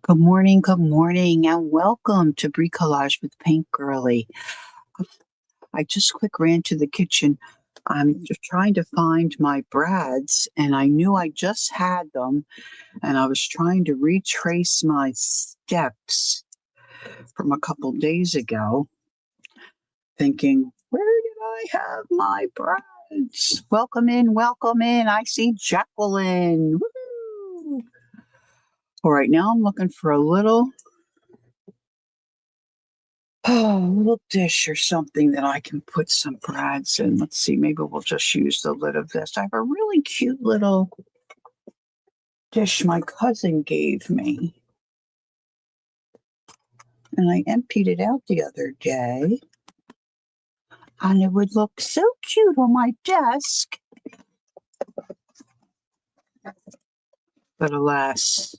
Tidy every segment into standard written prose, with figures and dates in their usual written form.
good morning, and welcome to Bricolage with Paint Girly. I just quick ran to the kitchen. I'm just trying to find my brads, and I knew I just had them, and I was trying to retrace my steps from a couple days ago, thinking, where did I have my brads? Welcome in, welcome in. I see Jacqueline. Woo! All right, now I'm looking for a little little dish or something that I can put some brads in. Let's see, maybe we'll just use the lid of this. I have a really cute little dish my cousin gave me, and I emptied it out the other day, and it would look so cute on my desk. But alas,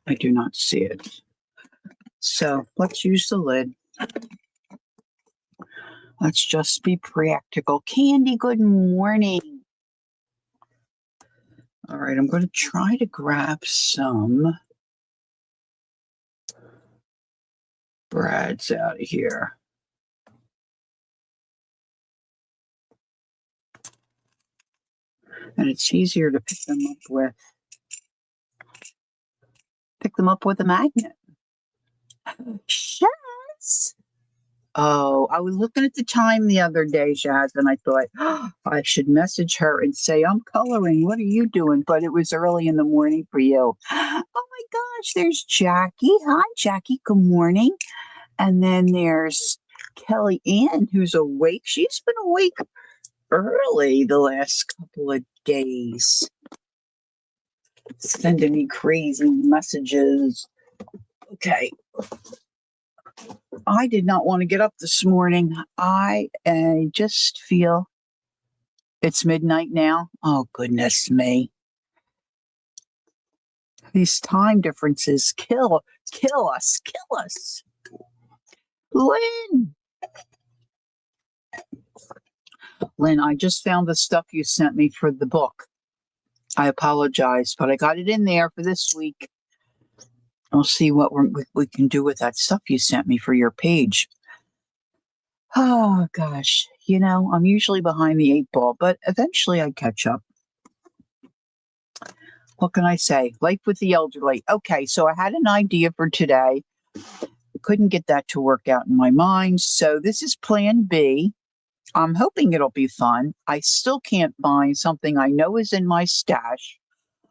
I do not see it. So let's use the lid. Let's just be practical. Candy, good morning. All right, I'm going to try to grab some brads out of here. And it's easier to pick them up with a magnet. Shaz! Oh, I was looking at the time the other day, Shaz, and I thought, oh, I should message her and say, I'm coloring. What are you doing? But it was early in the morning for you. Oh my gosh, there's Jackie. Hi, Jackie. Good morning. And then there's Kelly Ann, who's awake. She's been awake early the last couple of days, sending me crazy messages. Okay. I did not want to get up this morning. I just feel it's midnight now. Oh, goodness me. These time differences kill us. Lynn! Lynn, I just found the stuff you sent me for the book. I apologize, but I got it in there for this week. I'll see what we can do with that stuff you sent me for your page. Oh, gosh. I'm usually behind the 8 ball, but eventually I catch up. What can I say? Life with the elderly. Okay, so I had an idea for today. Couldn't get that to work out in my mind. So this is plan B. I'm hoping it'll be fun. I still can't find something I know is in my stash.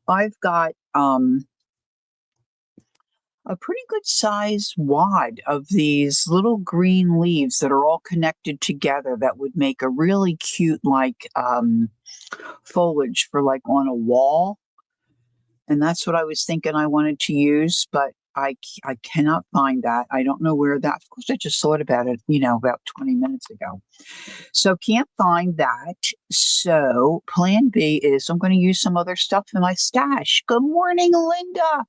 I've got a pretty good size wad of these little green leaves that are all connected together that would make a really cute foliage for like on a wall. And that's what I was thinking I wanted to use, but I cannot find that. I don't know where that. Of course, I just thought about it, about 20 minutes ago. So can't find that. So plan B is I'm going to use some other stuff in my stash. Good morning, Linda.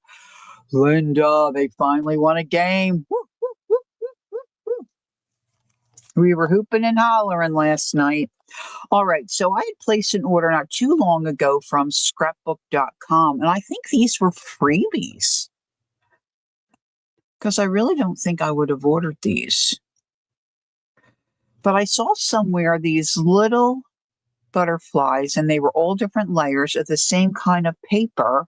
Linda, they finally won a game. Woo, woo, woo, woo, woo, woo. We were hooping and hollering last night. All right, so I had placed an order not too long ago from scrapbook.com, and I think these were freebies because I really don't think I would have ordered these. But I saw somewhere these little butterflies, and they were all different layers of the same kind of paper.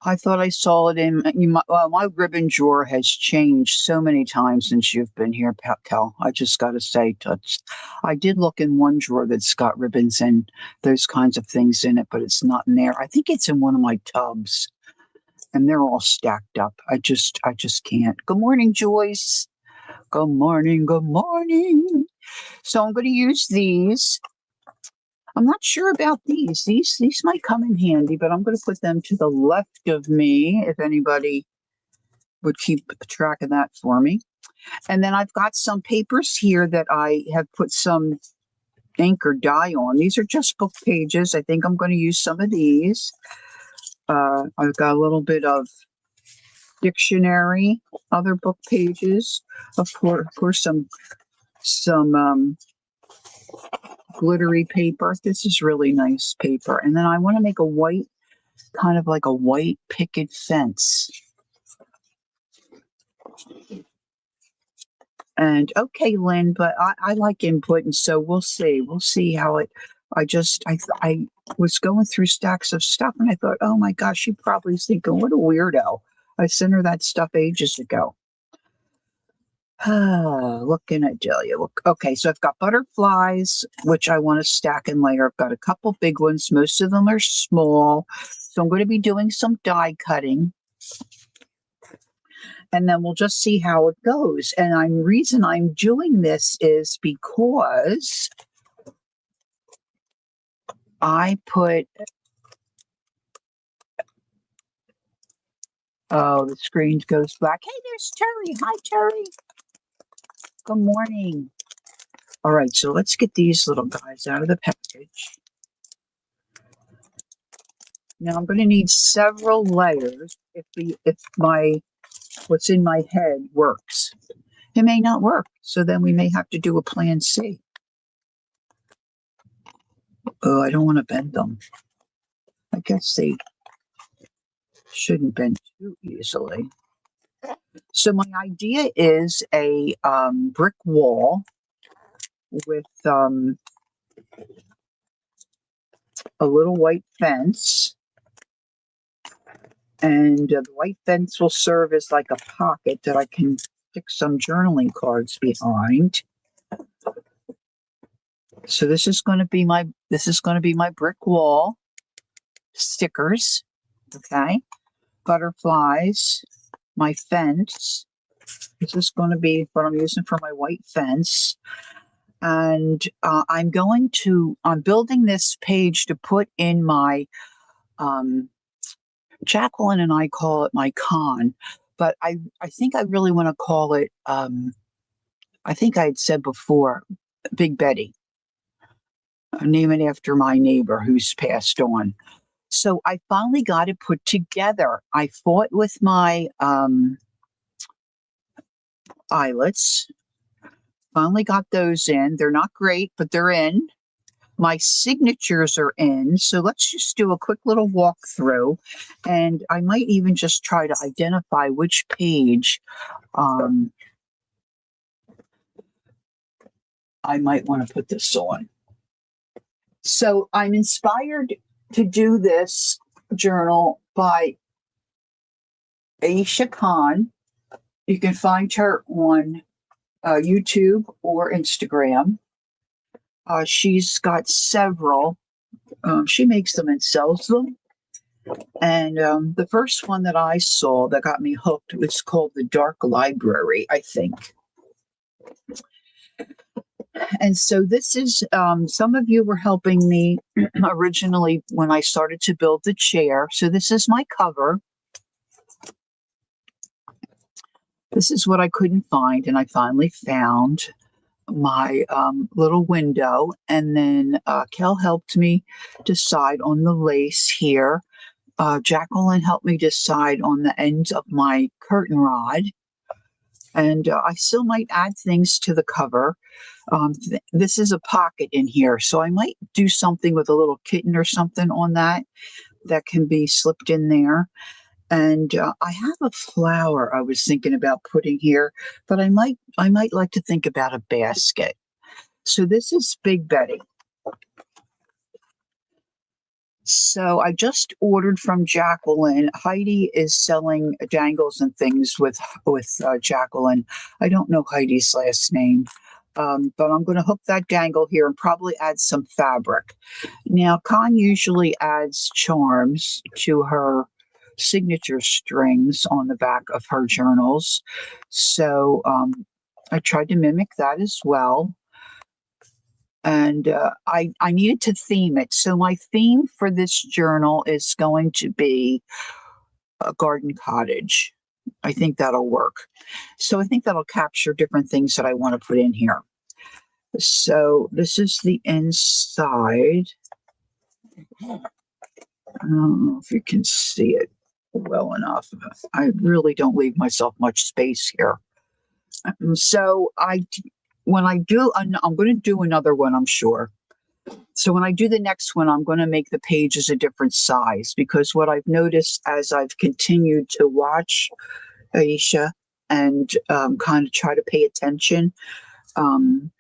I thought I saw it in my ribbon drawer has changed so many times since you've been here, Kel. I just got to say, Toots. I did look in one drawer that's got ribbons and those kinds of things in it, but it's not in there. I think it's in one of my tubs, and they're all stacked up. I just can't. Good morning, Joyce. Good morning. Good morning. So I'm going to use these. I'm not sure about these. These might come in handy, but I'm going to put them to the left of me if anybody would keep track of that for me. And then I've got some papers here that I have put some ink or dye on. These are just book pages. I think I'm going to use some of these. I've got a little bit of dictionary, other book pages, of course some glittery paper. This is really nice paper. And then I want to make a white, kind of like a white picket fence. And okay, Lynn, but I like input, and so we'll see. We'll see how it. I was going through stacks of stuff, and I thought, oh my gosh, she probably is thinking, what a weirdo. I sent her that stuff ages ago. Looking at Delia. Look, okay, so I've got butterflies, which I want to stack and layer. I've got a couple big ones. Most of them are small, so I'm going to be doing some die cutting. And then we'll just see how it goes. And reason I'm doing this is because I put, oh, the screen goes black. Hey, there's Terry. Hi, Terry. Good morning. All right, so let's get these little guys out of the package. Now I'm going to need several layers if what's in my head works. It may not work, so then we may have to do a plan C. Oh, I don't want to bend them. I guess they shouldn't bend too easily. So my idea is a brick wall with a little white fence. And the white fence will serve as like a pocket that I can stick some journaling cards behind. So this is going to be my brick wall stickers. Okay, butterflies, my fence. This is going to be what I'm using for my white fence. And I'm building this page to put in my Jacqueline and I call it my con, but I think I really want to call it, I think I had said before, Big Betty. Name it after my neighbor who's passed on. So I finally got it put together. I fought with my eyelets. Finally got those in. They're not great, but they're in. My signatures are in, so let's just do a quick little walkthrough, and I might even just try to identify which page I might want to put this on. So I'm inspired to do this journal by Aisha Khan. You can find her on YouTube or Instagram. She's got several. She makes them and sells them. And the first one that I saw that got me hooked was called The Dark Library, I think. And so this is, some of you were helping me originally when I started to build the chair. So this is my cover. This is what I couldn't find, and I finally found my little window, and then Kel helped me decide on the lace here. Jacqueline helped me decide on the ends of my curtain rod, and I still might add things to the cover. This is a pocket in here, so I might do something with a little kitten or something on that can be slipped in there. And I have a flower I was thinking about putting here, but I might like to think about a basket. So this is Big Betty. So I just ordered from Jacqueline. Heidi is selling dangles and things with Jacqueline. I don't know Heidi's last name, but I'm going to hook that dangle here and probably add some fabric. Now, Con usually adds charms to her signature strings on the back of her journals. So I tried to mimic that as well. And I needed to theme it. So my theme for this journal is going to be a garden cottage. I think that'll work. So I think that'll capture different things that I want to put in here. So this is the inside. I don't know if you can see it well enough. I really don't leave myself much space here. So when I do, I'm going to do another one, I'm sure. So when I do the next one, I'm going to make the pages a different size, because what I've noticed as I've continued to watch Aisha and kind of try to pay attention, um,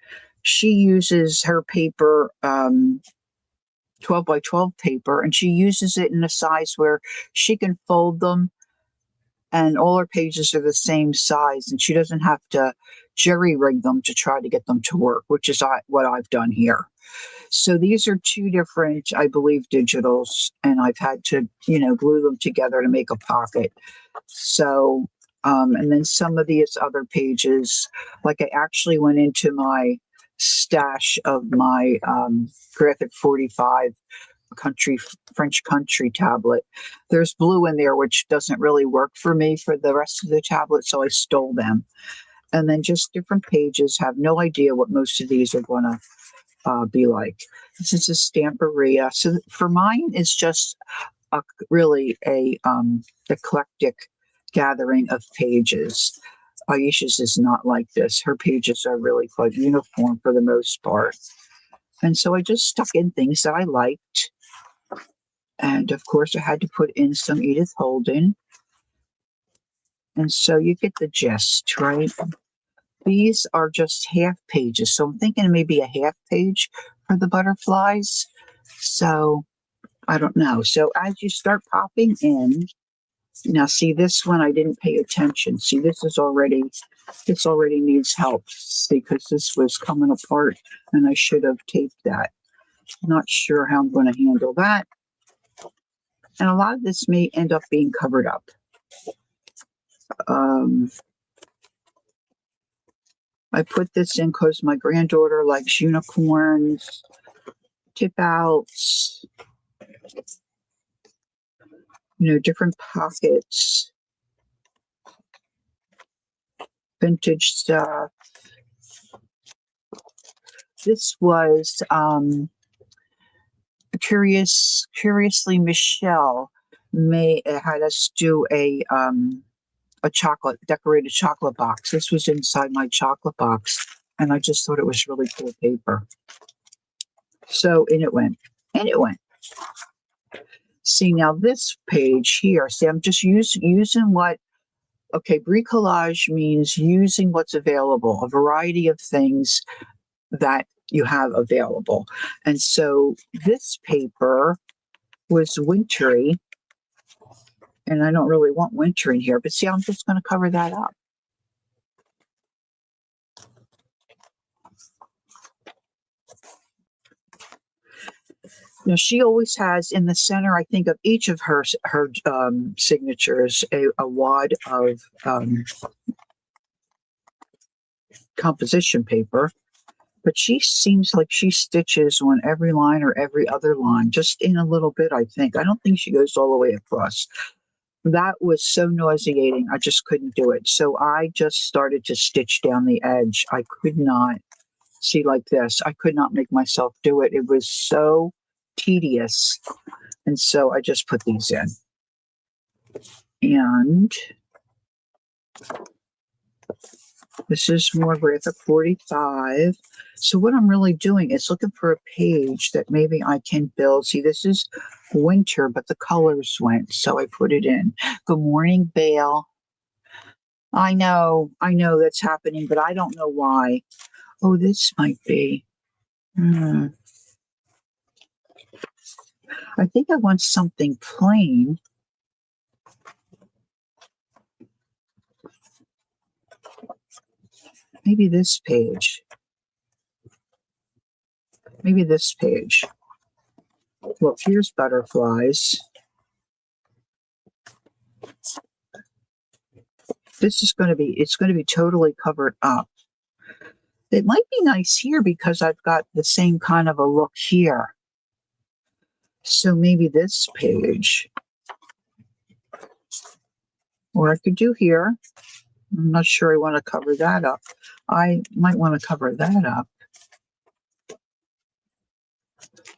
she uses her paper, 12 by 12 paper, and she uses it in a size where she can fold them and all her pages are the same size, and she doesn't have to jerry rig them to try to get them to work, which is what I've done here. So these are two different, I believe, digitals, and I've had to, glue them together to make a pocket. So, and then some of these other pages, like I actually went into my stash of my graphic 45 French country tablet. There's blue in there, which doesn't really work for me for the rest of the tablet, so I stole them. And then just different pages. Have no idea what most of these are going to be like. This is a Stamperia. So for mine, it's just really a eclectic gathering of pages. Aisha's is not like this. Her pages are really quite uniform for the most part. And so I just stuck in things that I liked. And of course, I had to put in some Edith Holden. And so you get the gist, right? These are just half pages. So I'm thinking maybe a half page for the butterflies. So I don't know. So as you start popping in, now see this one, I didn't pay attention. See, this already needs help. See, because this was coming apart and I should have taped that. Not sure how I'm going to handle that. And a lot of this may end up being covered up. I put this in because my granddaughter likes unicorns, tip outs, different pockets, vintage stuff. This was curiously Michelle had us do a decorated chocolate box. This was inside my chocolate box, and I just thought it was really cool paper. So in it went. See, now this page here, see, I'm just using bricolage means using what's available, a variety of things that you have available. And so this paper was wintry, and I don't really want winter in here, but see, I'm just going to cover that up. Now, she always has in the center, I think, of each of her signatures, a wad of composition paper. But she seems like she stitches on every line or every other line, just in a little bit, I think. I don't think she goes all the way across. That was so nauseating. I just couldn't do it. So I just started to stitch down the edge. I could not see like this. I could not make myself do it. It was so tedious. And so I just put these in. And this is more graphic 45. So what I'm really doing is looking for a page that maybe I can build. See, this is winter, but the colors went, so I put it in. Good morning, Bale. I know that's happening, but I don't know why. Oh, this might be. I think I want something plain. Maybe this page. Well, here's butterflies. It's going to be totally covered up. It might be nice here because I've got the same kind of a look here. So maybe this page. Or I could do here. I'm not sure I want to cover that up. I might want to cover that up.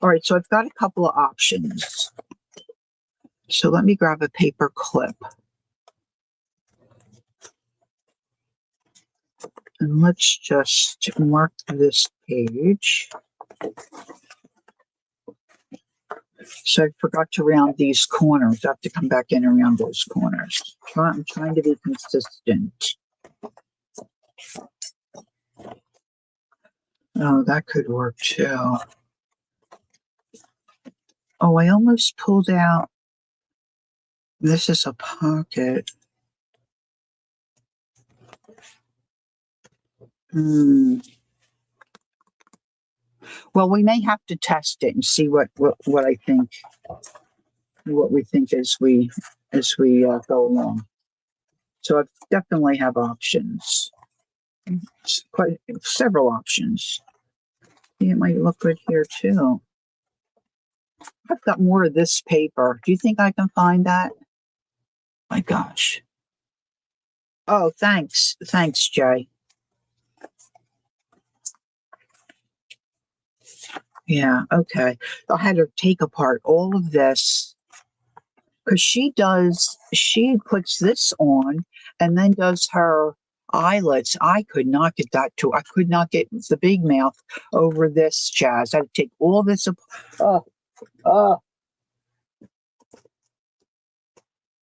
All right, so I've got a couple of options. So let me grab a paper clip. And let's just mark this page. So I forgot to round these corners. I have to come back in and round those corners. I'm trying to be consistent. Oh, that could work too. Oh, I almost pulled out. This is a pocket. Well, we may have to test it and see what I think, what we think as we go along. So I definitely have options. It's quite several options. It might look good here too. I've got more of this paper. Do you think I can find that? My gosh. Oh, thanks. Thanks, Jay. Yeah, okay. I had to take apart all of this because she puts this on and then does her eyelets. I could not get that to, I could not get the big mouth over this jazz. I had to take all this apart.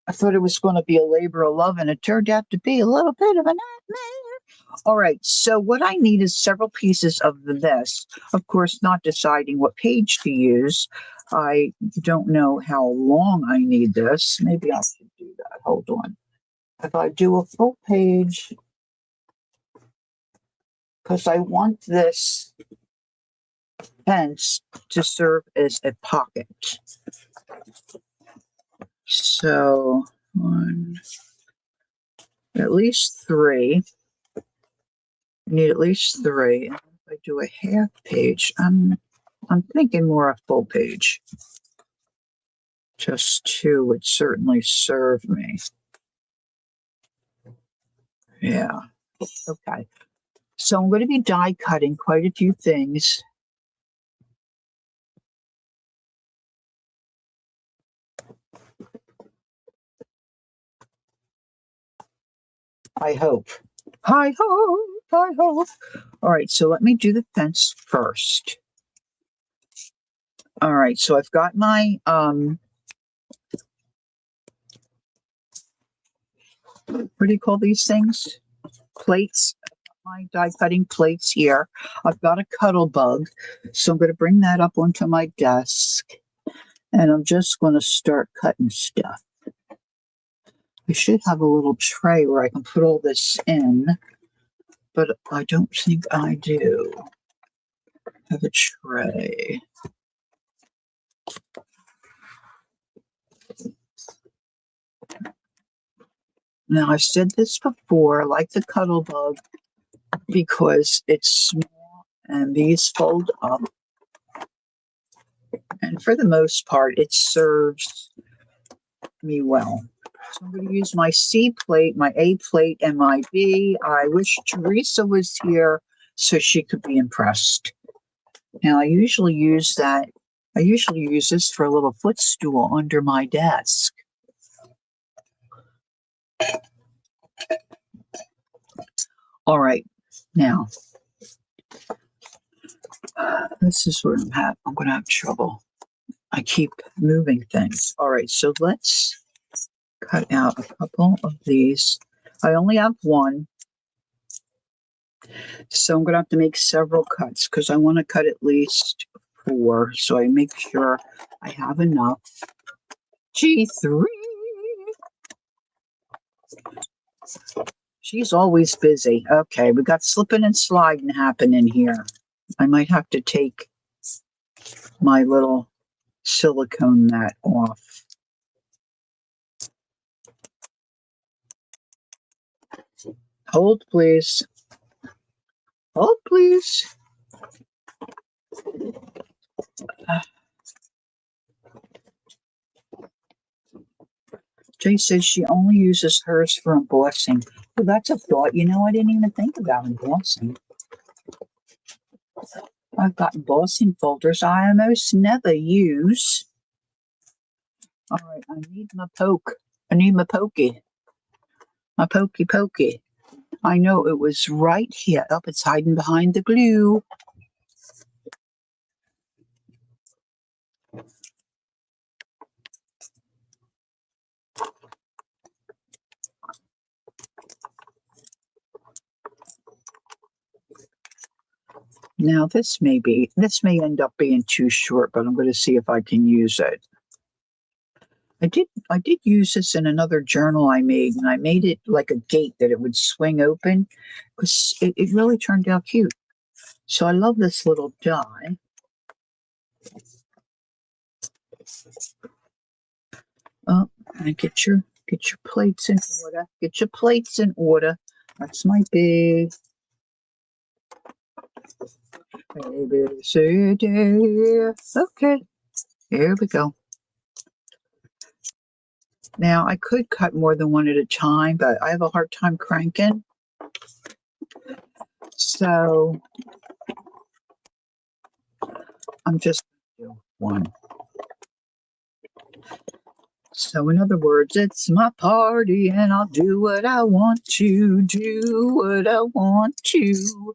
I thought it was going to be a labor of love, and it turned out to be a little bit of a nightmare. All right, so what I need is several pieces of this. Of course, not deciding what page to use. I don't know how long I need this. Maybe I should do that. Hold on. If I do a full page, because I want this fence to serve as a pocket. So, at least three. I need at least three. If I do a half page, I'm thinking more a full page. Just two would certainly serve me. Yeah. Okay. So I'm going to be die cutting quite a few things. I hope. I hope. I hope. All right. So let me do the fence first. All right. So I've got my what do you call these things? Plates. My die cutting plates here. I've got a cuddle bug, so I'm going to bring that up onto my desk, and I'm just going to start cutting stuff. I should have a little tray where I can put all this in, but I don't think I do have a tray. Now, I've said this before, I like the cuddle bug because it's small and these fold up. And for the most part, it serves me well. So I'm going to use my C plate, my A plate, and my B. I wish Teresa was here so she could be impressed. Now, I usually use this for a little footstool under my desk. All right, now, this is where I'm going to have trouble. I keep moving things. All right, so let's cut out a couple of these. I only have one, so I'm going to have to make several cuts because I want to cut at least 4, so I make sure I have enough. G3. She's always busy. Okay, we got slipping and sliding happening here. I might have to take my little silicone mat off. Hold, please. Hold, please. Jay says she only uses hers for embossing. Well, that's a thought. You know, I didn't even think about embossing. I've got embossing folders I almost never use. All right, I need my poke. I need my pokey. My pokey. I know it was right here. Oh, it's hiding behind the glue. Now this may end up being too short, but I'm going to see if I can use it. I did use this in another journal I made, and I made it like a gate that it would swing open because it really turned out cute. So I love this little die. Oh, and get your plates in order. Get your plates in order. That's my big ABCD. Okay, here we go. Now I could cut more than one at a time, but I have a hard time cranking. So I'm just going to do one. So in other words, it's my party and I'll do what I want to, do what I want to.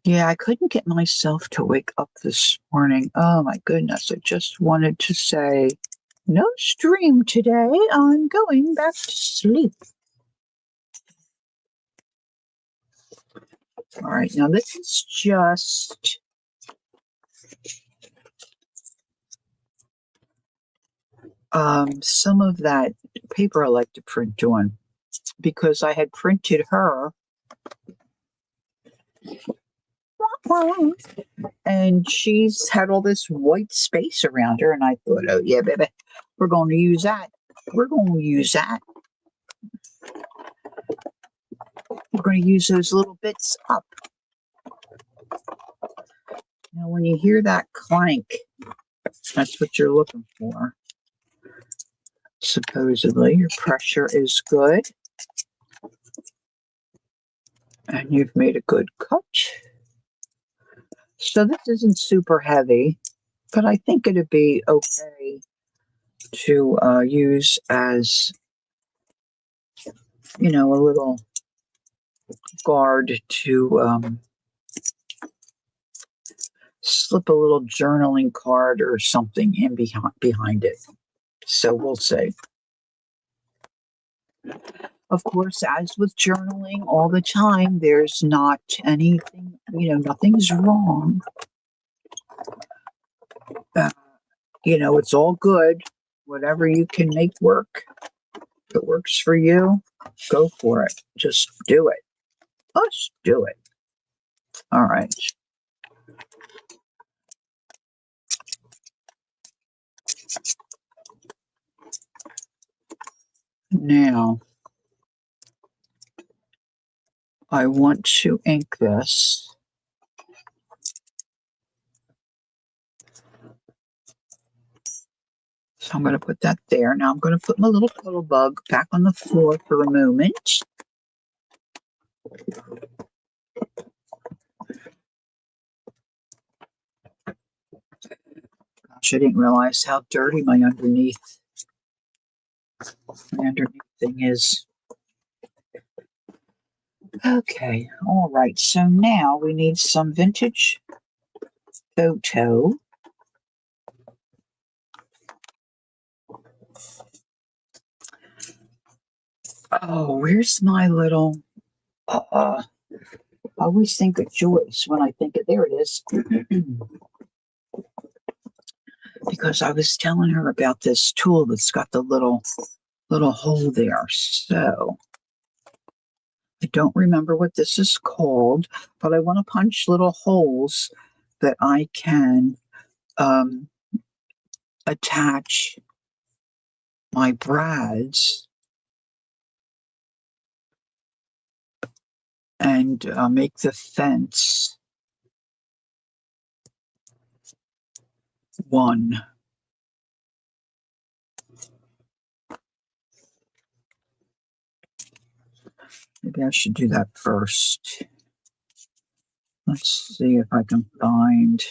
Yeah, I couldn't get myself to wake up this morning. Oh my goodness, I just wanted to say, no stream today. I'm going back to sleep. All right, now this is just some of that paper I like to print on because I had printed her and she's had all this white space around her, and I thought, oh yeah, baby, we're going to use that. We're going to use that. We're going to use those little bits up. Now, when you hear that clank, that's what you're looking for. Supposedly, your pressure is good. And you've made a good cut. So this isn't super heavy, but I think it'd be okay to use as, a little guard to slip a little journaling card or something in behind it. So we'll see. Of course, as with journaling all the time, there's not anything, nothing's wrong. It's all good. Whatever you can make work. If it works for you, go for it. Just do it. Just do it. All right. Now, I want to ink this. So I'm going to put that there. Now I'm going to put my little puddle bug back on the floor for a moment. Gosh, I didn't realize how dirty my underneath thing is. Okay, all right. So now we need some vintage photo. Oh, where's my little... I always think of Joyce when I think of... There it is. Because I was telling her about this tool that's got the little hole there. So I don't remember what this is called, but I want to punch little holes that I can attach my brads and make the fence one. Maybe I should do that first. Let's see if I can find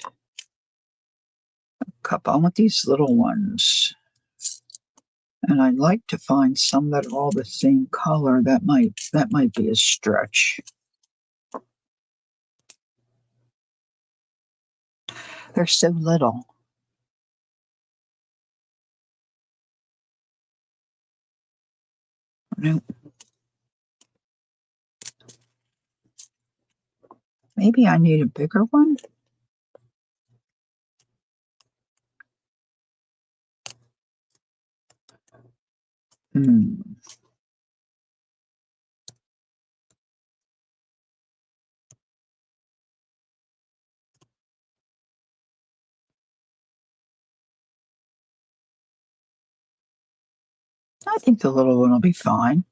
a couple. I want these little ones. And I'd like to find some that are all the same color. That might be a stretch. They're so little. Nope. Maybe I need a bigger one. Hmm. I think the little one will be fine.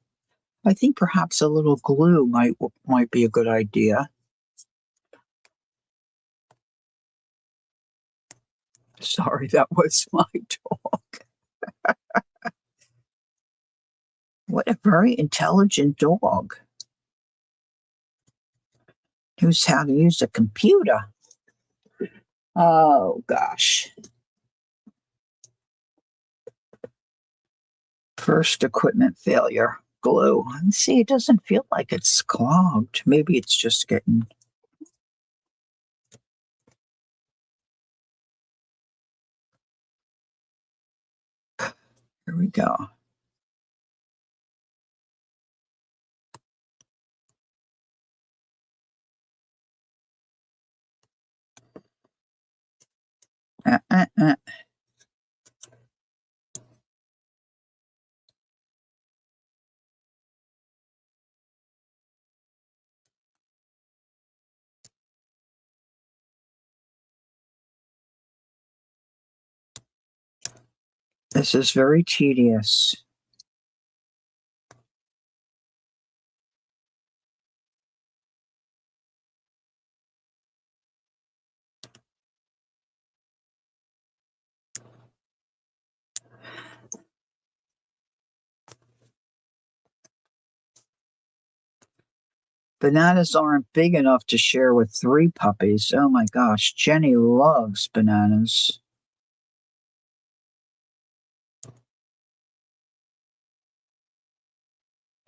I think perhaps a little glue might be a good idea. Sorry, that was my dog. What a very intelligent dog. Knows how to use a computer. Oh gosh. First equipment failure. Glue. See, it doesn't feel like it's clogged. Maybe it's just getting. Here we go. Uh, uh, uh. This is very tedious. Bananas aren't big enough to share with 3 puppies. Oh my gosh, Jenny loves bananas.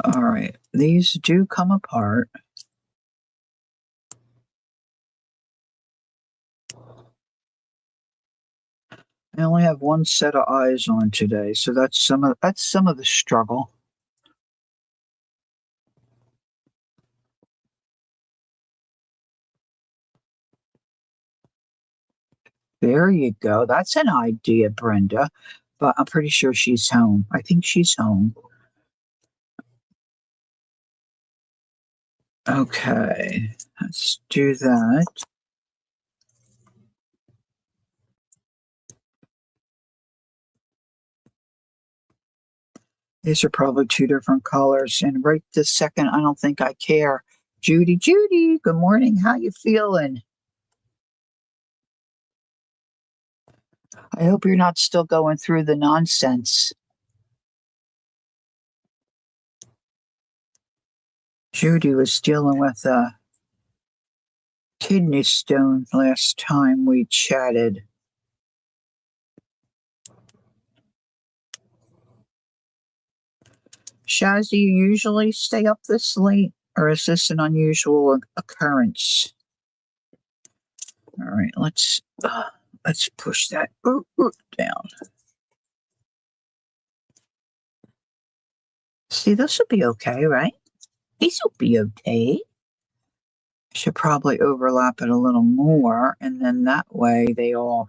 All right, these do come apart. I only have one set of eyes on today, so that's some of the struggle. There you go. That's an idea, Brenda. But I'm pretty sure she's home. I think she's home. Okay, let's do that. These are probably 2 different colors, and right this second, I don't think I care. Judy, Judy, good morning. How you feeling? I hope you're not still going through the nonsense. Judy was dealing with a kidney stone last time we chatted. Shaz, do you usually stay up this late, or is this an unusual occurrence? All right, let's push that down. See, this will be okay, right? These will be okay. Should probably overlap it a little more, and then that way they all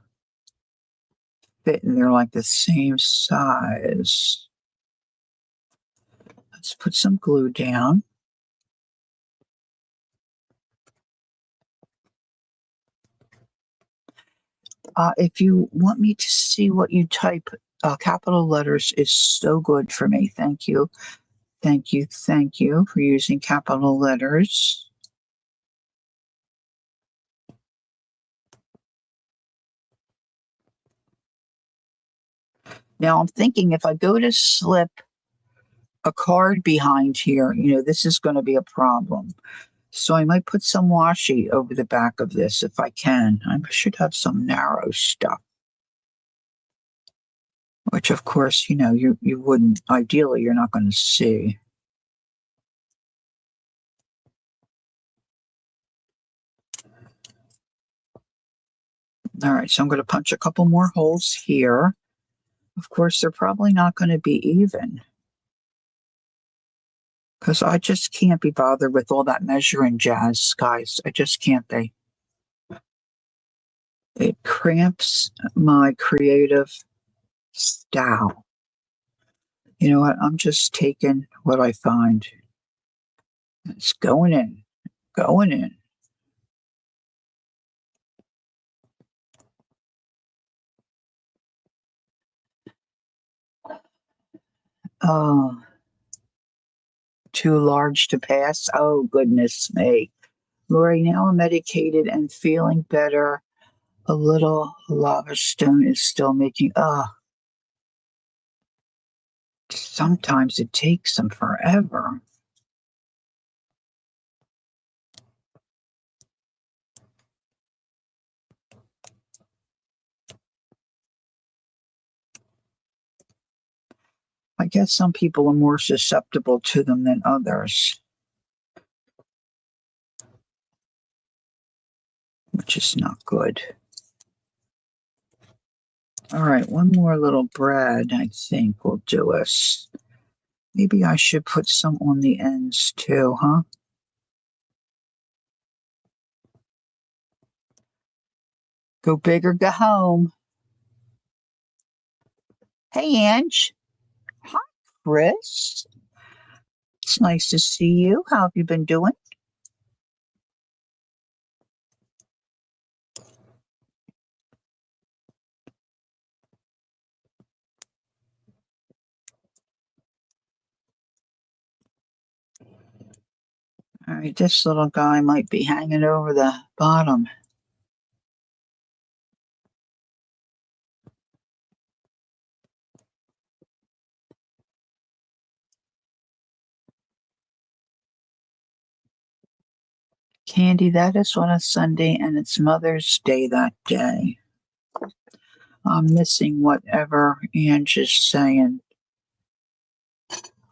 fit and they're like the same size. Let's put some glue down. If you want me to see what you type, capital letters is so good for me. Thank you. Thank you. Thank you for using capital letters. Now I'm thinking if I go to slip a card behind here, this is going to be a problem. So I might put some washi over the back of this if I can. I should have some narrow stuff. Which of course, you wouldn't, ideally, you're not going to see. All right, so I'm going to punch a couple more holes here. Of course, they're probably not going to be even Because I just can't be bothered with all that measuring jazz, guys. I just can't be. It cramps my creative style. You know what? I'm just taking what I find. It's going in, going in. Oh, too large to pass. Oh, goodness me. Lori, now I'm medicated and feeling better. A little lava stone is still making. Sometimes it takes them forever. I guess some people are more susceptible to them than others, which is not good. All right, one more little brad, I think, will do us. Maybe I should put some on the ends too, huh? Go big or go home. Hey, Ange. Hi, Chris. It's nice to see you. How have you been doing? All right, this little guy might be hanging over the bottom. Candy, that is on a Sunday, and it's Mother's Day that day. I'm missing whatever Ange is saying.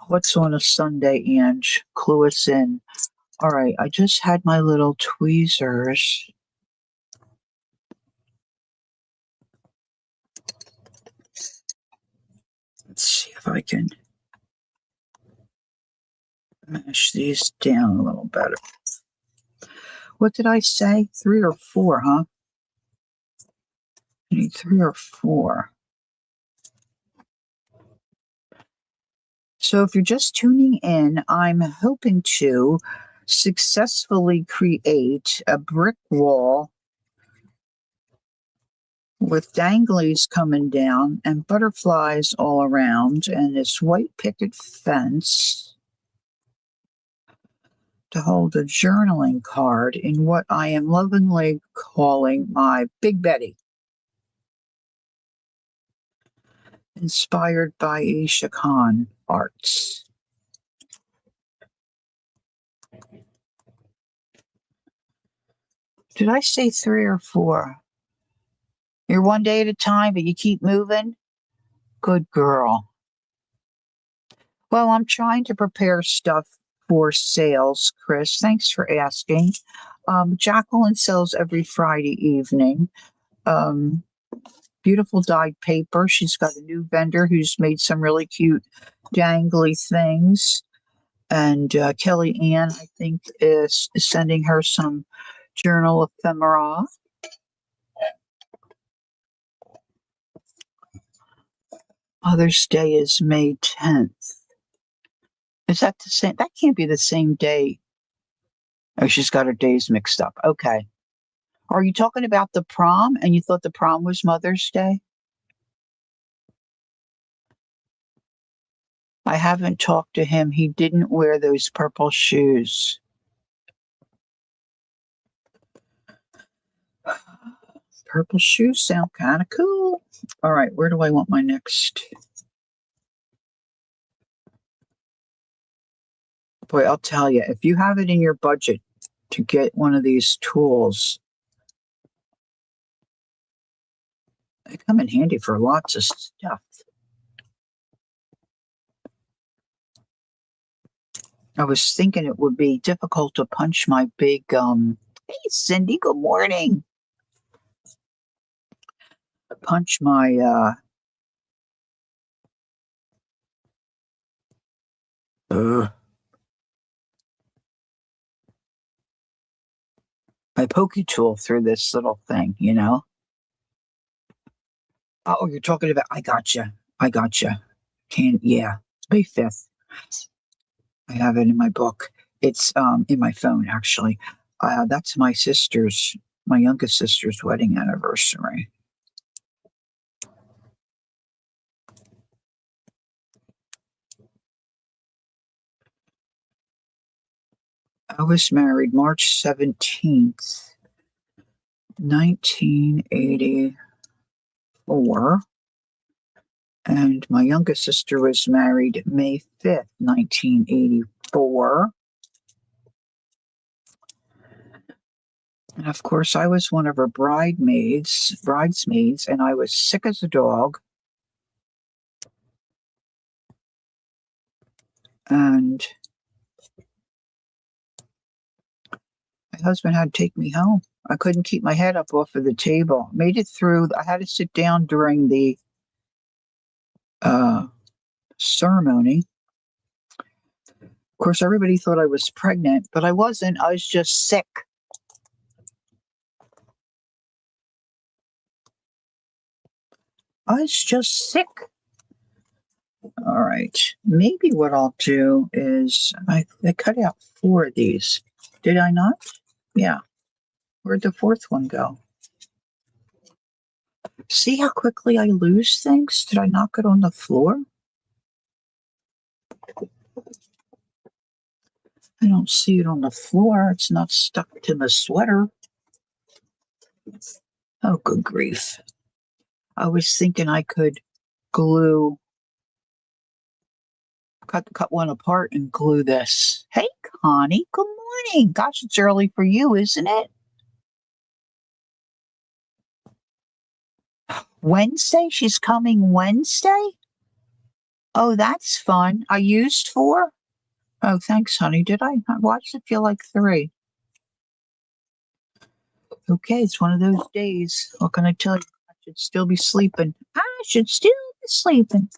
What's on a Sunday, Ange? Clue us in. All right, I just had my little tweezers. Let's see if I can mash these down a little better. What did I say? 3 or 4, huh? I need 3 or 4. So if you're just tuning in, I'm hoping to successfully create a brick wall with danglies coming down and butterflies all around and this white picket fence to hold a journaling card in what I am lovingly calling my Big Betty, inspired by Isha Khan arts. Did I say 3 or 4? You're one day at a time, but you keep moving? Good girl. Well, I'm trying to prepare stuff for sales, Chris. Thanks for asking. Jacqueline sells every Friday evening. Um, Beautiful dyed paper. She's got a new vendor who's made some really cute dangly things. And Kelly Ann, I think, is sending her some journal ephemera. Mother's Day is May 10th. Is that the same? That can't be the same day. Oh, she's got her days mixed up. Okay. Are you talking about the prom and you thought the prom was Mother's Day? I haven't talked to him. He didn't wear those purple shoes. Purple shoes sound kind of cool. All right, where do I want my next? Boy, I'll tell you, if you have it in your budget to get one of these tools, they come in handy for lots of stuff. I was thinking it would be difficult to punch my big, hey, Cindy, good morning. Punch my, my pokey tool through this little thing, you know? Oh, you're talking about, I gotcha. I gotcha. Yeah, May 5th. I have it in my book. It's in my phone, actually. That's my youngest sister's wedding anniversary. I was married March 17th, 1984, and my youngest sister was married May 5th, 1984. And of course, I was one of her bridesmaids, and I was sick as a dog. And my husband had to take me home. I couldn't keep my head up off of the table. Made it through. I had to sit down during the uh, ceremony. Of course, everybody thought I was pregnant, but I wasn't. I was just sick. I was just sick. All right. Maybe what I'll do is I cut out 4 of these. Did I not? Yeah. Where'd the 4th one go? See how quickly I lose things? Did I knock it on the floor? I don't see it on the floor. It's not stuck to my sweater. Oh, good grief. I was thinking I could glue, cut one apart and glue this. Hey, Connie, good morning. Gosh, it's early for you, isn't it? Wednesday? She's coming Wednesday? Oh, that's fun. I used 4? Oh, thanks, honey. Did I? Why does it feel like 3? Okay, it's one of those days. What can I tell you? I should still be sleeping. I should still be sleeping.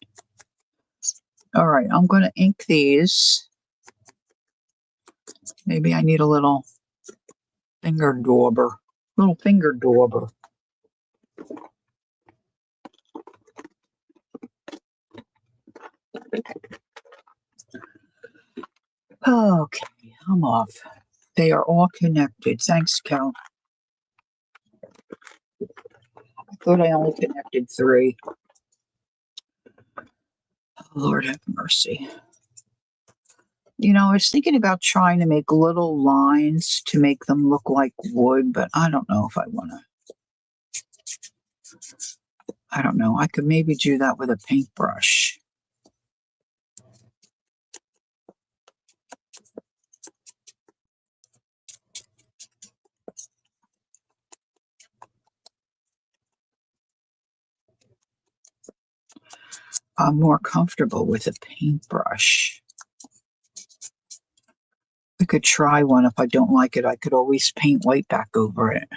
All right, I'm going to ink these. Maybe I need a little finger dauber. Little finger dauber. Okay, I'm off. They are all connected. Thanks, Cal. I thought I only connected 3. Oh, Lord have mercy. You know, I was thinking about trying to make little lines to make them look like wood, but I don't know if I want to. I don't know. I could maybe do that with a paintbrush. I'm more comfortable with a paintbrush. I could try one. If I don't like it, I could always paint white back over it.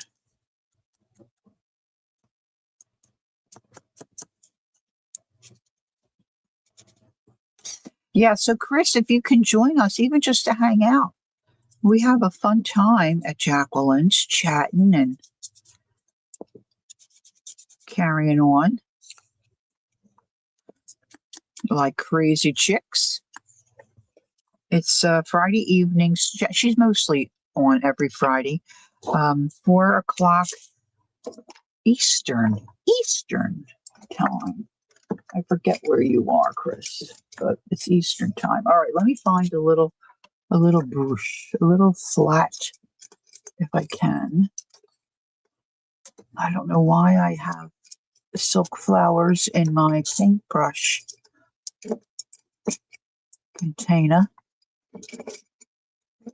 Yeah, so Chris, if you can join us, even just to hang out, we have a fun time at Jacqueline's chatting and carrying on like crazy chicks. It's Friday evenings. She's mostly on every Friday, 4 o'clock Eastern time. I forget where you are, Chris, but it's Eastern time. All right, let me find a little bush, a little flat, if I can. I don't know why I have silk flowers in my paintbrush container.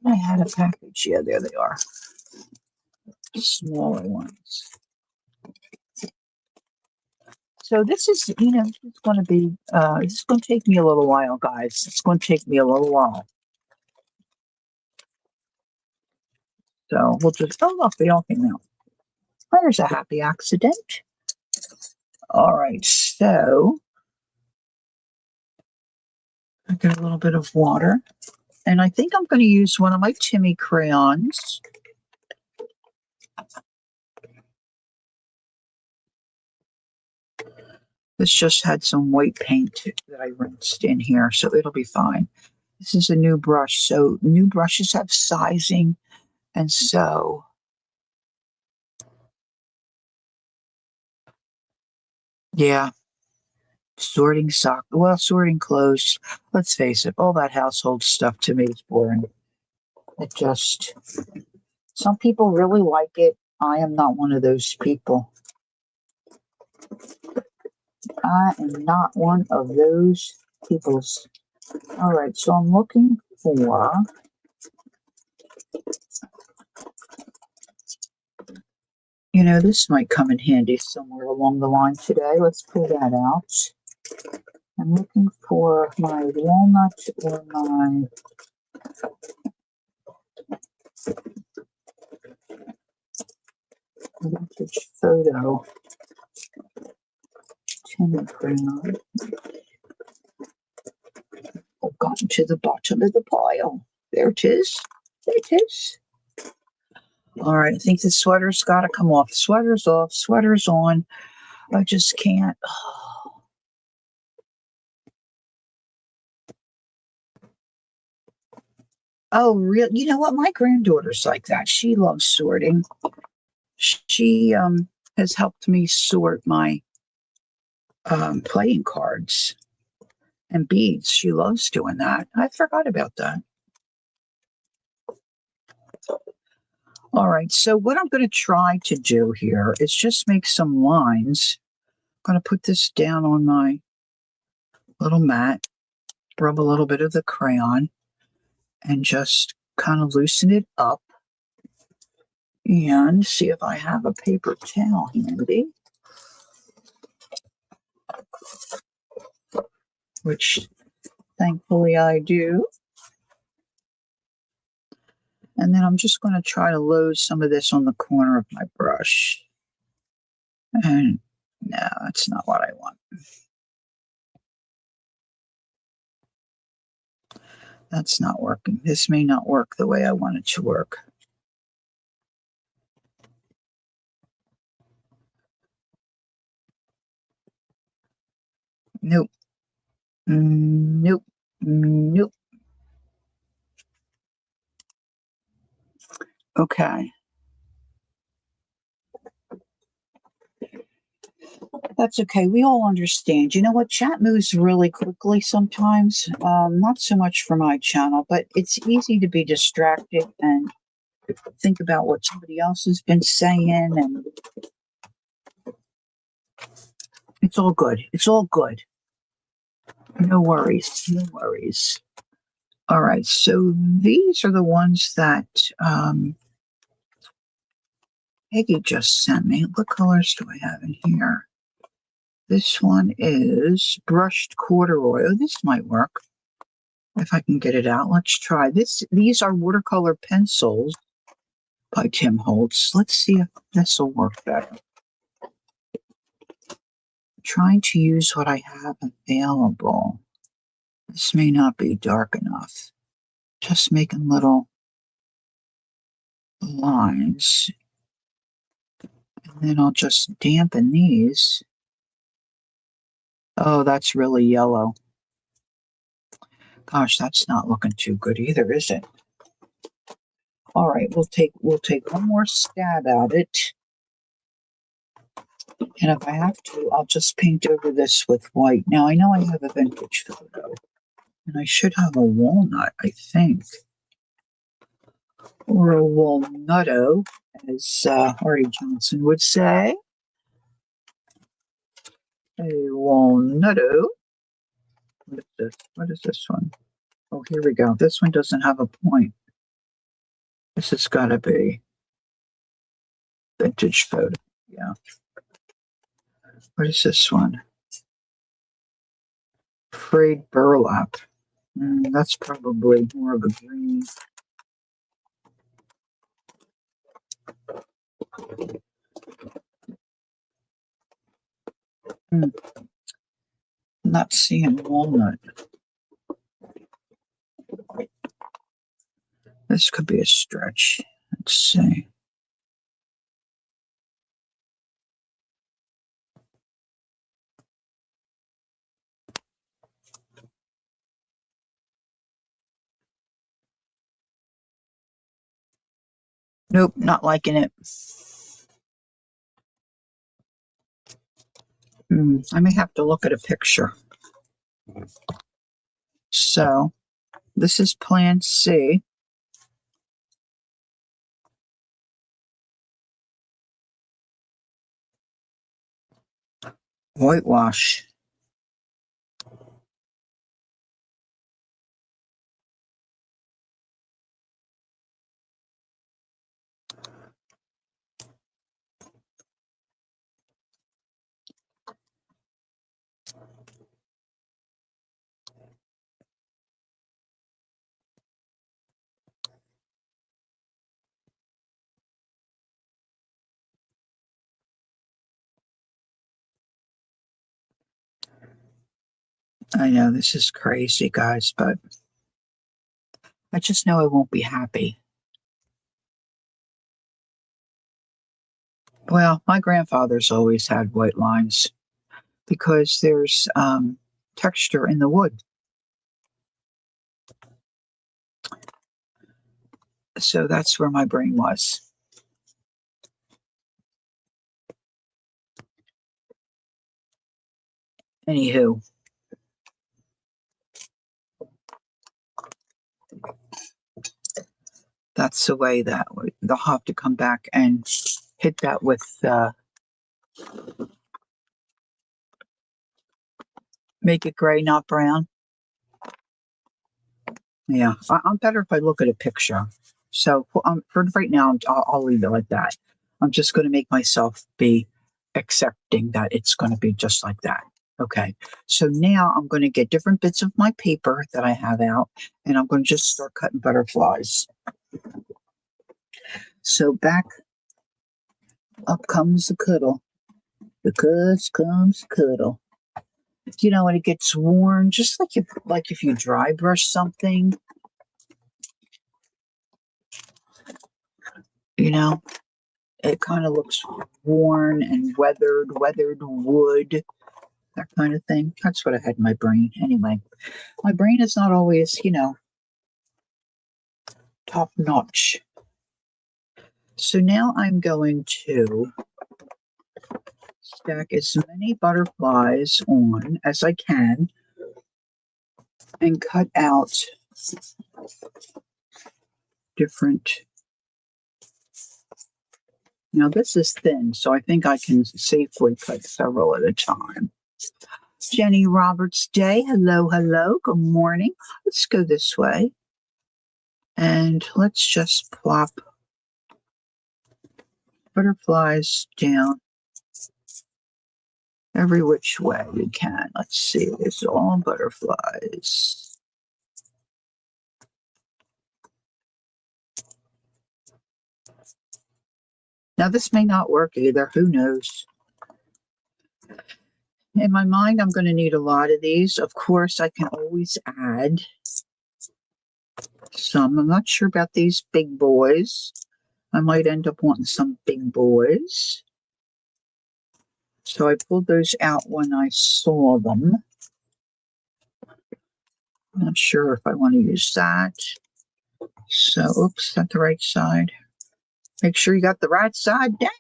I had a package. Yeah, there they are. Smaller ones. So this is, it's going to be, it's going to take me a little while, guys. It's going to take me a little while. So we'll just, oh, look, they all came out. There's a happy accident. All right, so I got a little bit of water. And I think I'm going to use one of my Timmy crayons. This just had some white paint that I rinsed in here, so it'll be fine. This is a new brush, so new brushes have sizing, and so yeah, sorting sock, well, sorting clothes. Let's face it, all that household stuff to me is boring. It just, some people really like it. I am not one of those people. I am not one of those peoples. All right, so I'm looking for, this might come in handy somewhere along the line today. Let's pull that out. I'm looking for my walnut or my vintage photo tin crayon. I've gotten to the bottom of the pile. There it is. There it is. All right, I think the sweater's got to come off. Sweater's off, sweater's on. I just can't. Oh, real? You know what? My granddaughter's like that. She loves sorting. She has helped me sort my playing cards and beads. She loves doing that. I forgot about that. All right, so what I'm going to try to do here is just make some lines. I'm going to put this down on my little mat, rub a little bit of the crayon, and just kind of loosen it up. And see if I have a paper towel handy, which thankfully I do. And then I'm just going to try to load some of this on the corner of my brush. And no, that's not what I want. That's not working. This may not work the way I want it to work. Nope. Nope. Nope. Okay. That's okay. We all understand. You know what? Chat moves really quickly sometimes. Not so much for my channel, but it's easy to be distracted and think about what somebody else has been saying, and it's all good. It's all good. No worries. No worries. All right. So these are the ones that Peggy just sent me. What colors do I have in here? This one is brushed corduroy. Oh, this might work if I can get it out. Let's try this. These are watercolor pencils by Tim Holtz. Let's see if this will work better. I'm trying to use what I have available. This may not be dark enough. Just making little lines. And then I'll just dampen these. Oh, that's really yellow. Gosh, that's not looking too good either, is it? All right, we'll take one more stab at it. And if I have to, I'll just paint over this with white. Now, I know I have a vintage photo, and I should have a walnut, I think. Or a walnutto, as Hardy Johnson would say. A walnutto. What is this? What is this one? Oh, here we go. This one doesn't have a point. This has got to be vintage photo. Yeah. What is this one? Frayed burlap. That's probably more of a green. I'm not seeing walnut. This could be a stretch. Let's see. Nope, not liking it. I may have to look at a picture. So this is Plan C. Whitewash. I know this is crazy, guys, but I just know I won't be happy. Well, my grandfather's always had white lines because there's texture in the wood. So that's where my brain was. Anywho, that's the way that they'll have to come back and hit that with make it gray, not brown. Yeah, I'm better if I look at a picture. So for right now, I'll leave it like that. I'm just going to make myself be accepting that it's going to be just like that. Okay. So now I'm going to get different bits of my paper that I have out, and I'm going to just start cutting butterflies. So back up comes the cuddle. The cuss comes cuddle. You know, when it gets worn, just like if you dry brush something, you know, it kind of looks worn and weathered wood, that kind of thing. That's what I had in my brain. Anyway, my brain is not always, top notch. So now I'm going to stack as many butterflies on as I can and cut out different. Now this is thin, so I think I can safely cut several at a time. Jenny Roberts Day. Hello, hello. Good morning. Let's go this way. And let's just plop butterflies down every which way we can. Let's see. It's all butterflies. Now, this may not work either. Who knows? In my mind, I'm going to need a lot of these. Of course, I can always add some. I'm not sure about these big boys. I might end up wanting some big boys. So I pulled those out when I saw them. I'm not sure if I want to use that. So, oops, is that the right side? Make sure you got the right side down.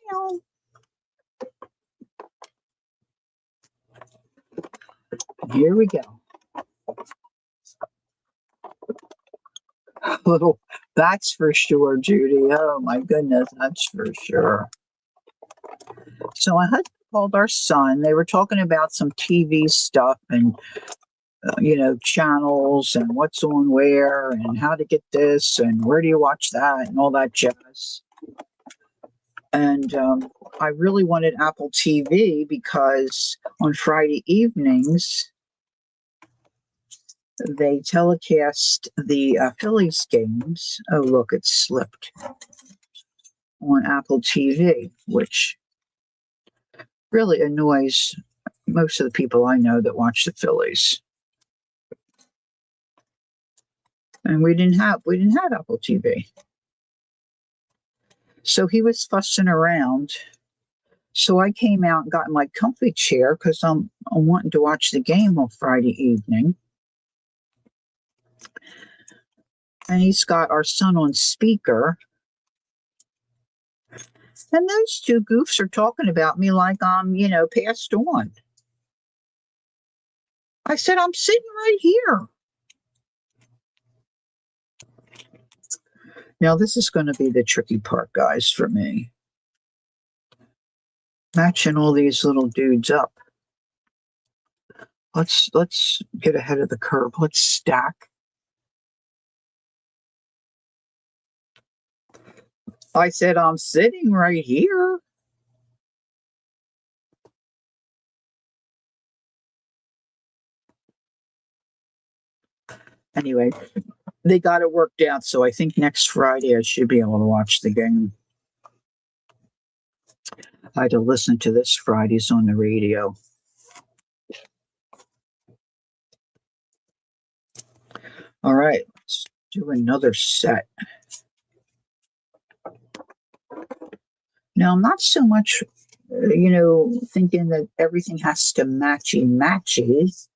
Here we go. Oh, that's for sure, Judy. Oh my goodness, that's for sure. So my husband called our son. They were talking about some TV stuff and channels and what's on where and how to get this and where do you watch that and all that jazz. And I really wanted Apple TV because on Friday evenings they telecast the Phillies games. Oh, look, it slipped on Apple TV, which really annoys most of the people I know that watch the Phillies. And we didn't have Apple TV. So he was fussing around. So I came out and got in my comfy chair because I'm wanting to watch the game on Friday evening. And he's got our son on speaker. And those two goofs are talking about me like I'm, passed on. I said, I'm sitting right here. Now, this is going to be the tricky part, guys, for me. Matching all these little dudes up. Let's get ahead of the curve. Let's stack. I said, I'm sitting right here. Anyway, they got it worked out, so I think next Friday I should be able to watch the game. I had to listen to this Fridays on the radio. All right, let's do another set. Now, I'm not so much, thinking that everything has to matchy.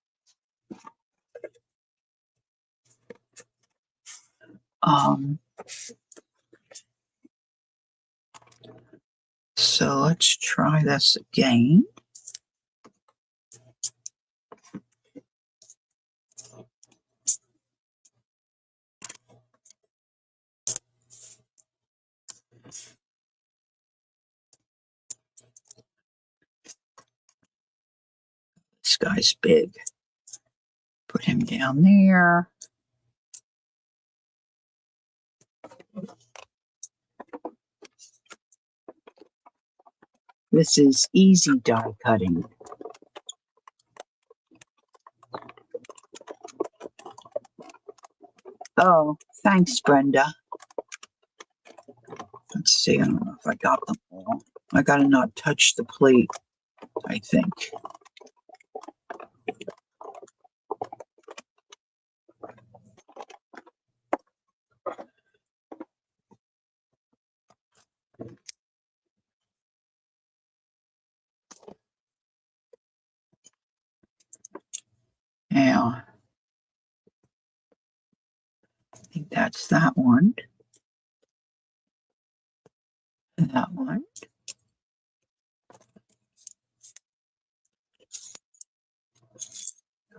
So let's try this again. This guy's big. Put him down there. This is easy die cutting. Oh, thanks, Brenda. Let's see. I don't know if I got them all. I got to not touch the plate, I think. Now, I think that's that one. And that one.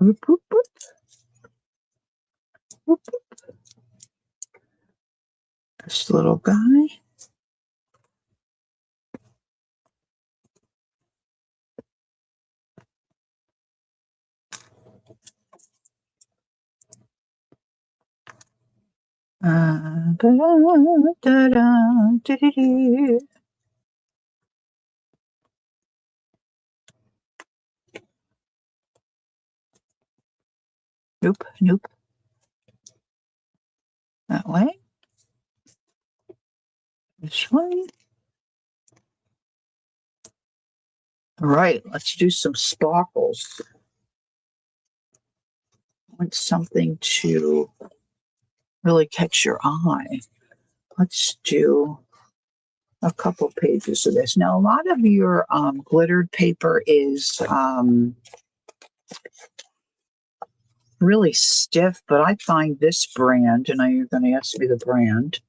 Whoop, whoop, whoop. Whoop, whoop. This little guy. Nope, nope. That way. This way. All right, let's do some sparkles. I want something to really catch your eye. Let's do a couple pages of this. Now, a lot of your glittered paper is really stiff, but I find this brand, and you're going to ask me the brand,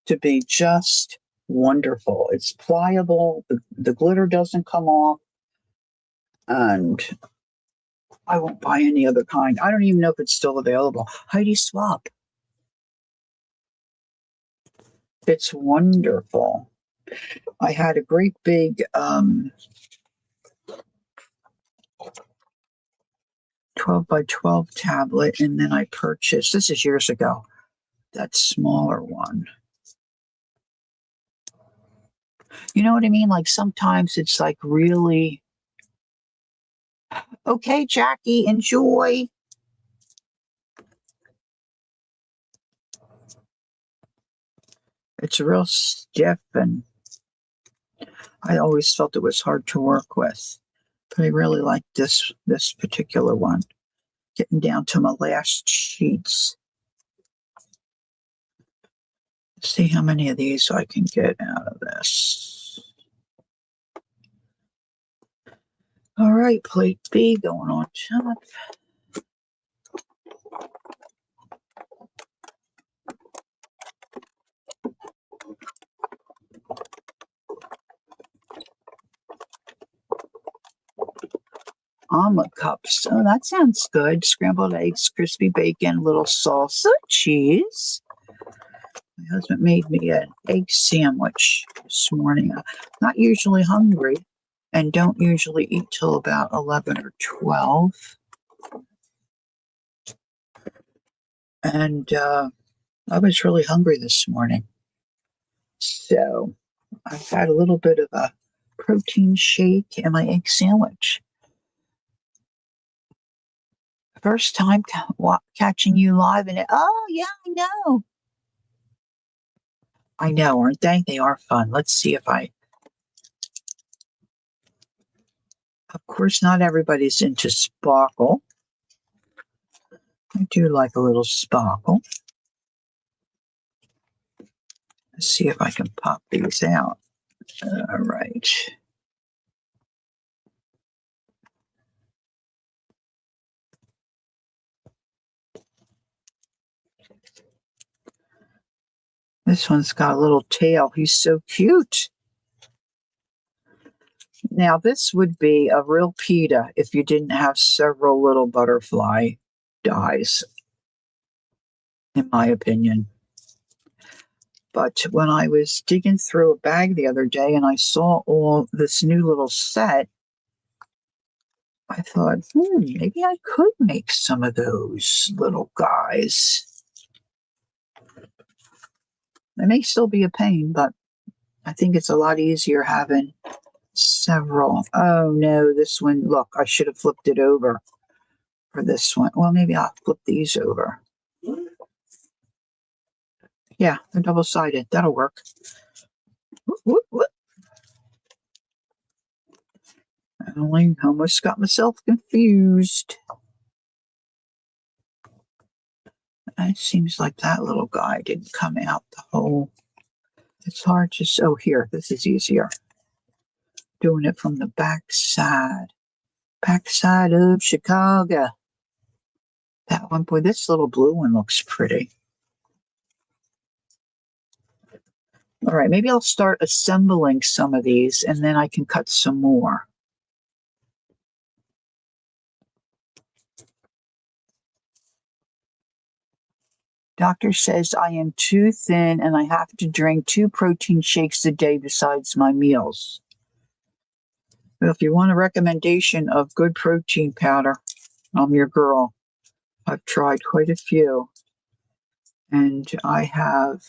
to be just wonderful. It's pliable, the glitter doesn't come off, and I won't buy any other kind. I don't even know if it's still available. Heidi Swap. It's wonderful. I had a great big 12 by 12 tablet, and then I purchased, this is years ago, that smaller one. You know what I mean? Like sometimes it's like really, okay, Jackie, enjoy. It's real stiff, and I always felt it was hard to work with. But I really like this particular one. Getting down to my last sheets. See how many of these I can get out of this. All right, plate B going on top. Omelet cups. Oh, that sounds good. Scrambled eggs, crispy bacon, little salsa, cheese. My husband made me an egg sandwich this morning. I'm not usually hungry and don't usually eat till about 11 or 12. And I was really hungry this morning. So I've had a little bit of a protein shake and my egg sandwich. First time catching you live in it. Oh, yeah, I know. I know, aren't they? They are fun. Let's see if of course, not everybody's into sparkle. I do like a little sparkle. Let's see if I can pop these out. All right. This one's got a little tail. He's so cute. Now, this would be a real pita if you didn't have several little butterfly dies, in my opinion. But when I was digging through a bag the other day and I saw all this new little set, I thought, maybe I could make some of those little guys. They may still be a pain, but I think it's a lot easier having several. Oh no, this one, look, I should have flipped it over for this one. Well, maybe I'll flip these over. Yeah, they're double-sided. That'll work. Whoop, whoop. I almost got myself confused. It seems like that little guy didn't come out the whole. It's hard to. Oh, here, this is easier. Doing it from the backside. Backside of Chicago. That one, boy, this little blue one looks pretty. All right, maybe I'll start assembling some of these and then I can cut some more. Doctor says I am too thin and I have to drink 2 protein shakes a day besides my meals. Well, if you want a recommendation of good protein powder, I'm your girl. I've tried quite a few. And I have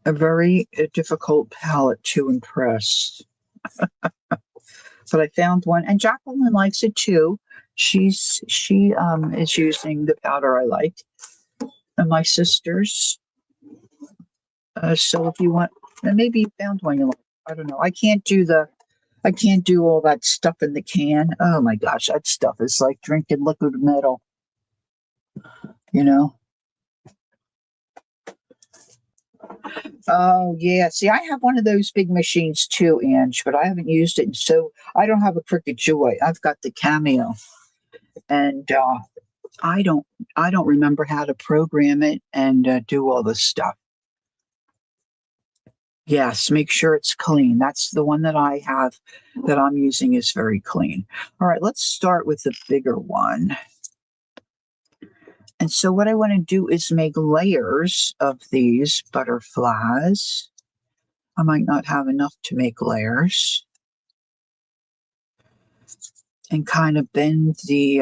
a very difficult palate to impress. But I found one, and Jacqueline likes it too. She is using the powder I like, and my sisters. So if you want, and maybe you found one you like. I don't know. I can't do all that stuff in the can. Oh my gosh, that stuff is like drinking liquid metal. You know. Oh yeah. See, I have one of those big machines too, Ange, but I haven't used it, so I don't have a Cricket Joy. I've got the Cameo, and I don't remember how to program it and do all this stuff. Yes, make sure it's clean. That's the one that I have that I'm using is very clean. All right, let's start with the bigger one. And so what I want to do is make layers of these butterflies. I might not have enough to make layers. And kind of bend the,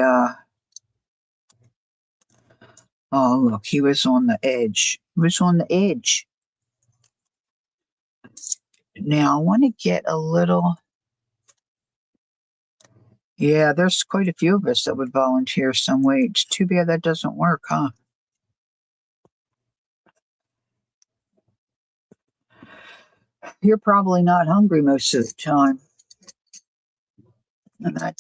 oh, look, he was on the edge. He was on the edge. Now I want to get a little, yeah, there's quite a few of us that would volunteer some way. It's too bad that doesn't work, huh? You're probably not hungry most of the time. And that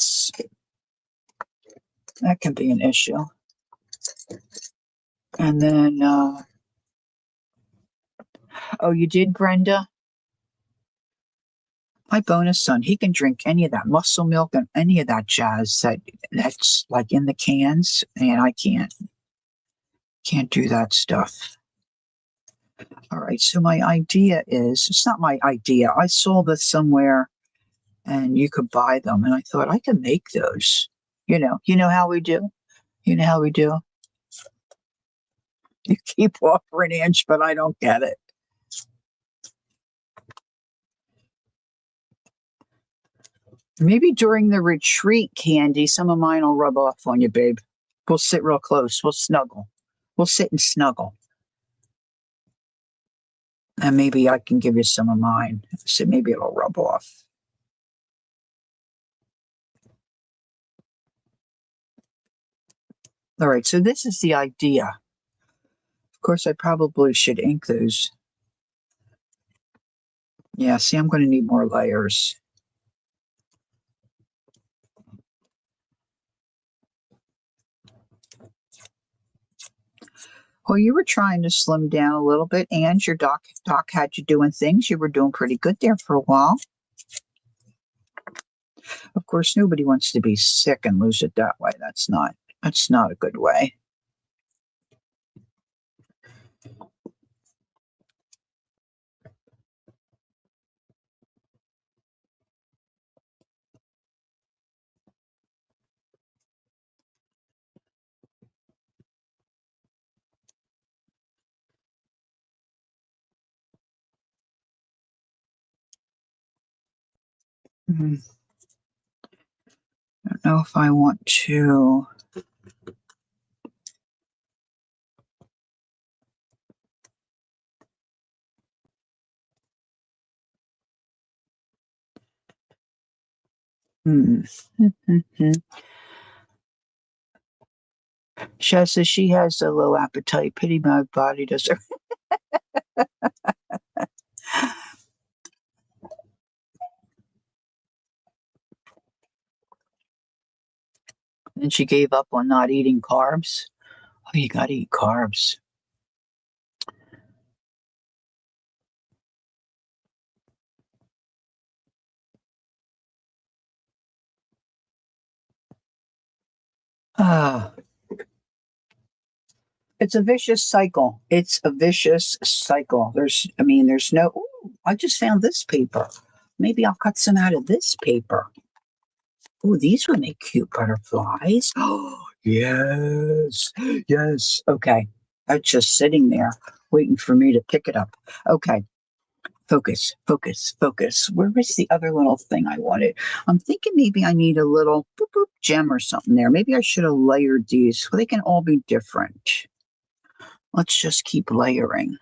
can be an issue. And then, oh, you did, Brenda? My bonus son, he can drink any of that muscle milk and any of that jazz that's like in the cans, and I can't do that stuff. All right, so my idea is, it's not my idea. I saw this somewhere and you could buy them. And I thought I could make those. You know how we do. You know how we do. You keep offering inch, but I don't get it. Maybe during the retreat, Candy, some of mine will rub off on you, babe. We'll sit real close. We'll snuggle. We'll sit and snuggle. And maybe I can give you some of mine. So maybe it'll rub off. All right, so this is the idea. Of course, I probably should ink those. Yeah, see, I'm going to need more layers. Well, you were trying to slim down a little bit, and your doc had you doing things. You were doing pretty good there for a while. Of course, nobody wants to be sick and lose it that way. That's not a good way. I don't know if I want to. Shaz says she has a low appetite. Pity my body does. And she gave up on not eating carbs. Oh, you got to eat carbs. Ah, it's a vicious cycle. It's a vicious cycle. There's no. Ooh, I just found this paper. Maybe I'll cut some out of this paper. Oh, these would make cute butterflies. Oh, yes. Yes. Okay. That's just sitting there waiting for me to pick it up. Okay. Focus, focus, focus. Where is the other little thing I wanted? I'm thinking maybe I need a little boop boop gem or something there. Maybe I should have layered these. They can all be different. Let's just keep layering.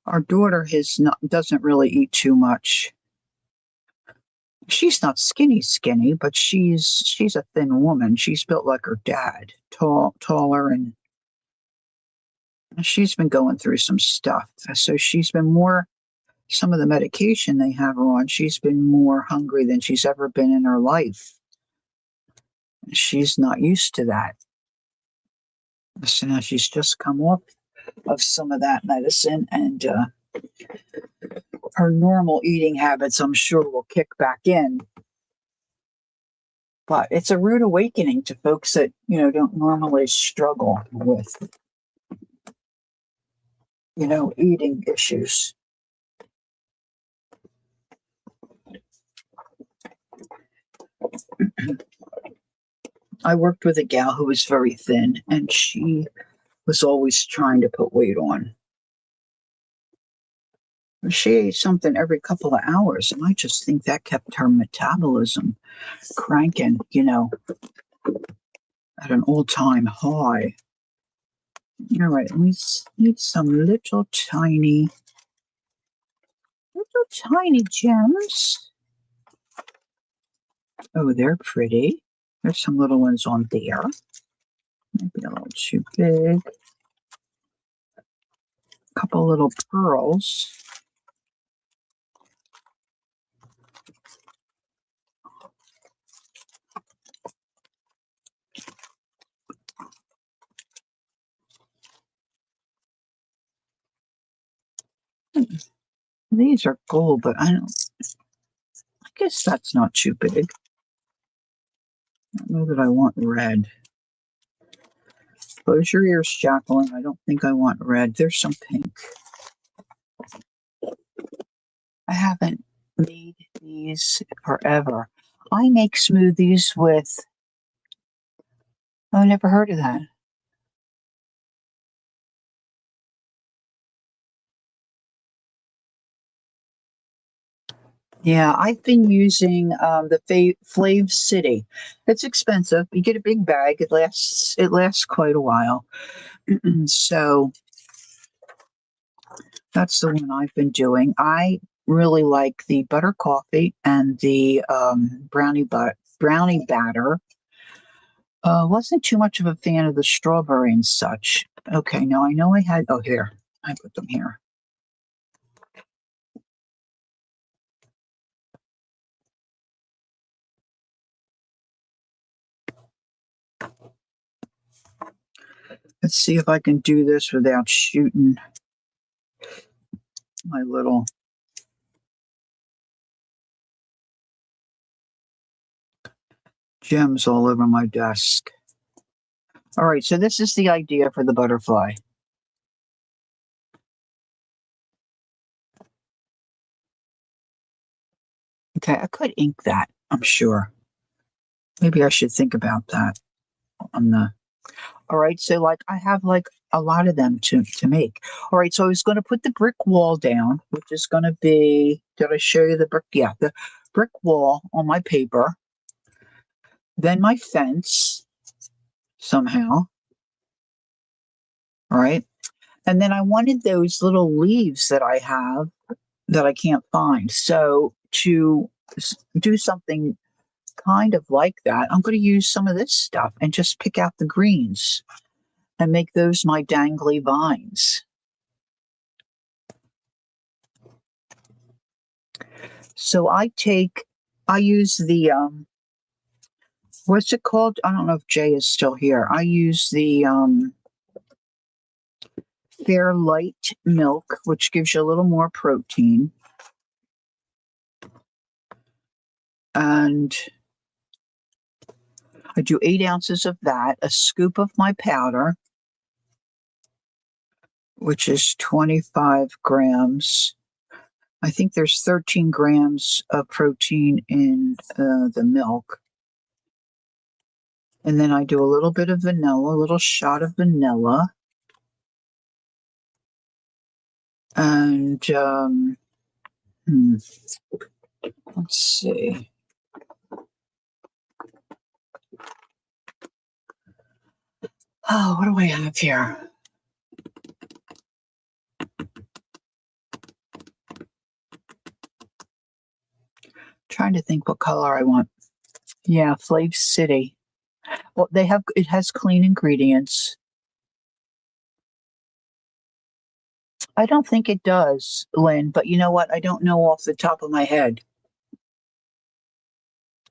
Our daughter doesn't really eat too much. She's not skinny, but she's a thin woman. She's built like her dad, taller, and she's been going through some stuff. So she's been more some of the medication they have her on. She's been more hungry than she's ever been in her life. She's not used to that. So now she's just come off of some of that medicine, and her normal eating habits, I'm sure, will kick back in. But it's a rude awakening to folks that, don't normally struggle with, eating issues. I worked with a gal who was very thin, and she was always trying to put weight on. She ate something every couple of hours, and I just think that kept her metabolism cranking, at an all-time high. All right, we need some little tiny gems. Oh, they're pretty. There's some little ones on there. Maybe a little too big. A couple little pearls. These are gold, but I guess that's not too big. I don't know that I want red. Close your ears, Jacqueline. I don't think I want red. There's some pink. I haven't made these forever. I make smoothies with, oh, I never heard of that. Yeah, I've been using the Flav City. It's expensive. You get a big bag. It lasts quite a while. So that's the one I've been doing. I really like the butter coffee and the brownie batter. Wasn't too much of a fan of the strawberry and such. Okay, now I know I had. Oh, here I put them here. Let's see if I can do this without shooting my little gems all over my desk. All right, so this is the idea for the butterfly. Okay, I could ink that, I'm sure. Maybe I should think about that on the. All right, so like I have like a lot of them to make. All right, so I was going to put the brick wall down, which is going to be. Did I show you the brick? Yeah, the brick wall on my paper. Then my fence somehow. All right, and then I wanted those little leaves that I have that I can't find. So to do something kind of like that, I'm going to use some of this stuff and just pick out the greens and make those my dangly vines. So I use the, what's it called? I don't know if Jay is still here. I use the Fair Light milk, which gives you a little more protein. And I do 8 ounces of that, a scoop of my powder, which is 25 grams. I think there's 13 grams of protein in the milk. And then I do a little bit of vanilla, a little shot of vanilla. And let's see. Oh, what do I have here? Trying to think what color I want. Yeah, Flav City. Well, it has clean ingredients. I don't think it does, Lynn, but you know what? I don't know off the top of my head.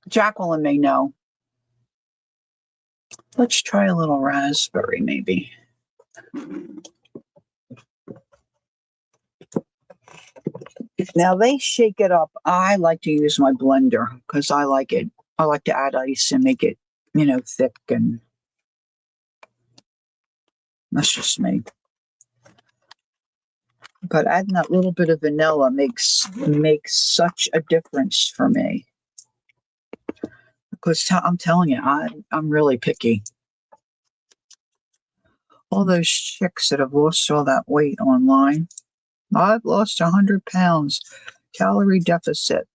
Jacqueline may know. Let's try a little raspberry, maybe. Now they shake it up. I like to use my blender because I like it. I like to add ice and make it, thick, and that's just me. But adding that little bit of vanilla makes such a difference for me. Because I'm telling you, I'm really picky. All those chicks that have lost all that weight online. I've lost 100 pounds. Calorie deficit.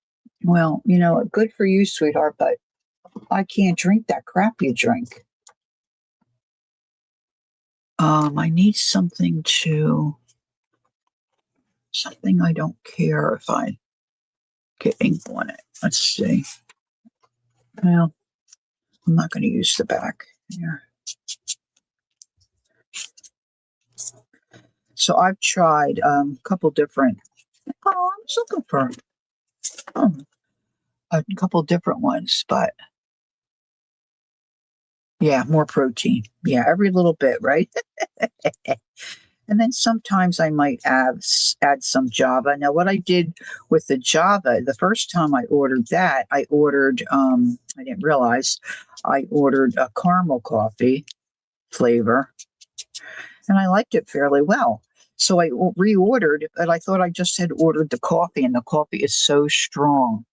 Well, good for you, sweetheart, but I can't drink that crap you drink. I need something I don't care if I get ink on it. Let's see. Well, I'm not going to use the back here. So I've tried a couple different. Oh, I was looking for a couple different ones, but yeah, more protein. Yeah, every little bit, right? And then sometimes I might add some Java. Now, what I did with the Java, the first time I ordered that, I ordered, I didn't realize, I ordered a caramel coffee flavor, and I liked it fairly well. So I reordered, but I thought I just had ordered the coffee, and the coffee is so strong.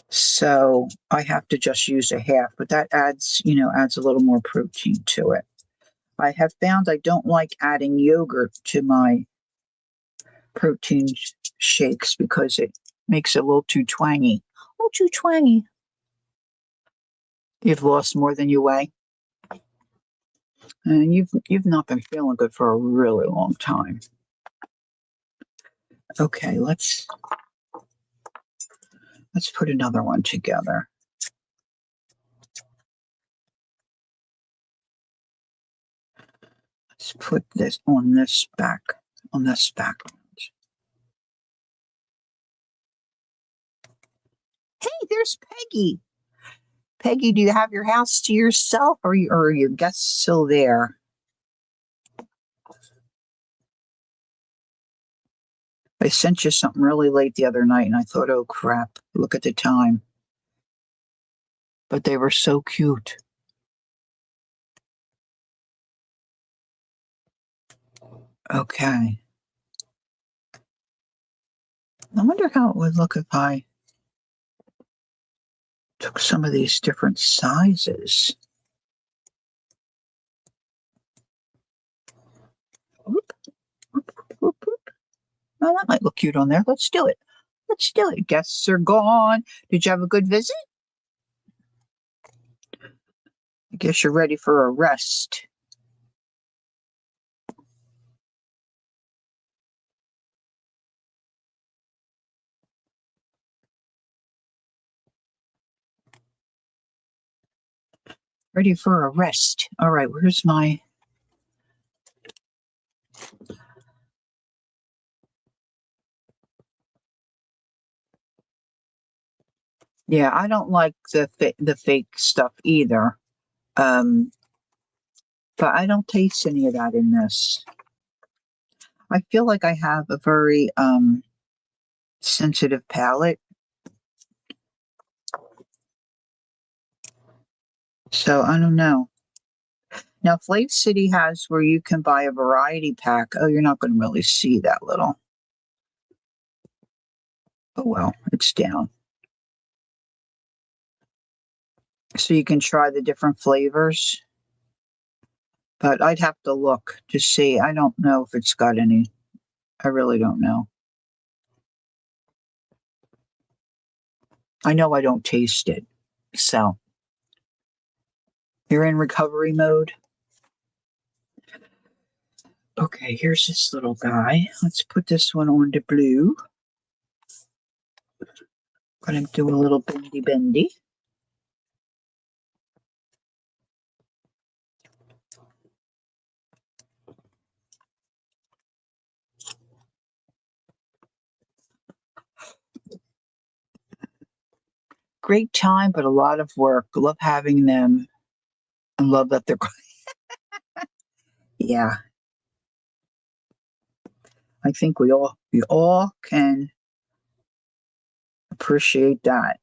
So I have to just use a half, but that adds a little more protein to it. I have found I don't like adding yogurt to my protein shakes because it makes it a little too twangy. A little too twangy. You've lost more than you weigh, and you've not been feeling good for a really long time. Okay, let's put another one together. Let's put this on this background. Hey, there's Peggy. Peggy, do you have your house to yourself, or are your guests still there? I sent you something really late the other night, and I thought, oh crap, look at the time. But they were so cute. Okay. I wonder how it would look if I took some of these different sizes. Whoop, whoop, whoop, whoop. Well, that might look cute on there. Let's do it. Let's do it. Guests are gone. Did you have a good visit? I guess you're ready for a rest. Ready for a rest. All right, where's my... Yeah, I don't like the fake stuff either. But I don't taste any of that in this. I feel like I have a very sensitive palate. So I don't know. Now, Flave City has where you can buy a variety pack. Oh, you're not going to really see that little. Oh, well, it's down. So you can try the different flavors. But I'd have to look to see. I don't know if it's got any. I really don't know. I know I don't taste it. So you're in recovery mode. Okay, here's this little guy. Let's put this one on to blue. Gonna do a little bendy bendy. Great time, but a lot of work. Love having them. I love that they're. Yeah, I think we all can appreciate that.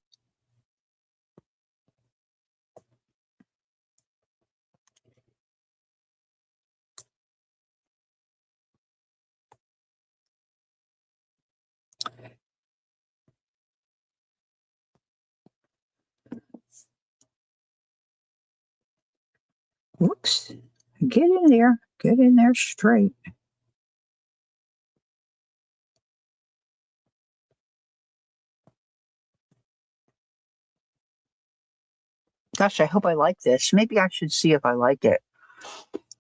Whoops. Get in there. Get in there straight. Gosh, I hope I like this. Maybe I should see if I like it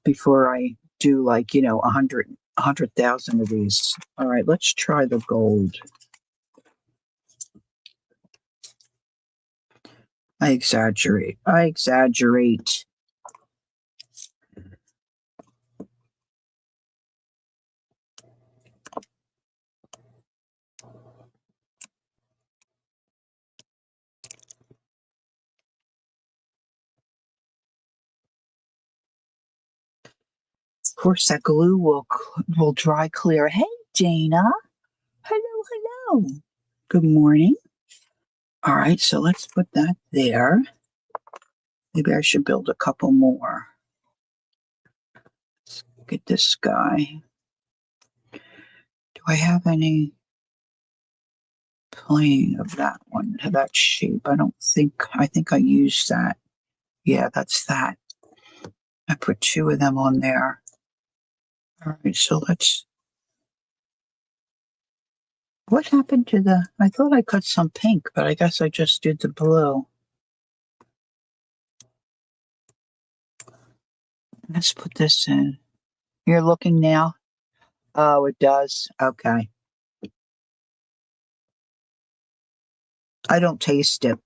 before I do like, 100,000 of these. All right, let's try the gold. I exaggerate. I exaggerate. course, that glue will dry clear. Hey, Dana. Hello, hello. Good morning. All right, so let's put that there. Maybe I should build a couple more. Let's get this guy. Do I have any plain of that one, that shape? I think I used that. Yeah, that's that. I put two of them on there. All right, so what happened to I thought I cut some pink, but I guess I just did the blue. Let's put this in. You're looking now? Oh, it does. Okay. I don't taste it.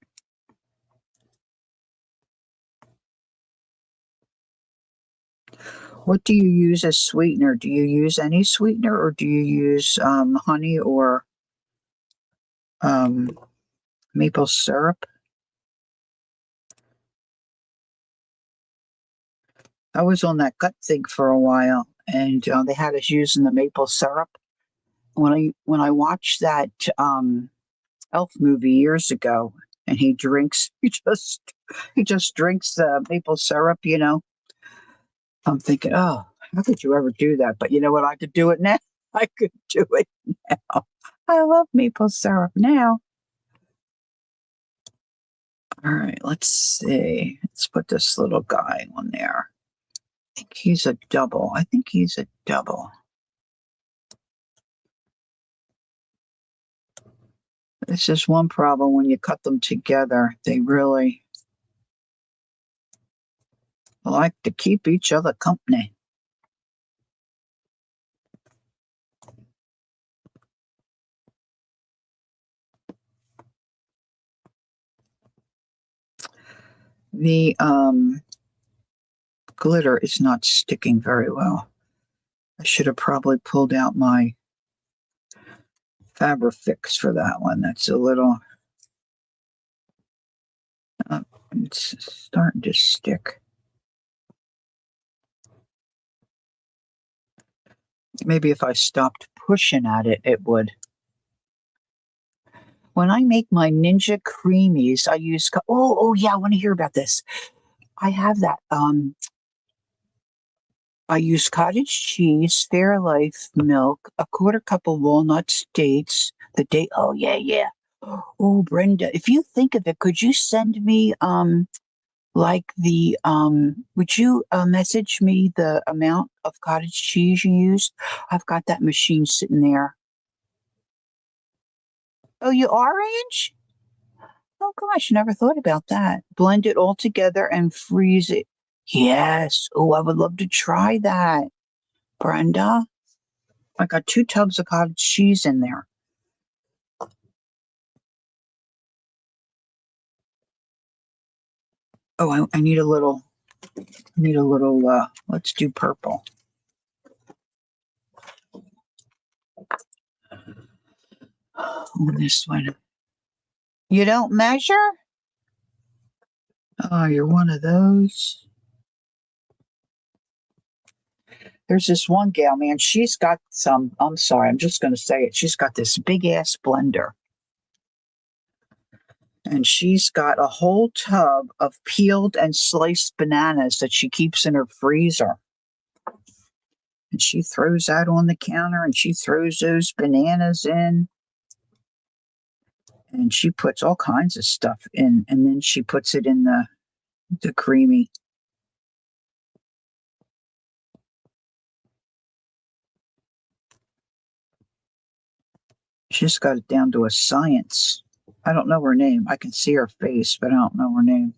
What do you use as sweetener? Do you use any sweetener, or do you use honey or um, maple syrup? I was on that gut thing for a while, and they had us using the maple syrup. When I watched that Elf movie years ago, and he just drinks the maple syrup. I'm thinking, oh, how could you ever do that? But you know what? I could do it now. I could do it now. I love maple syrup now. All right, let's see. Let's put this little guy on there. I think he's a double. This is one problem when you cut them together. They really like to keep each other company. The glitter is not sticking very well. I should have probably pulled out my Fabrifix for that one. That's a little, it's starting to stick. Maybe if I stopped pushing at it, it would. When I make my Ninja Creamies, I use, oh yeah, I want to hear about this. I have that, I use cottage cheese, Fairlife milk, a quarter cup of walnut dates, oh yeah. Oh, Brenda, if you think of it, could you send me, would you message me the amount of cottage cheese you use? I've got that machine sitting there. Oh, you orange? Oh gosh, never thought about that. Blend it all together and freeze it. Yes. Oh, I would love to try that, Brenda. I got 2 tubs of cottage cheese in there. Oh, I need a little, let's do purple. On this one. You don't measure? Oh, you're one of those. There's this one gal, man, she's got I'm sorry, I'm just going to say it. She's got this big ass blender. And she's got a whole tub of peeled and sliced bananas that she keeps in her freezer. And she throws that on the counter and she throws those bananas in. And she puts all kinds of stuff in. And then she puts it in the creamy. She's got it down to a science. I don't know her name. I can see her face, but I don't know her name.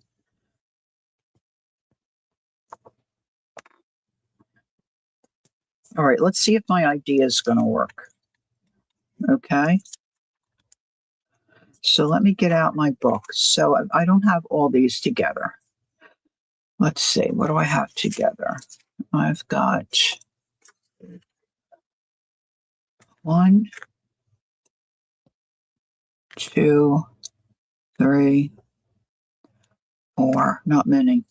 All right, let's see if my idea is going to work. Okay. So let me get out my book. So I don't have all these together. Let's see, what do I have together? I've got 1, 2, 3, 4, not many.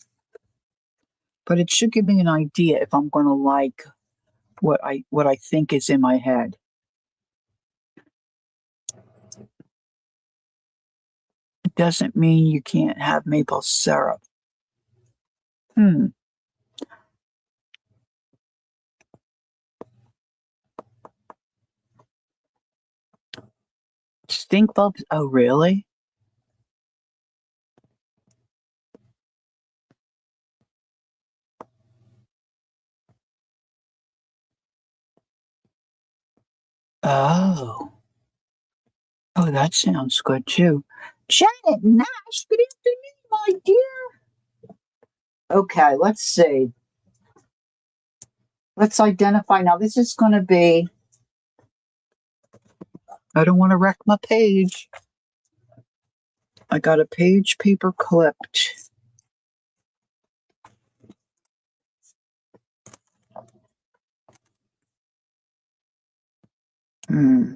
But it should give me an idea if I'm going to like what I think is in my head. It doesn't mean you can't have maple syrup. Hmm. Stink bulbs? Oh, really? Oh. Oh, that sounds good too. Janet Nash, good afternoon, my dear. Okay, let's see. Let's identify. Now, this is going to be, I don't want to wreck my page. I got a page paper clipped. Hmm.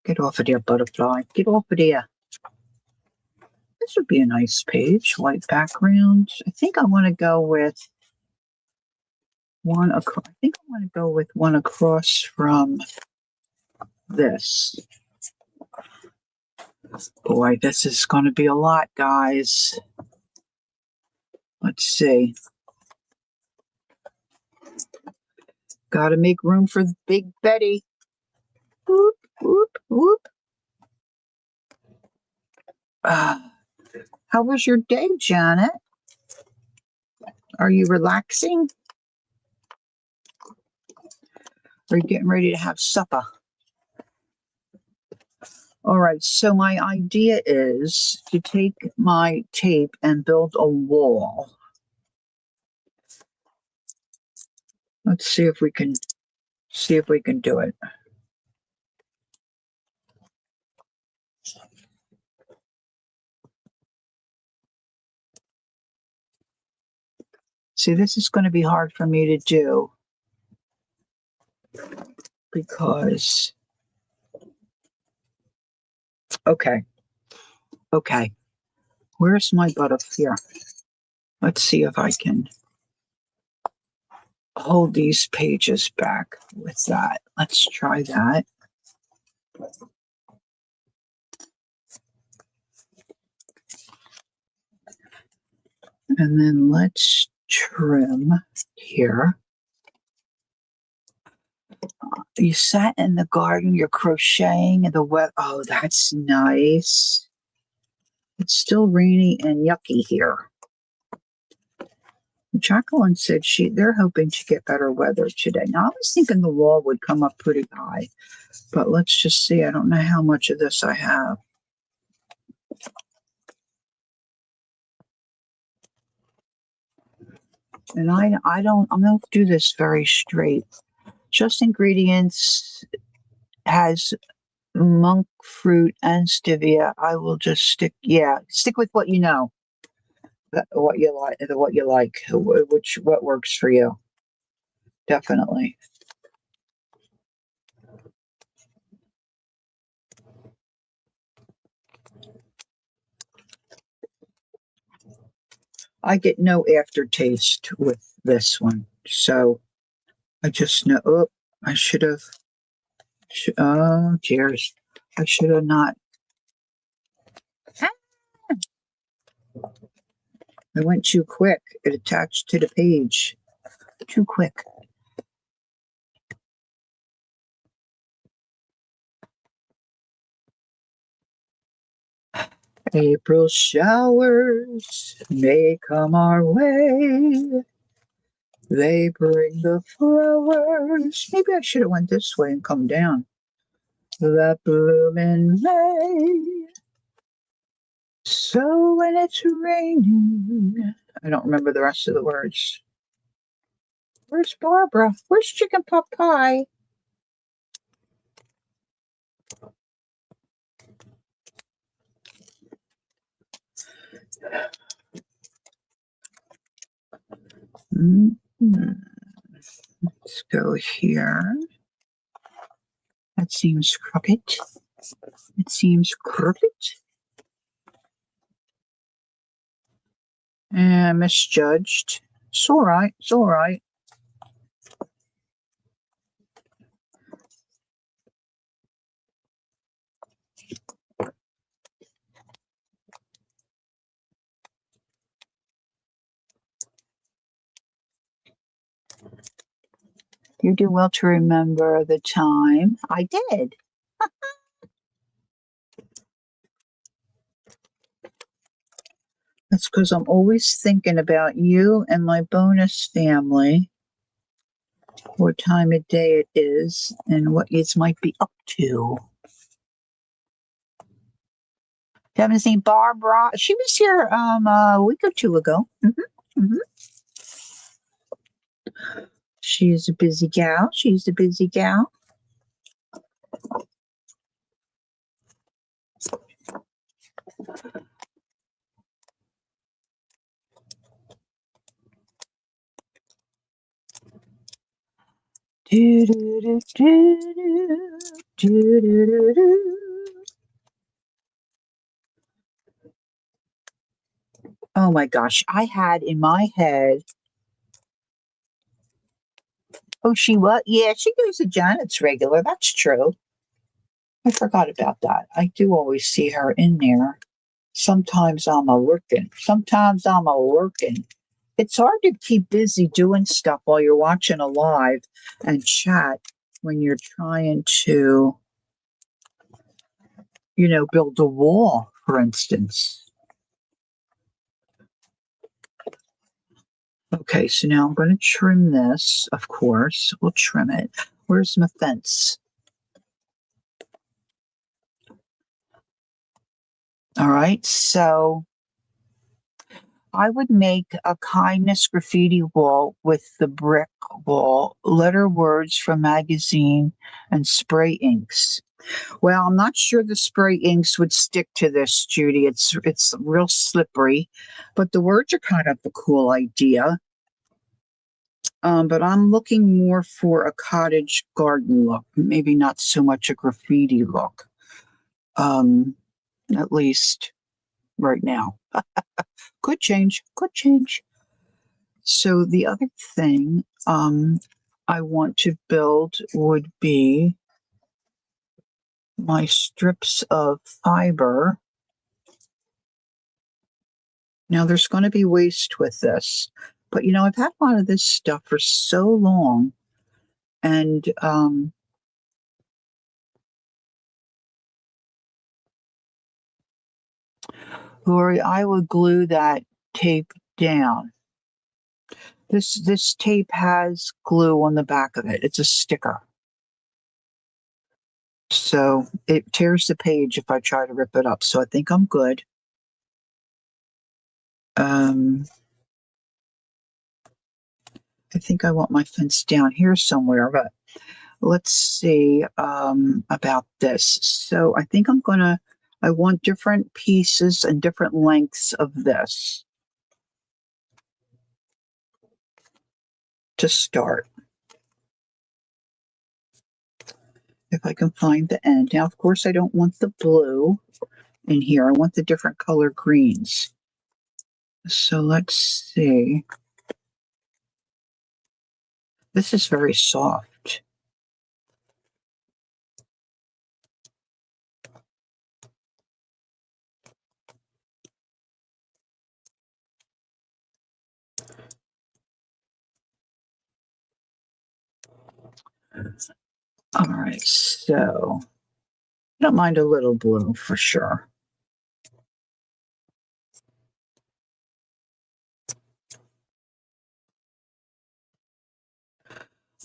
Get off of there, butterfly. Get off of there. This would be a nice page. White background. I think I want to go with one. I think I want to go with one across from this. Boy, this is going to be a lot, guys. Let's see. Got to make room for Big Betty. Whoop, whoop, whoop. How was your day, Janet? Are you relaxing? Are you getting ready to have supper? All right, so my idea is to take my tape and build a wall. Let's see if we can do it. See, this is going to be hard for me to do because okay. Where's my butterfly? Here. Let's see if I can hold these pages back with that. Let's try that. And then let's trim here. You sat in the garden, you're crocheting in the wet. Oh, that's nice. It's still rainy and yucky here. Jacqueline said they're hoping to get better weather today. Now, I was thinking the wall would come up pretty high, but let's just see. I don't know how much of this I have. And I'm going to do this very straight. Just ingredients has monk fruit and stevia. I will just stick with what you know, what you like, what works for you. Definitely. I get no aftertaste with this one, so I just know. Oh, I should have. Oh, cheers! I should have not. I went too quick. It attached to the page. Too quick. April showers may come our way. They bring the flowers. Maybe I should have went this way and come down. That bloom in May. So when it's raining, I don't remember the rest of the words. Where's Barbara? Where's chicken pot pie? Mm-hmm. Let's go here. That seems crooked. It seems crooked. And misjudged. It's all right. It's all right. You do well to remember the time. I did. That's because I'm always thinking about you and my bonus family, what time of day it is, and what you might be up to. You haven't seen Barbara? She was here a week or two ago. Hmm. She's a busy gal. She's a busy gal. Do, do, do, do, do, do, do, do. Oh my gosh, I had in my head. Oh, she what? Yeah, she goes to Janet's regular. That's true. I forgot about that. I do always see her in there. Sometimes I'm a working. Sometimes I'm a working. It's hard to keep busy doing stuff while you're watching a live and chat when you're trying to, build a wall, for instance. Okay, so now I'm going to trim this, of course. We'll trim it. Where's my fence? All right, so I would make a kindness graffiti wall with the brick wall, letter words from magazine, and spray inks. Well, I'm not sure the spray inks would stick to this, Judy. It's real slippery, but the words are kind of a cool idea. But I'm looking more for a cottage garden look, maybe not so much a graffiti look. At least right now. Could change, could change. So the other thing I want to build would be my strips of fiber. Now there's going to be waste with this, but I've had a lot of this stuff for so long, and Lori, I would glue that tape down. This tape has glue on the back of it. It's a sticker. So it tears the page if I try to rip it up. So I think I'm good. I think I want my fence down here somewhere, but let's see about this. So I think I want different pieces and different lengths of this to start. If I can find the end. Now, of course, I don't want the blue in here. I want the different color greens. So let's see. This is very soft. All right, so I don't mind a little blue for sure.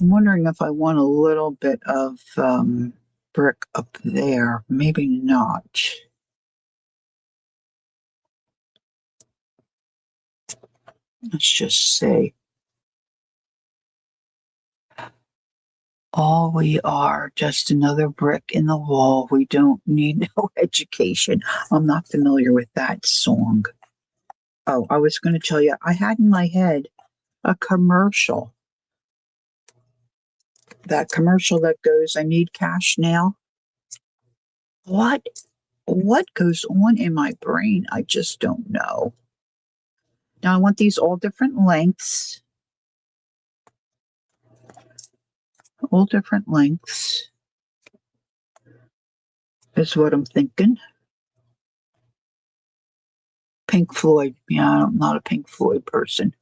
I'm wondering if I want a little bit of brick up there. Maybe not. Let's just say all we are, just another brick in the wall. We don't need no education. I'm not familiar with that song. Oh, I was going to tell you, I had in my head a commercial. That commercial that goes, I need cash now. What? What goes on in my brain? I just don't know. Now I want these all different lengths. All different lengths is what I'm thinking. Pink Floyd. Yeah, I'm not a Pink Floyd person.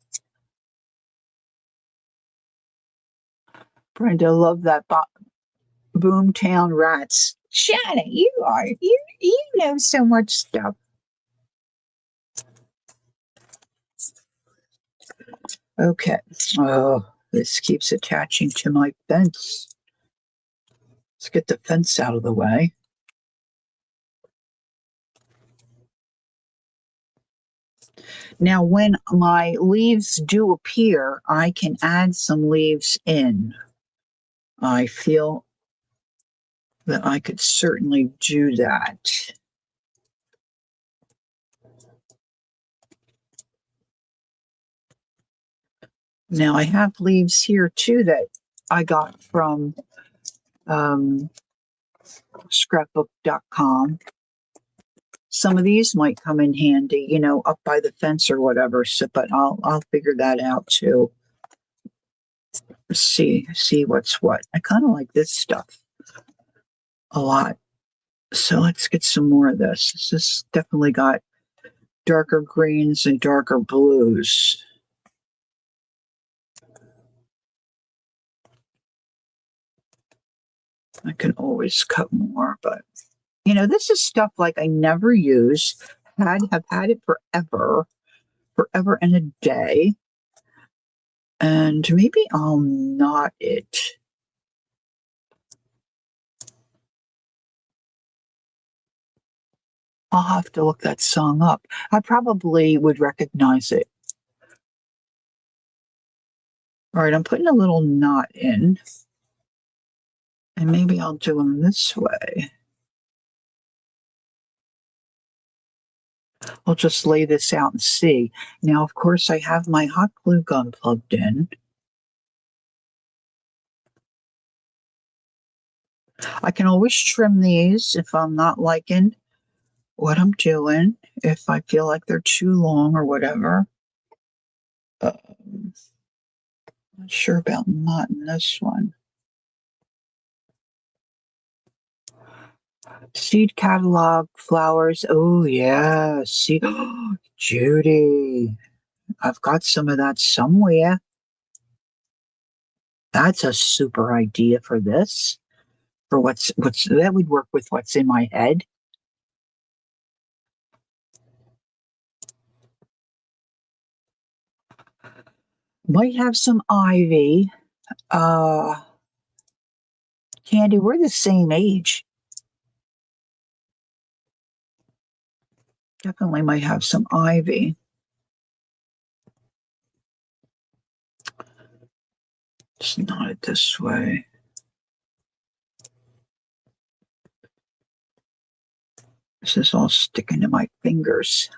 Brenda, love that Boomtown Rats. Shanna, you know so much stuff. Okay. Oh, this keeps attaching to my fence. Let's get the fence out of the way. Now, when my leaves do appear, I can add some leaves in. I feel that I could certainly do that. Now, I have leaves here too that I got from scrapbook.com. Some of these might come in handy, up by the fence or whatever. So, but I'll figure that out too. See what's what. I kind of like this stuff a lot. So let's get some more of this. This has definitely got darker greens and darker blues. I can always cut more, but this is stuff like I never use. Have had it forever and a day. And maybe I'll knot it. I'll have to look that song up. I probably would recognize it. All right, I'm putting a little knot in. And maybe I'll do them this way. I'll just lay this out and see. Now, of course, I have my hot glue gun plugged in. I can always trim these if I'm not liking what I'm doing, if I feel like they're too long or whatever. Not sure about knotting this one. Seed catalog flowers. Oh, yeah. See, Judy, I've got some of that somewhere. That's a super idea for this. For what's that would work with what's in my head. Might have some ivy. Candy, we're the same age. Definitely might have some ivy. Just knot it this way. This is all sticking to my fingers.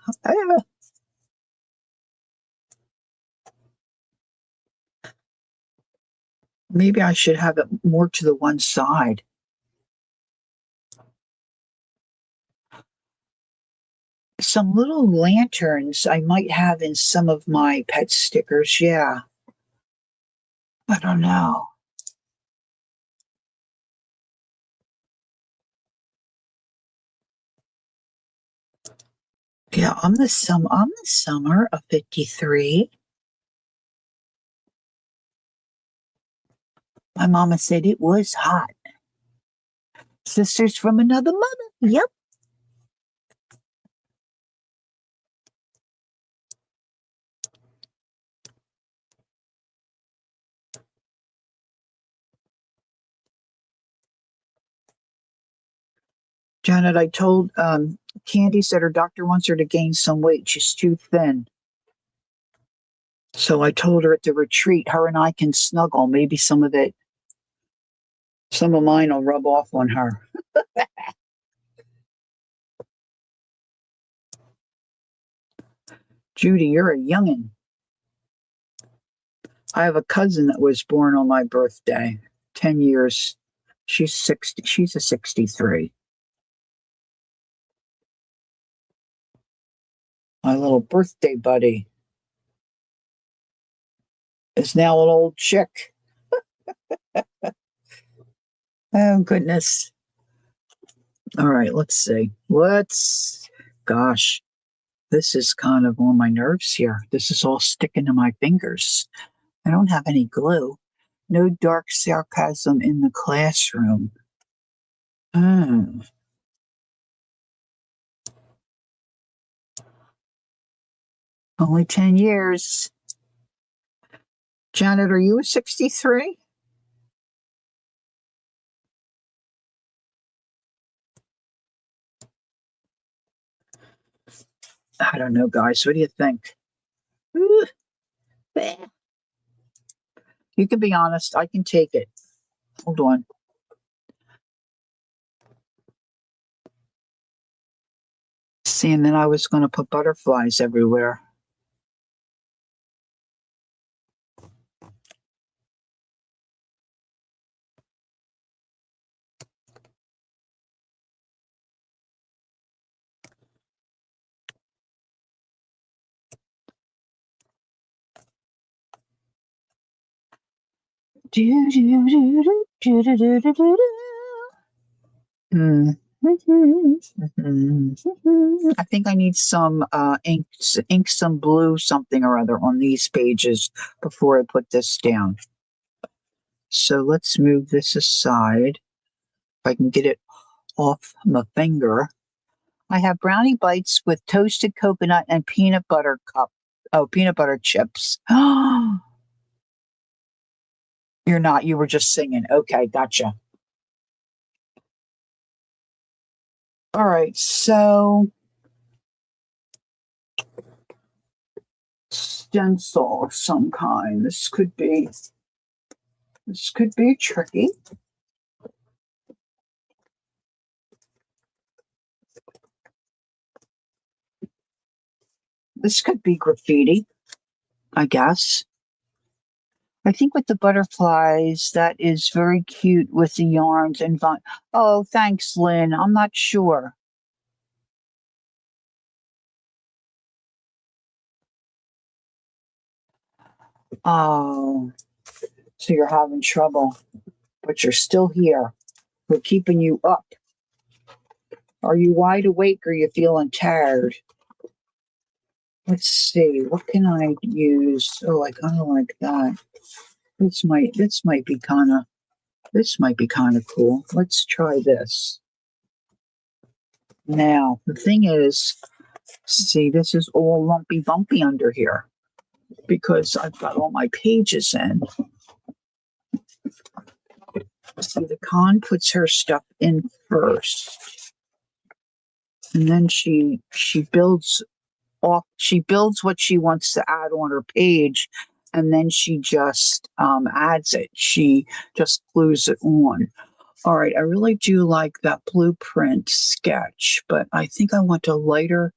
Maybe I should have it more to the one side. Some little lanterns I might have in some of my pet stickers. Yeah. I don't know. Yeah, I'm the summer of 53. My mama said it was hot. Sisters from another mother. Yep. Janet, I told Candy said her doctor wants her to gain some weight. She's too thin. So I told her at the retreat, her and I can snuggle. Maybe some of mine will rub off on her. Judy, you're a youngin'. I have a cousin that was born on my birthday, 10 years. She's 60. She's a 63. My little birthday buddy is now an old chick. Oh, goodness. All right, let's see. Gosh, this is kind of on my nerves here. This is all sticking to my fingers. I don't have any glue. No dark sarcasm in the classroom. Hmm. Only 10 years. Janet, are you a 63? I don't know, guys. What do you think? Ooh, eh. You can be honest. I can take it. Hold on. See, and then I was going to put butterflies everywhere. Do, do, do, do, do, do, do, do, do. Hmm. I think I need some ink some blue something or other on these pages before I put this down. So let's move this aside. If I can get it off my finger. I have brownie bites with toasted coconut and peanut butter cup. Oh, peanut butter chips. You're not. You were just singing. Okay, gotcha. All right, so stencil of some kind. This could be tricky. This could be graffiti, I guess. I think with the butterflies, that is very cute with the yarns and vine. Oh, thanks, Lynn. I'm not sure. Oh, so you're having trouble, but you're still here. We're keeping you up. Are you wide awake or are you feeling tired? Let's see. What can I use? Oh, I kind of like that. This might be kind of cool. Let's try this. Now, the thing is, see, this is all lumpy bumpy under here because I've got all my pages in. See, the con puts her stuff in first, and then she builds what she wants to add on her page, and then she just adds it. She just glues it on. All right, I really do like that blueprint sketch, but I think I want a lighter.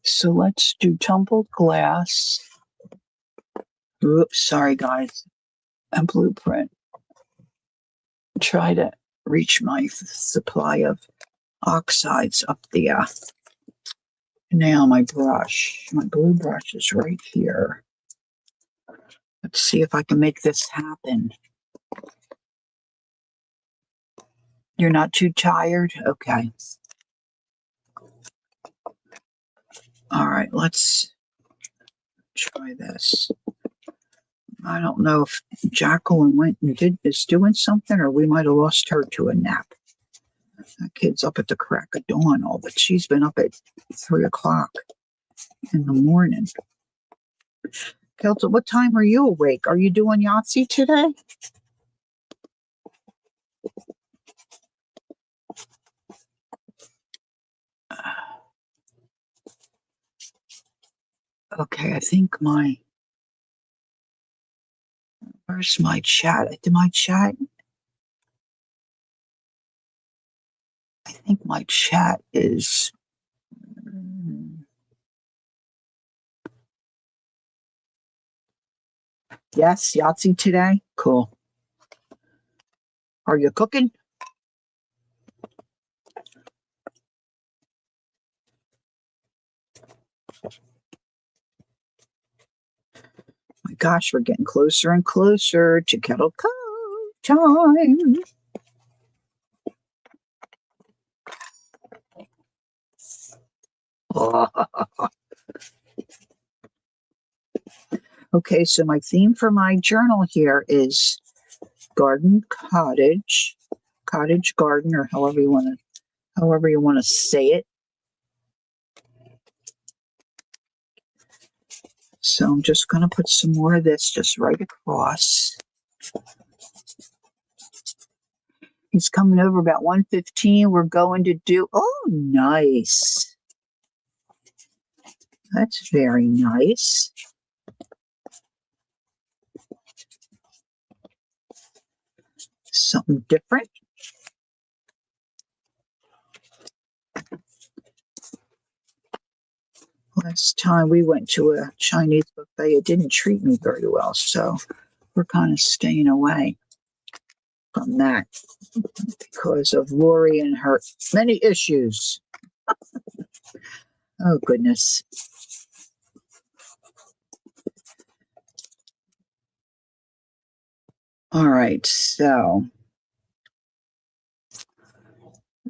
So let's do tumbled glass. Oops, sorry guys. And blueprint. Try to reach my supply of oxides up there. Now my brush. My blue brush is right here. Let's see if I can make this happen. You're not too tired? Okay. All right, let's try this. I don't know if Jacqueline went and is doing something, or we might have lost her to a nap. That kid's up at the crack of dawn, all but she's been up at 3 o'clock in the morning. Kelton, what time are you awake? Are you doing Yahtzee today? Okay, I think where's my chat? Did my chat? I think my chat is. Yes, Yahtzee today? Cool. Are you cooking? My gosh, we're getting closer and closer to kettle time. Okay, so my theme for my journal here is garden cottage, cottage garden, or however you want to say it. So I'm just going to put some more of this just right across. He's coming over about 1:15. We're going to do, oh, nice. That's very nice. Something different. Last time we went to a Chinese buffet, it didn't treat me very well. So we're kind of staying away from that because of Lori and her many issues. Oh, goodness. All right. So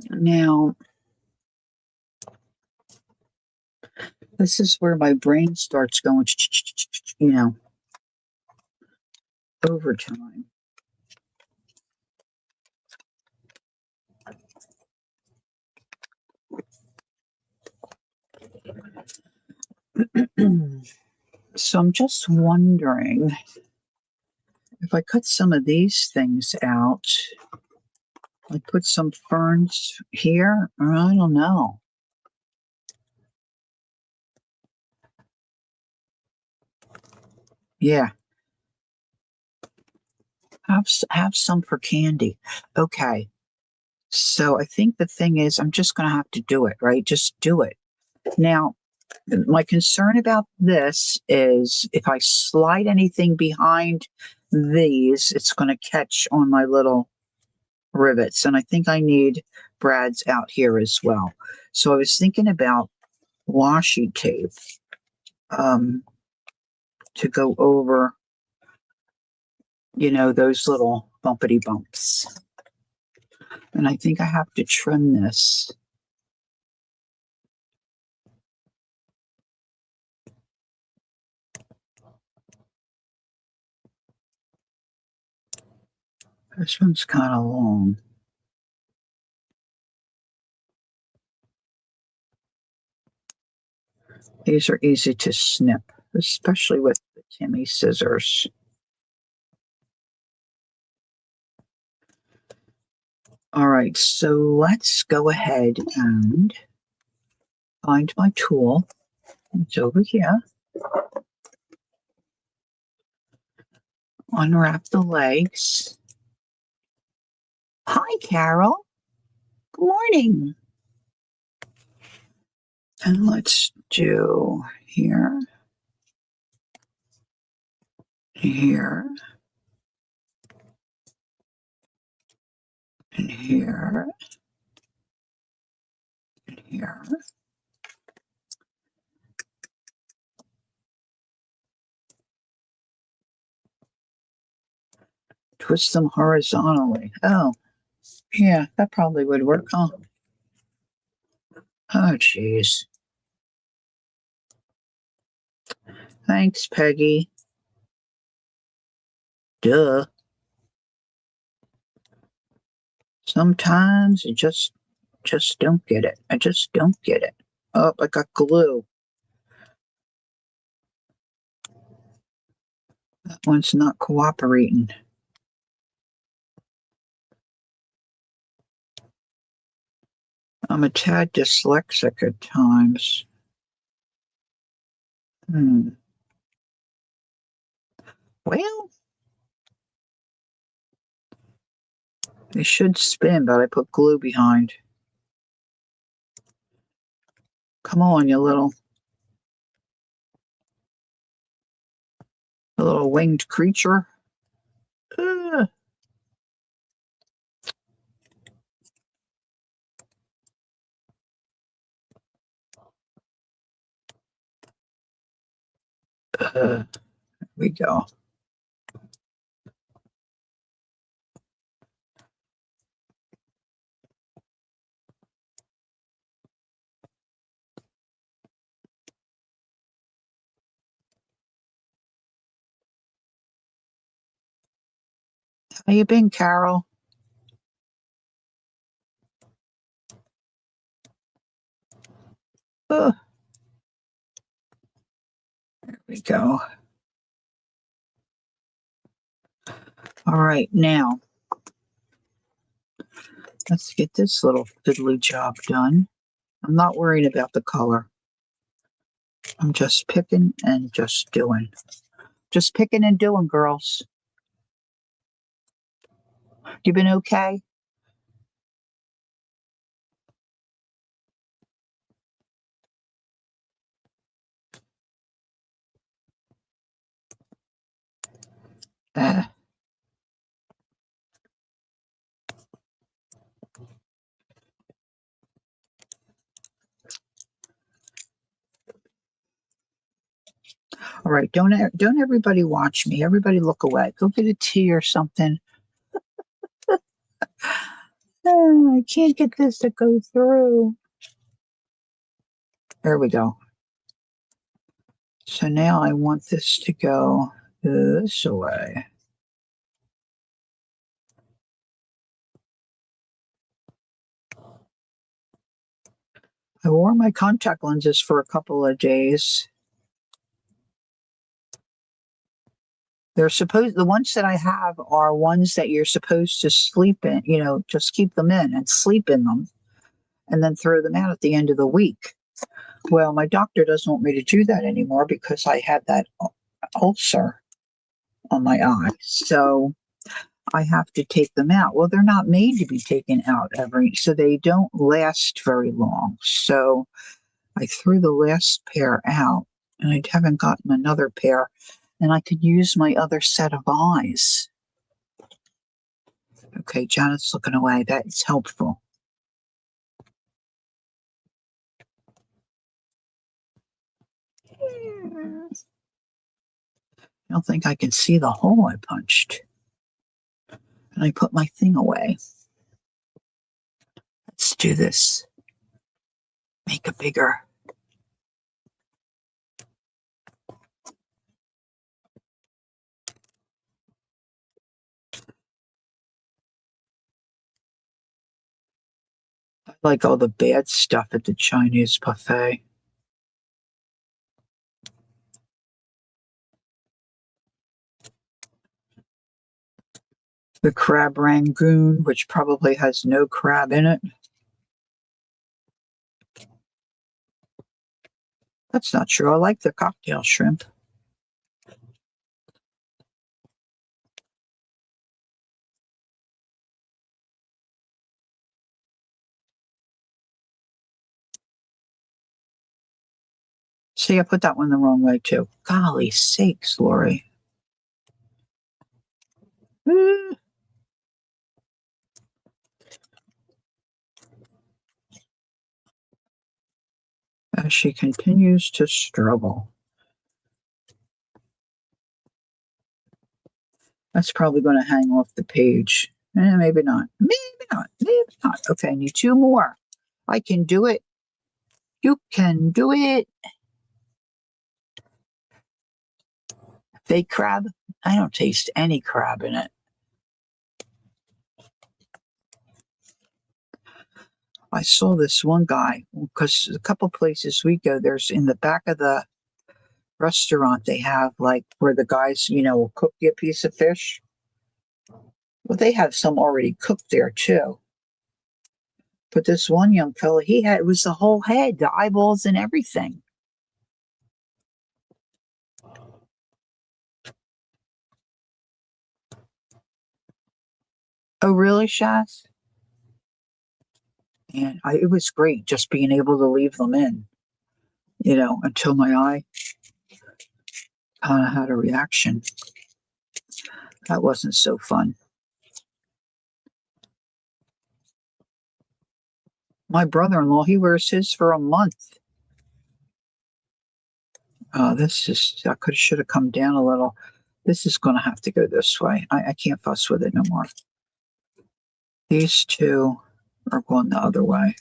now this is where my brain starts going, overtime. So I'm just wondering if I cut some of these things out, I put some ferns here, or I don't know. Yeah, have some for candy. Okay. So I think the thing is, I'm just going to have to do it, right? Just do it. Now, my concern about this is if I slide anything behind these, it's going to catch on my little rivets. And I think I need brads out here as well. So I was thinking about washi tape um, to go over, those little bumpity bumps. And I think I have to trim this. This one's kind of long. These are easy to snip, especially with the Timmy scissors. All right, so let's go ahead and find my tool. It's over here. Unwrap the legs. Hi, Carol. Good morning. And let's do here, here, and here, and here. Twist them horizontally. Oh, yeah, that probably would work, huh? Oh, jeez. Thanks, Peggy. Duh. Sometimes you just don't get it. I just don't get it. Oh, I got glue. That one's not cooperating. I'm a tad dyslexic at times. Well, they should spin, but I put glue behind. Come on, you little winged creature. Uh, there we go. How you been, Carol? Oh, there we go. All right, now let's get this little fiddly job done. I'm not worried about the color. I'm just picking and just doing. Just picking and doing, girls. You been okay? Uh, all right, don't everybody watch me. Everybody look away. Go get a tea or something. Oh, I can't get this to go through. There we go. So now I want this to go this way. I wore my contact lenses for a couple of days. The ones that I have are ones that you're supposed to sleep in, just keep them in and sleep in them and then throw them out at the end of the week. Well, my doctor doesn't want me to do that anymore because I had that ulcer on my eye. So I have to take them out. Well, they're not made to be taken out so they don't last very long. So I threw the last pair out and I haven't gotten another pair and I could use my other set of eyes. Okay, Janet's looking away. That's helpful. I don't think I can see the hole I punched. And I put my thing away. Let's do this. Make it bigger. I like all the bad stuff at the Chinese buffet. The crab rangoon, which probably has no crab in it. That's not true. I like the cocktail shrimp. See, I put that one the wrong way too. Golly sakes, Lori. As she continues to struggle. That's probably going to hang off the page. Maybe not. Maybe not. Maybe not. Okay, I need two more. I can do it. You can do it. Fake crab? I don't taste any crab in it. I saw this one guy because a couple places we go, there's in the back of the restaurant, they have like where the guys, will cook you a piece of fish. Well, they have some already cooked there too. But this one young fella, it was the whole head, the eyeballs and everything. Oh, really, Shaz? And it was great just being able to leave them in, until my eye kind of had a reaction. That wasn't so fun. My brother-in-law, he wears his for a month. I should have come down a little. This is going to have to go this way. I can't fuss with it no more. These two are going the other way.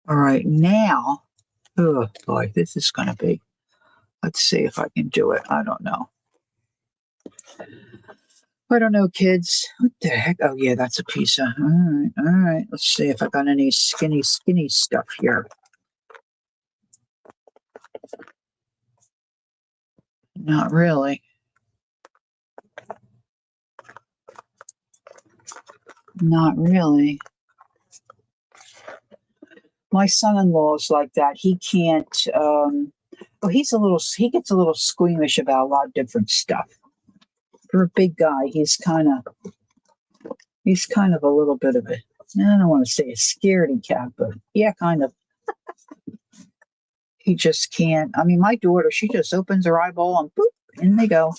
All right, now, oh boy, this is going to be, let's see if I can do it. I don't know. I don't know, kids. What the heck? Oh, yeah, that's a pizza. All right, all right. Let's see if I got any skinny stuff here. Not really. Not really. My son-in-law is like that. He can't. Well, he gets a little squeamish about a lot of different stuff. For a big guy, he's kind of a little bit of a, I don't want to say a scaredy cat, but yeah, kind of. He just can't. I mean, my daughter, she just opens her eyeball and boop, in they go.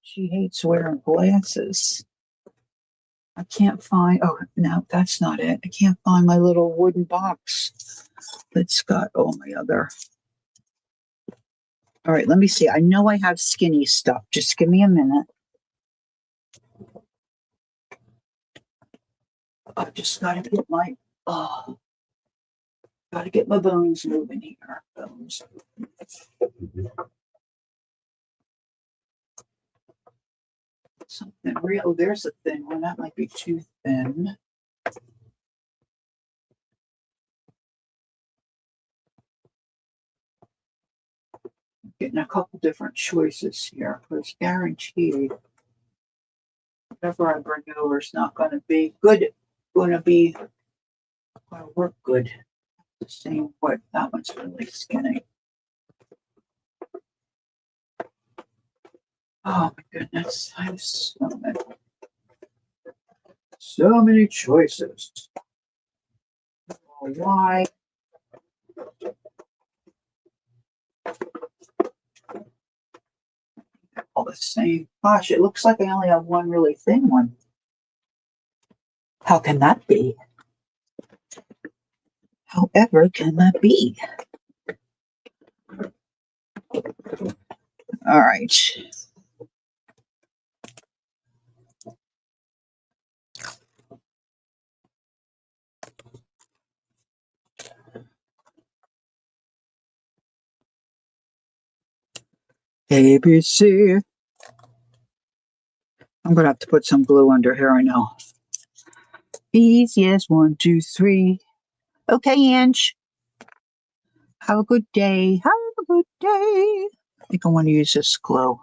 She hates wearing glasses. I can't find, oh, no, that's not it. I can't find my little wooden box that's got all my other. All right, let me see. I know I have skinny stuff. Just give me a minute. I just gotta get my, oh, gotta get my bones moving here. Bones. Something real. Oh, there's a thin one. That might be too thin. Getting a couple different choices here because guaranteed whatever I bring over is not going to be good. Going to work good. The same way. That one's really skinny. Oh my goodness! I have so many choices. Why? All the same. Gosh, it looks like I only have one really thin one. How can that be? However, can that be? All right. ABC. I'm going to have to put some glue under here, I know. Easiest 1, 2, 3. Okay, Ange. Have a good day. Have a good day. I think I want to use this glue.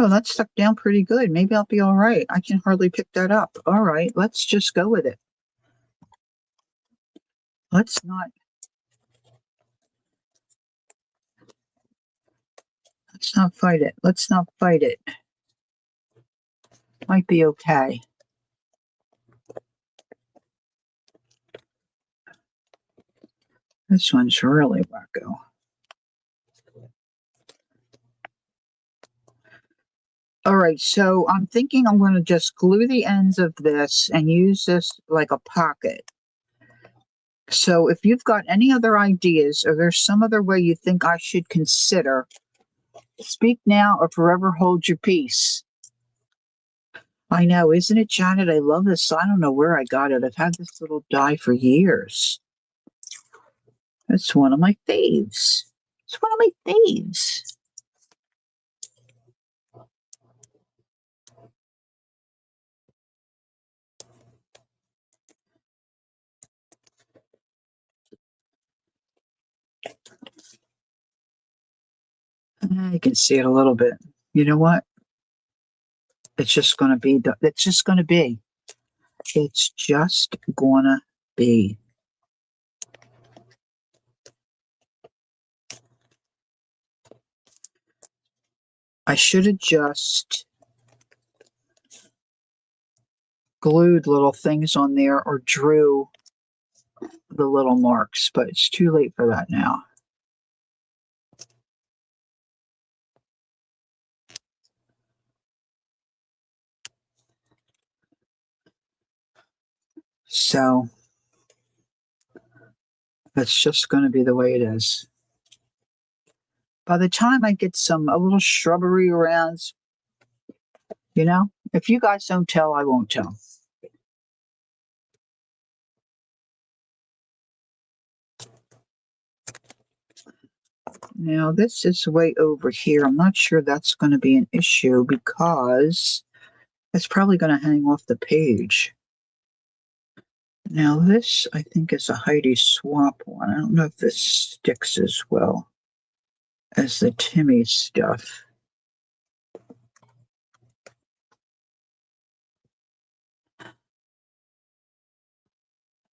Oh, that stuck down pretty good. Maybe I'll be all right. I can hardly pick that up. All right, let's just go with it. Let's not fight it. Let's not fight it. Might be okay. This one's really wacko. All right, so I'm thinking I'm going to just glue the ends of this and use this like a pocket. So if you've got any other ideas or there's some other way you think I should consider, speak now or forever hold your peace. I know, isn't it, Janet? I love this. I don't know where I got it. I've had this little die for years. It's one of my faves. It's one of my faves. You can see it a little bit. You know what? It's just going to be. It's just going to be. It's just going to be. I should have just glued little things on there or drew the little marks, but it's too late for that now. So that's just going to be the way it is. By the time I get a little shrubbery around, if you guys don't tell, I won't tell. Now, this is way over here. I'm not sure that's going to be an issue because it's probably going to hang off the page. Now, this, I think, is a Heidi Swap one. I don't know if this sticks as well as the Timmy stuff.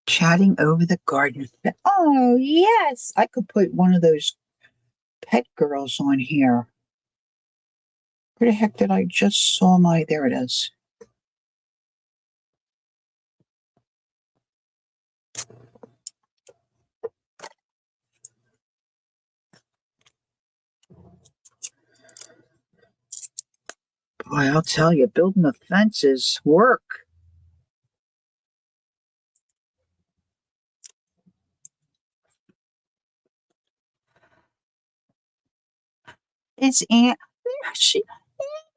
Chatting over the garden. Oh, yes. I could put one of those pet girls on here. Where the heck did I just saw my? There it is. Boy, I'll tell you, building a fence is work. It's Aunt. There she,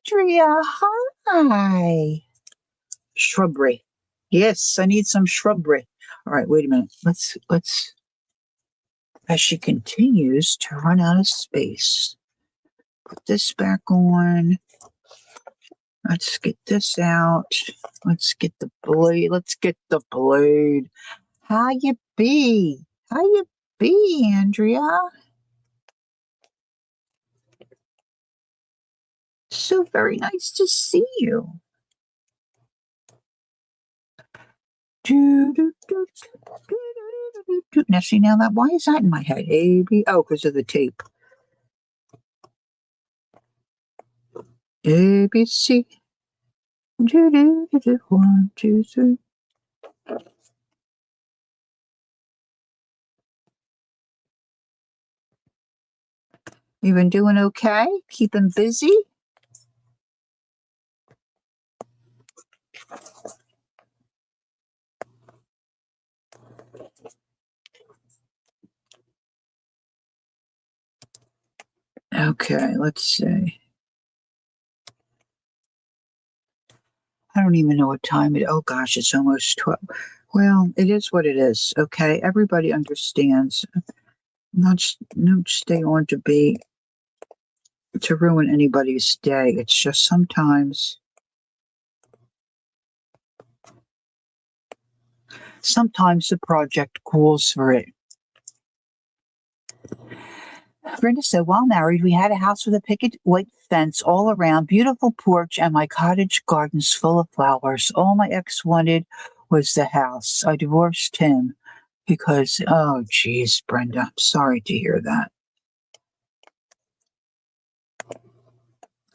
Andrea. Hi. Shrubbery. Yes, I need some shrubbery. All right, wait a minute. Let's. As she continues to run out of space, put this back on. Let's get this out. Let's get the blade. How you be? How you be, Andrea? So very nice to see you. Now see that why is that in my head? A B because of the tape. A B C. 1, 2, 3. You been doing okay? Keeping busy? Okay, let's see. I don't even know what time it is. Oh gosh, it's almost 12. Well, it is what it is. Okay, everybody understands. Not stay on to ruin anybody's day. It's just sometimes the project calls for it. Brenda said, while married, we had a house with a picket white fence all around, beautiful porch, and my cottage gardens full of flowers. All my ex wanted was the house. I divorced him because, oh, geez, Brenda, I'm sorry to hear that.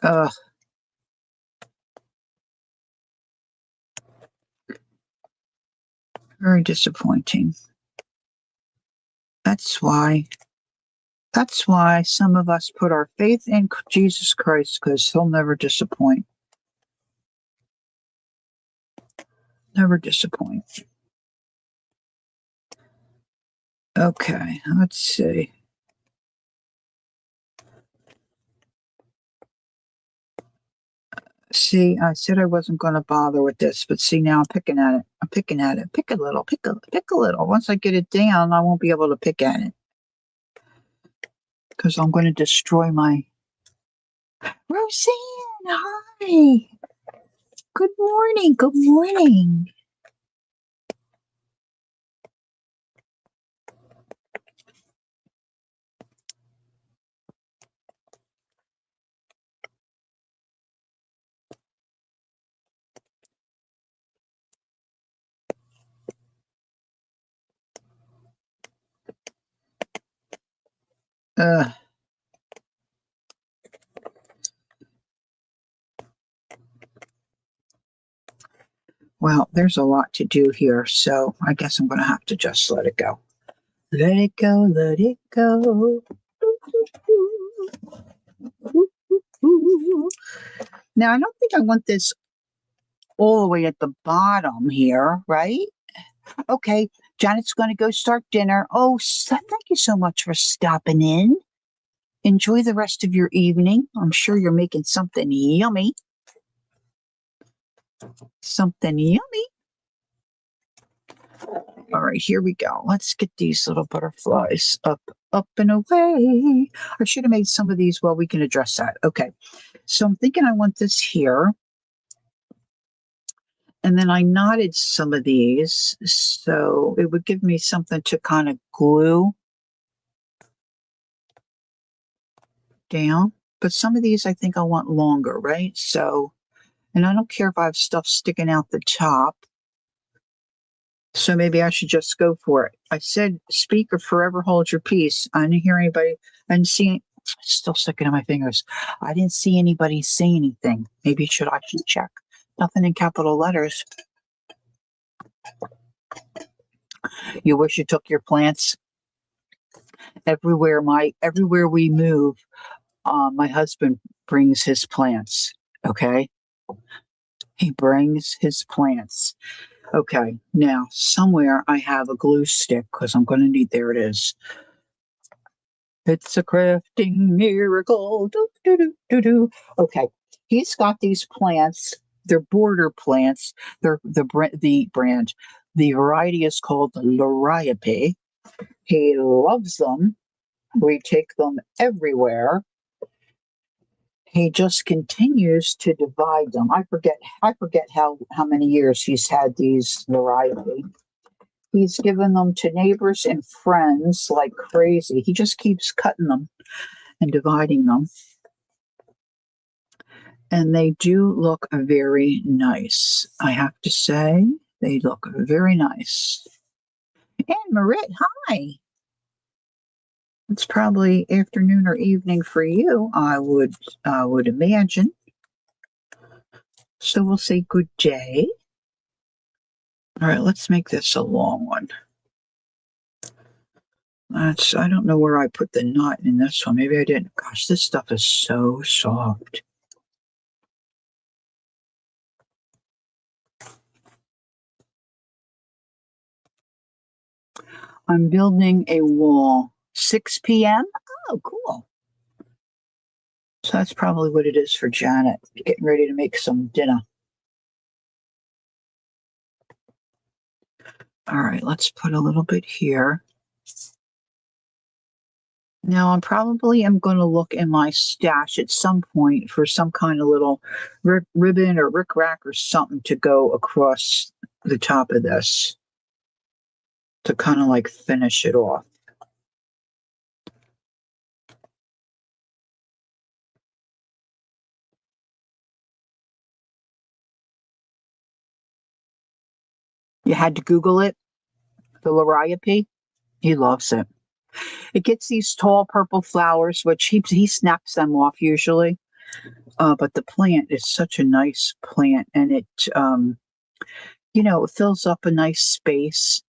Ugh. Very disappointing. That's why some of us put our faith in Jesus Christ, because he'll never disappoint. Never disappoint. Okay, let's see. See, I said I wasn't going to bother with this, but see, now I'm picking at it. Pick a little. Once I get it down, I won't be able to pick at it because I'm going to destroy my. Roseanne, hi. Good morning. Good morning. Well, there's a lot to do here, so I guess I'm going to have to just let it go. Let it go, let it go. Now, I don't think I want this all the way at the bottom here, right? Okay, Janet's going to go start dinner. Oh, thank you so much for stopping in. enjoy the rest of your evening. I'm sure you're making something yummy. Something yummy. All right, here we go. Let's get these little butterflies up, up and away. I should have made some of these. Well, we can address that. Okay. So I'm thinking I want this here. And then I knotted some of these so it would give me something to kind of glue down. But some of these I think I want longer, right? So, and I don't care if I have stuff sticking out the top. So maybe I should just go for it. I said, speak or forever hold your peace. I didn't hear anybody. I didn't see, still sticking in my fingers. I didn't see anybody say anything. Maybe I should check. Nothing in capital letters. You wish you took your plants everywhere. Everywhere we move, my husband brings his plants. Okay, he brings his plants. Okay, now somewhere I have a glue stick because I'm going to need. There it is. It's a crafting miracle. Do, do, do, do, do. Okay, he's got these plants. They're border plants. They're the brand. The variety is called Liriope. He loves them. We take them everywhere. He just continues to divide them. I forget how many years he's had these Liriope. He's given them to neighbors and friends like crazy. He just keeps cutting them and dividing them. And they do look very nice. I have to say, they look very nice. And Marit, hi. It's probably afternoon or evening for you, I would imagine. So we'll say good day. All right, let's make this a long one. I don't know where I put the knot in this one. Maybe I didn't. Gosh, this stuff is so soft. I'm building a wall. 6 p.m.? Oh, cool. So that's probably what it is for Janet. Getting ready to make some dinner. All right, let's put a little bit here. Now I'm going to look in my stash at some point for some kind of little ribbon or rickrack or something to go across the top of this to kind of like finish it off. You had to Google it, the Liriope. He loves it. It gets these tall purple flowers, which he snaps them off usually. But the plant is such a nice plant, and it it fills up a nice space.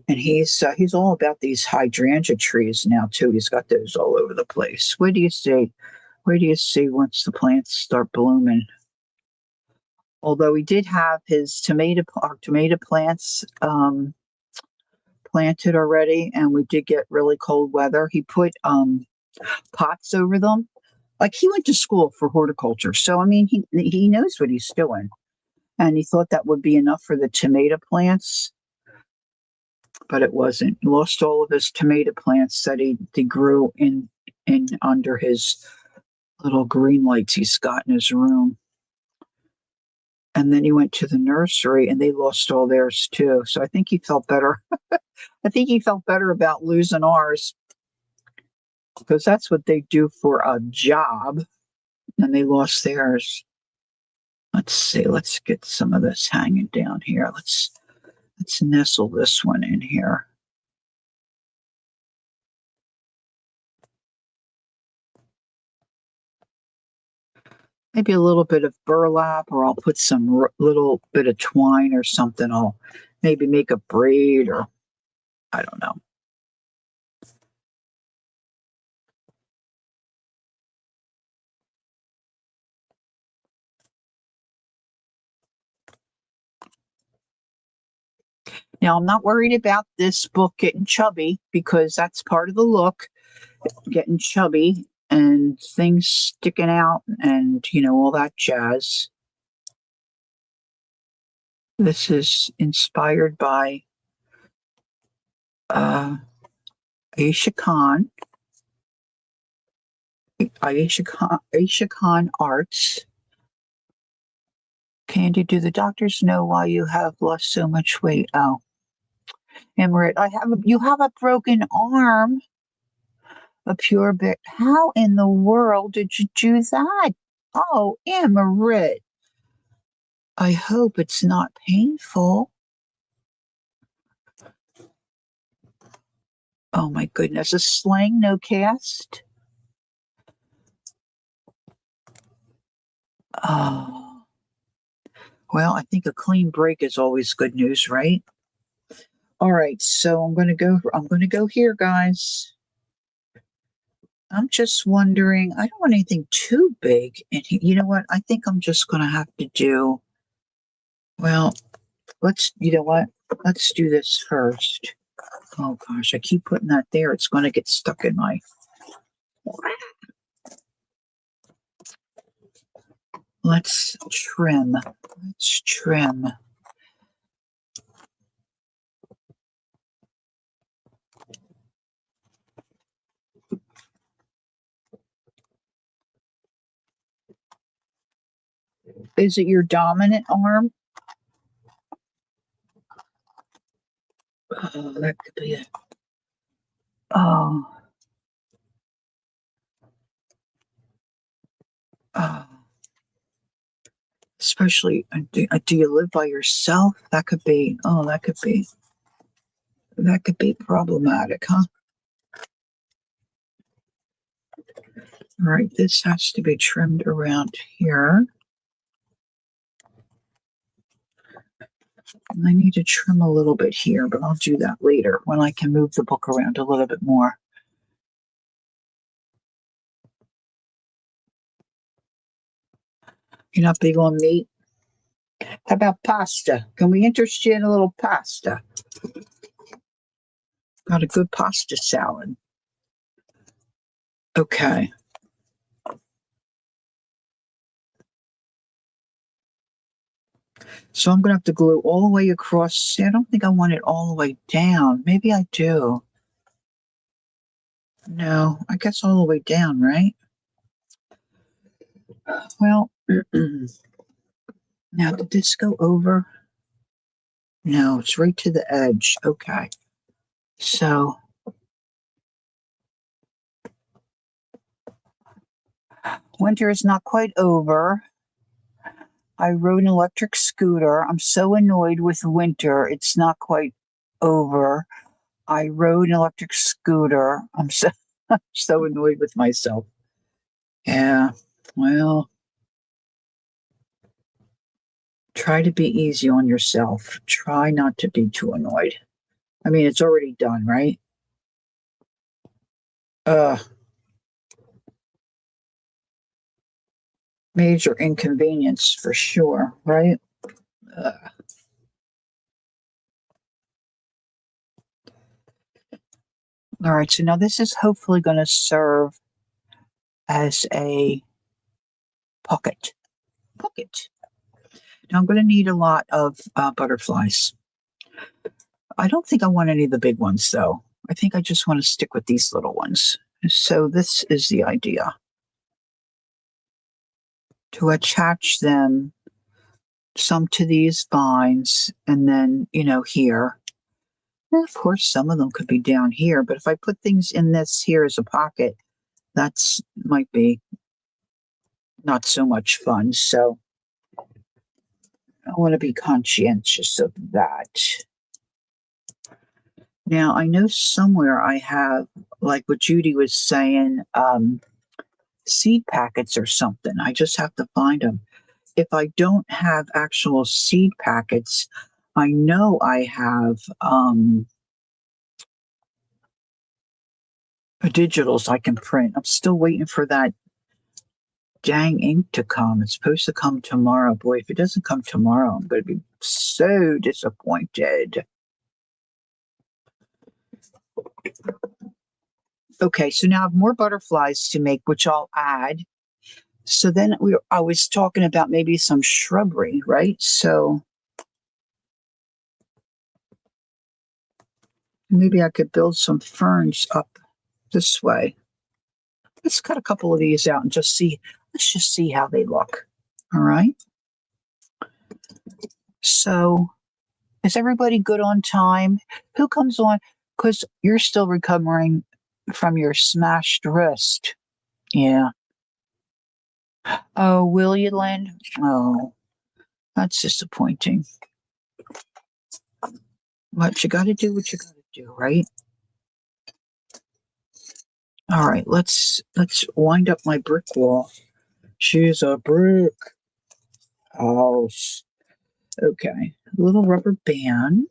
And he's all about these hydrangea trees now too. He's got those all over the place. Where do you see? Where do you see once the plants start blooming? Although he did have his tomato plants planted already, and we did get really cold weather. He put pots over them. Like he went to school for horticulture, so I mean he knows what he's doing. And he thought that would be enough for the tomato plants, but it wasn't. He lost all of his tomato plants that he grew in under his little green lights he's got in his room. And then he went to the nursery and they lost all theirs too. So I think he felt better. I think he felt better about losing ours because that's what they do for a job. And they lost theirs. Let's see. Let's get some of this hanging down here. Let's nestle this one in here. Maybe a little bit of burlap, or I'll put some little bit of twine or something. I'll maybe make a braid, or I don't know. Now, I'm not worried about this book getting chubby because that's part of the look, getting chubby and things sticking out and, all that jazz. This is inspired by uh, Aisha Khan, Aisha Khan Arts. Candy, do the doctors know why you have lost so much weight? Oh, Emirate, you have a broken arm, a pure bit. How in the world did you do that? Oh, Emirate, I hope it's not painful. Oh my goodness, a sling, no cast. Oh, well, I think a clean break is always good news, right? All right, so I'm going to go. I'm going to go here, guys. I'm just wondering. I don't want anything too big. And you know what? I think I'm just going to have to do. Well, let's. You know what? Let's do this first. Oh gosh, I keep putting that there. It's going to get stuck in my. Let's trim. Let's trim. Is it your dominant arm? Oh, that could be it. Oh, oh. Especially, do you live by yourself? That could be. Oh, that could be problematic, huh? All right, this has to be trimmed around here. And I need to trim a little bit here, but I'll do that later when I can move the book around a little bit more. You're not big on meat? How about pasta? Can we interest you in a little pasta? Got a good pasta salad. Okay. So I'm going to have to glue all the way across. See, I don't think I want it all the way down. Maybe I do. No, I guess all the way down, right? Well, now did this go over? No, it's right to the edge. Okay. So winter is not quite over. I rode an electric scooter. I'm so annoyed with winter. It's not quite over. I rode an electric scooter. I'm so annoyed with myself. Yeah. Well, try to be easy on yourself. Try not to be too annoyed. I mean, it's already done, right? Uh, Major inconvenience for sure, right? Uh, all right, so now this is hopefully going to serve as a pocket. Pocket. Now I'm going to need a lot of butterflies. I don't think I want any of the big ones though. I think I just want to stick with these little ones. So this is the idea. To attach them some to these vines and then, here. And of course, some of them could be down here, but if I put things in this here as a pocket, that's might be not so much fun. So I want to be conscientious of that. Now, I know somewhere I have, like what Judy was saying, seed packets or something. I just have to find them. If I don't have actual seed packets, I know I have digitals I can print. I'm still waiting for that dang ink to come. It's supposed to come tomorrow. Boy, if it doesn't come tomorrow, I'm going to be so disappointed. Okay, so now I have more butterflies to make, which I'll add. So then I was talking about maybe some shrubbery, right? So maybe I could build some ferns up this way. Let's cut a couple of these out and let's just see how they look. All right. So is everybody good on time? Who comes on? Because you're still recovering from your smashed wrist. Yeah. Oh, will you, Lynn? Oh, that's disappointing. But you got to do what you got to do, right? All right, let's wind up my brick wall. She's a brick house. Okay, a little rubber band,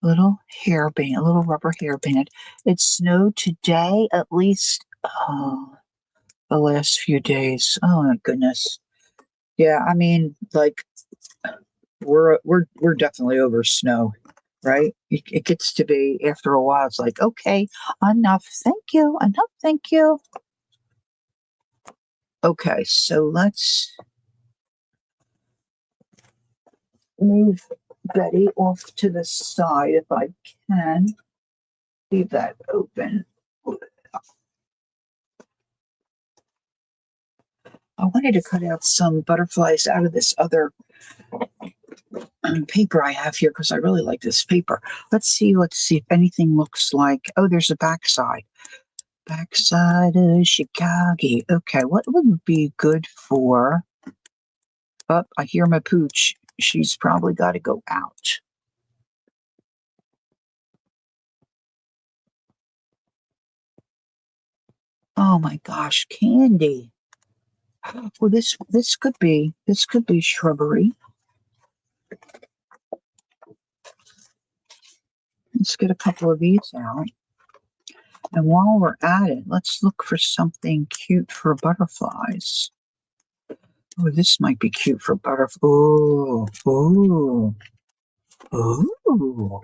little hairband, a little rubber hairband. It snowed today, at least. Oh, the last few days. Oh my goodness. Yeah, I mean, like we're definitely over snow, right? It gets to be after a while. It's like, okay, enough. Thank you. Enough. Thank you. Okay, so let's move Betty off to the side if I can. Leave that open. I wanted to cut out some butterflies out of this other paper I have here because I really like this paper. Let's see if anything looks like. Oh, there's a backside. Backside of Chicago. Okay, what would be good for? Oh, I hear my pooch. She's probably got to go out. Oh my gosh, Candy. Well, this could be shrubbery. Let's get a couple of these out. And while we're at it, let's look for something cute for butterflies. Oh, this might be cute for butterflies. Oh, oh, oh.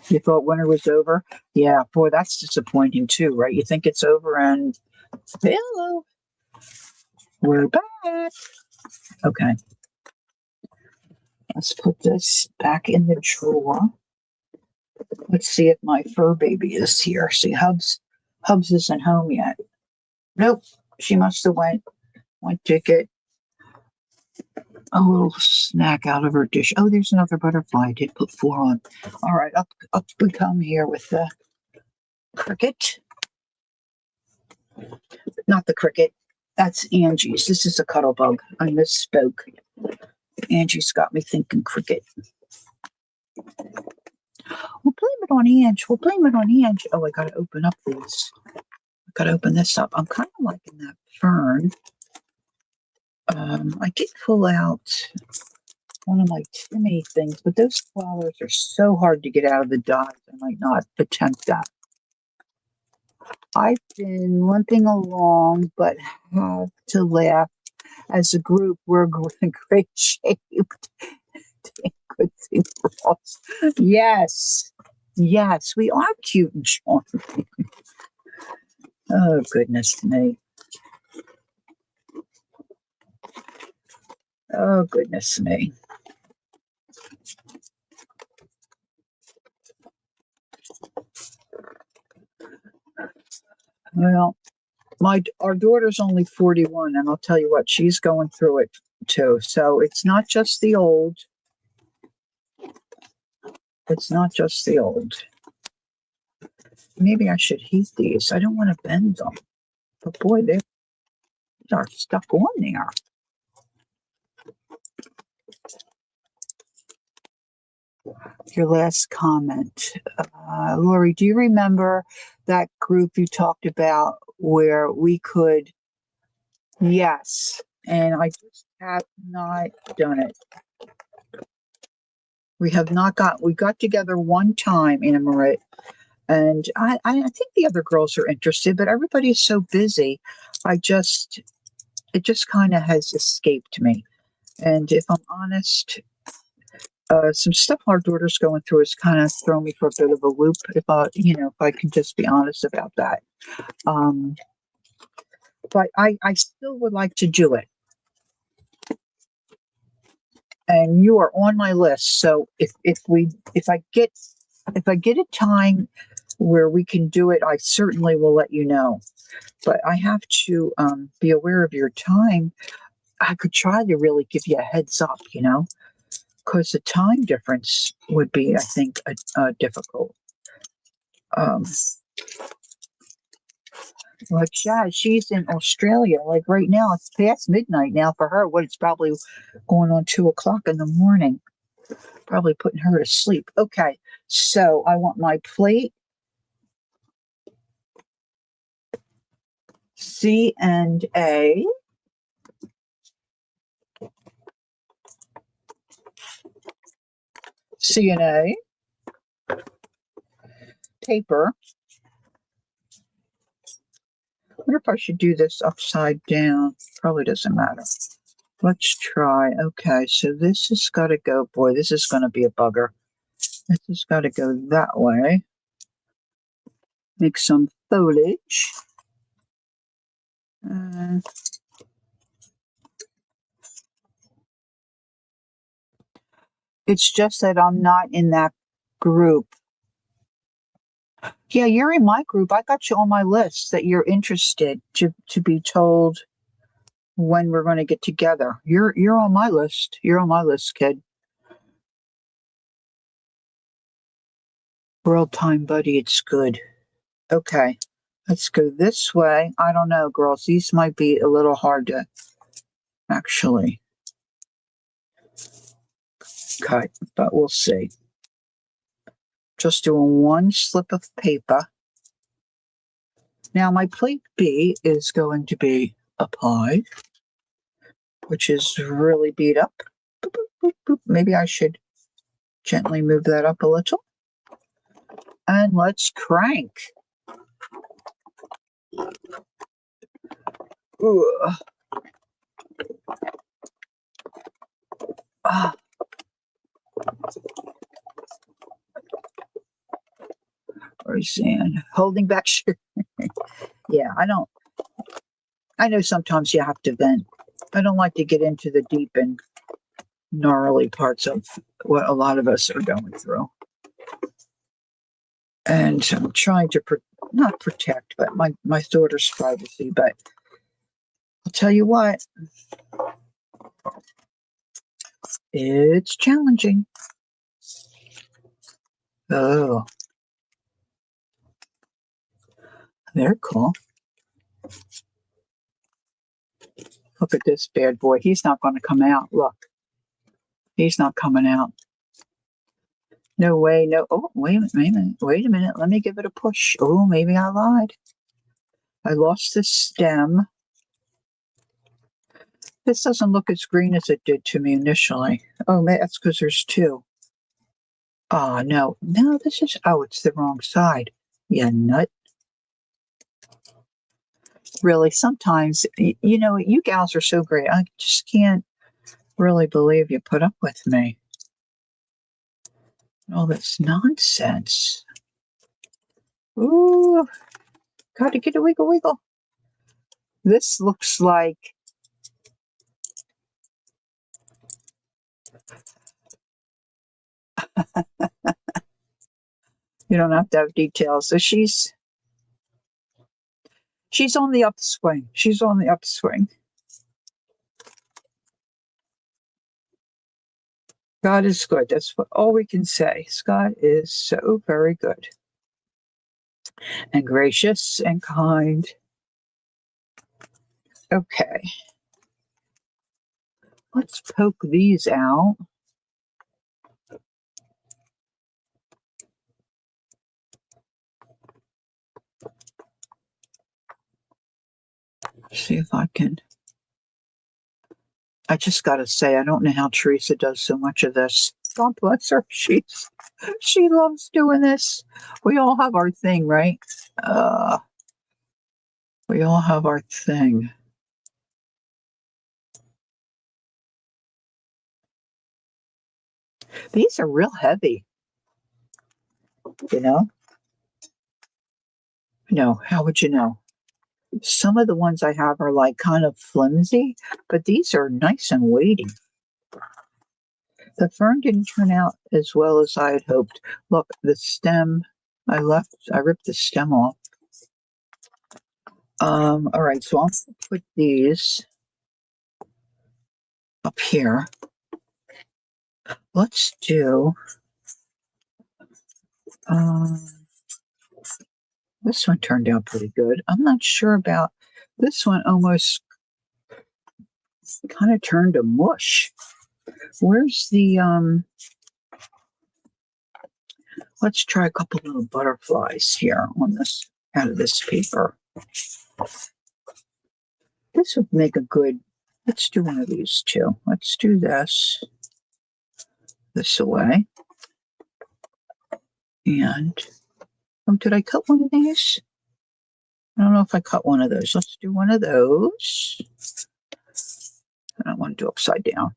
You thought winter was over? Yeah, boy, that's disappointing too, right? You think it's over and hello, we're back. Okay, let's put this back in the drawer. Let's see if my fur baby is here. See, Hubs isn't home yet. Nope, she must have went to get a little snack out of her dish. Oh, there's another butterfly. I did put four on. All right, up we come here with the cricket. Not the cricket. That's Angie's. This is a cuddle bug. I misspoke. Angie's got me thinking cricket. We'll blame it on Ange. We'll blame it on Ange. Oh, I gotta open up these. I gotta open this up. I'm kind of liking that fern. I did pull out one of my Timmy things, but those flowers are so hard to get out of the dies. I might not attempt that. I've been limping along, but have to laugh. As a group, we're in great shape. Good thing for us. Yes, yes, we are cute and charming. Oh goodness me. Oh goodness me. Well, our daughter's only 41, and I'll tell you what, she's going through it too. So it's not just the old. It's not just the old. Maybe I should heat these. I don't want to bend them. But boy, they are stuck on there. Your last comment. Lori, do you remember that group you talked about where we could? Yes. And I just have not done it. We got together one time, Anna Marie, and I think the other girls are interested, but everybody is so busy. It just kind of has escaped me. And if I'm honest, Some stuff our daughter's going through is kind of throwing me for a bit of a loop. If I can just be honest about that. Um, but I still would like to do it. And you are on my list. So if I get a time where we can do it, I certainly will let you know. But I have to be aware of your time. I could try to really give you a heads up, because the time difference would be, I think, difficult. Um, like Shaz, she's in Australia. Like right now, it's past midnight now for her. What it's probably going on 2 o'clock in the morning. Probably putting her to sleep. Okay, so I want my plate C and A. C&A paper. I wonder if I should do this upside down. Probably doesn't matter. Let's try. Okay, so this has got to go. Boy, this is going to be a bugger. This has got to go that way. Make some foliage. It's just that I'm not in that group. Yeah, you're in my group. I got you on my list that you're interested to be told when we're going to get together. You're on my list. You're on my list, kid. World time, buddy. It's good. Okay, let's go this way. I don't know, girls. These might be a little hard to actually cut, but we'll see. Just doing one slip of paper. Now my plate B is going to be applied, which is really beat up. Boop, boop, boop, boop. Maybe I should gently move that up a little. And let's crank. Ooh. Ah. Roseanne, holding back sugar. Yeah, I know sometimes you have to vent. I don't like to get into the deep and gnarly parts of what a lot of us are going through. And I'm trying to not protect, but my daughter's privacy. But I'll tell you what, it's challenging. Oh, they're cool. Look at this bad boy. He's not going to come out. Look, he's not coming out. No way. No. Oh, wait a minute. Wait a minute. Let me give it a push. Oh, maybe I lied. I lost the stem. This doesn't look as green as it did to me initially. Oh, that's because there's two. Oh, no. No, it's the wrong side. You nut. Really, sometimes, you gals are so great. I just can't really believe you put up with me. All this nonsense. Ooh, gotta get a wiggle wiggle. This looks like you don't have to have details. So she's on the upswing. She's on the upswing. God is good. That's all we can say. God is so very good and gracious and kind. Okay. Let's poke these out. See if I can. I just got to say, I don't know how Teresa does so much of this. God bless her. She loves doing this. We all have our thing, right? We all have our thing. These are real heavy, you know? No, how would you know? Some of the ones I have are like kind of flimsy, but these are nice and weighty. The fern didn't turn out as well as I had hoped. Look, the stem, I ripped the stem off. All right, so I'm gonna put these up here. Let's do, um, this one turned out pretty good. I'm not sure about this one, almost kind of turned to mush. Where's the, let's try a couple little butterflies here on this, out of this paper. This would make a good, let's do one of these two. Let's do this away. And, oh, did I cut one of these? I don't know if I cut one of those. Let's do one of those. I don't want to do upside down.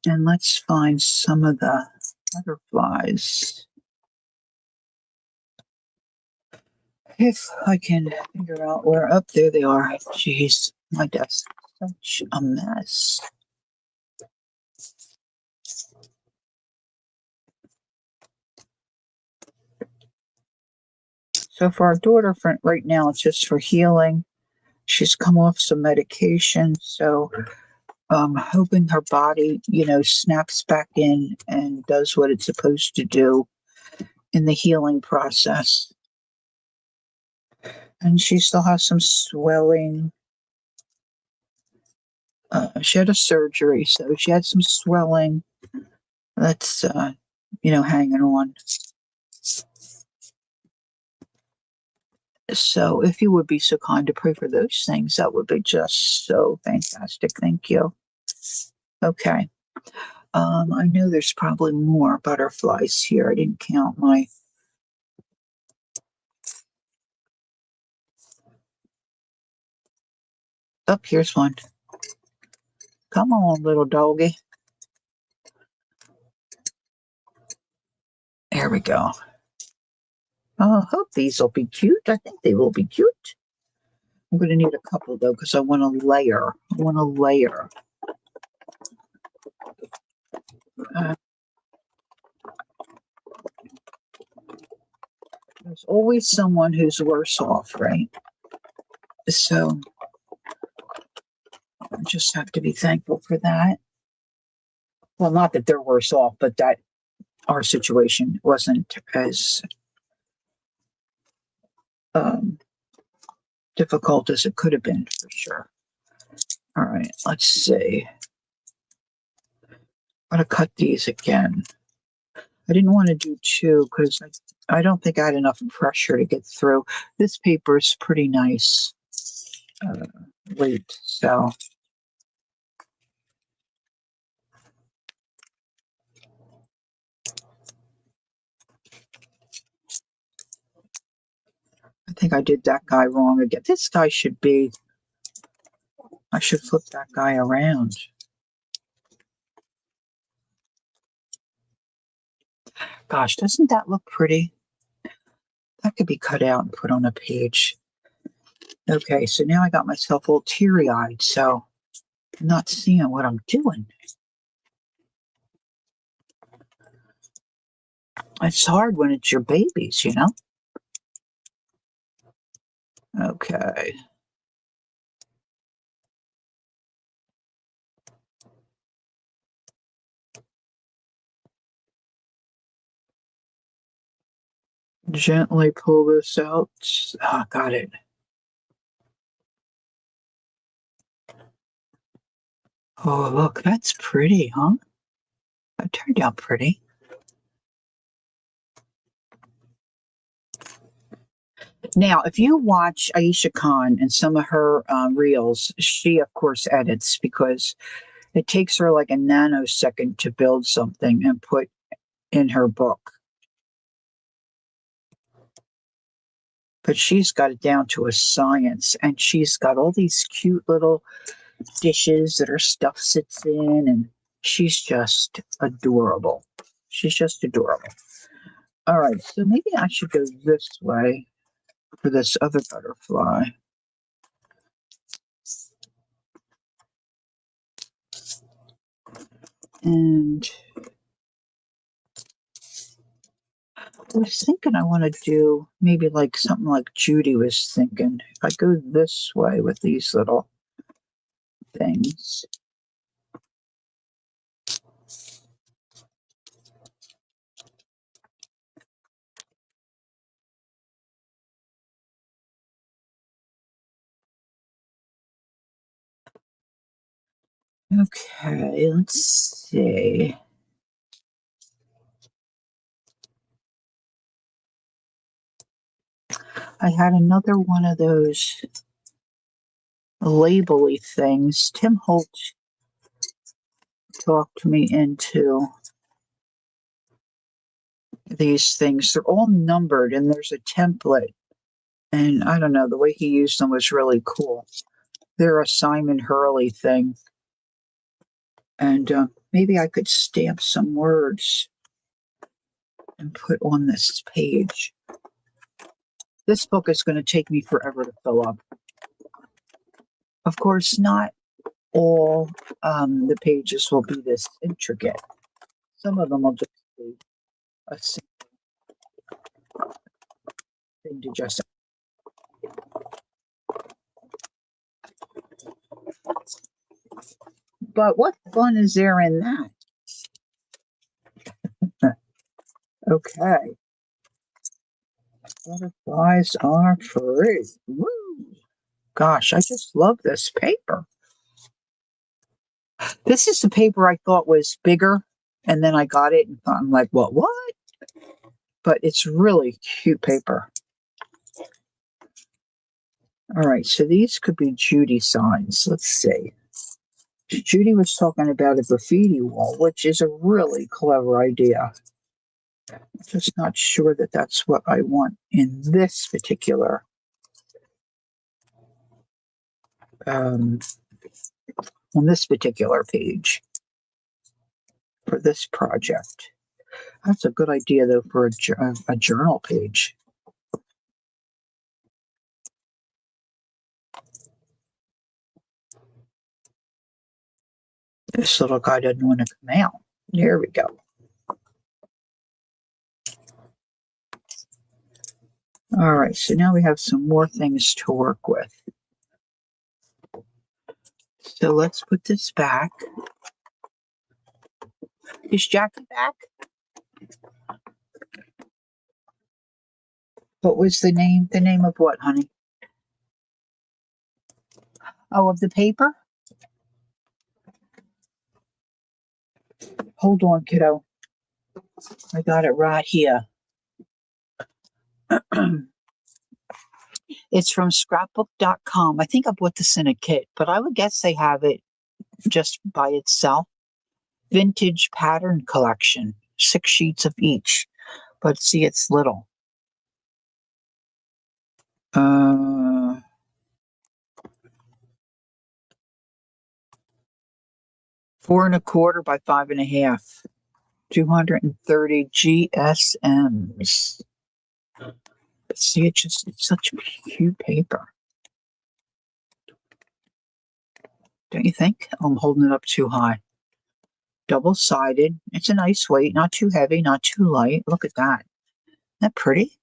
And let's find some of the butterflies. If I can figure out where, up there they are. Jeez, my desk is such a mess. So for our daughter, for right now, it's just for healing. She's come off some medication, so hoping her body, snaps back in and does what it's supposed to do in the healing process. And she still has some swelling. She had a surgery, so she had some swelling that's, hanging on. So if you would be so kind to pray for those things, that would be just so fantastic. Thank you. Okay. I know there's probably more butterflies here. I didn't count my. Oh, here's one. Come on, little doggy. There we go. I hope these will be cute. I think they will be cute. I'm going to need a couple, though, because I want to layer. There's always someone who's worse off, right? So I just have to be thankful for that. Well, not that they're worse off, but that our situation wasn't as difficult as it could have been, for sure. All right, let's see. I'm going to cut these again. I didn't want to do two because I don't think I had enough pressure to get through. This paper is pretty nice weight, so. I think I did that guy wrong again. This guy should be, I should flip that guy around. Gosh, doesn't that look pretty? That could be cut out and put on a page. Okay, so now I got myself all teary-eyed, so I'm not seeing what I'm doing. It's hard when it's your babies, Okay. Gently pull this out. Ah, got it. Oh, look, that's pretty, huh? That turned out pretty. Now, if you watch Aisha Khan and some of her reels, she, of course, edits because it takes her like a nanosecond to build something and put in her book. But she's got it down to a science, and she's got all these cute little dishes that her stuff sits in, and She's just adorable. She's just adorable. All right, so maybe I should go this way for this other butterfly. And I was thinking I want to do maybe like something like Judy was thinking. If I go this way with these little things. Okay, let's see. I had another one of those labely things. Tim Holt talked me into these things. They're all numbered and there's a template. And I don't know, the way he used them was really cool. They're a Simon Hurley thing. And maybe I could stamp some words and put on this page. This book is going to take me forever to fill up. Of course, not all the pages will be this intricate. Some of them will just be a simple thing to just. But what fun is there in that? Okay. Butterflies are free. Woo! Gosh, I just love this paper. This is the paper I thought was bigger, and then I got it and I'm like, what? But it's really cute paper. All right, so these could be Judy signs. Let's see. Judy was talking about a graffiti wall, which is a really clever idea. I'm just not sure that that's what I want in this particular on this particular page for this project. That's a good idea, though, for a journal page. This little guy doesn't want to come out. There we go. All right, so now we have some more things to work with. So let's put this back. Is Jackie back? What was the name? The name of what, honey? Oh, of the paper? Hold on, kiddo. I got it right here. It's from scrapbook.com. I think I bought this in a kit, but I would guess they have it just by itself. Vintage pattern collection, 6 sheets of each. But see, it's little. 4 1/4 by 5 1/2. 230 GSMs. But see, it's such cute paper. Don't you think? I'm holding it up too high. Double-sided. It's a nice weight, not too heavy, not too light. Look at that. Isn't that pretty?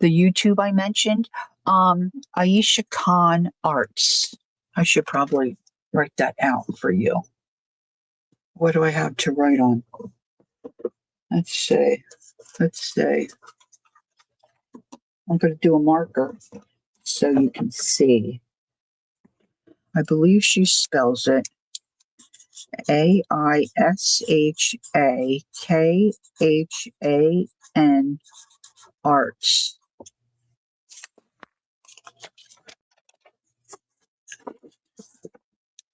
The YouTube I mentioned, Aisha Khan Arts. I should probably write that out for you. What do I have to write on? Let's see. I'm going to do a marker so you can see. I believe she spells it AISHAKHAN Arts.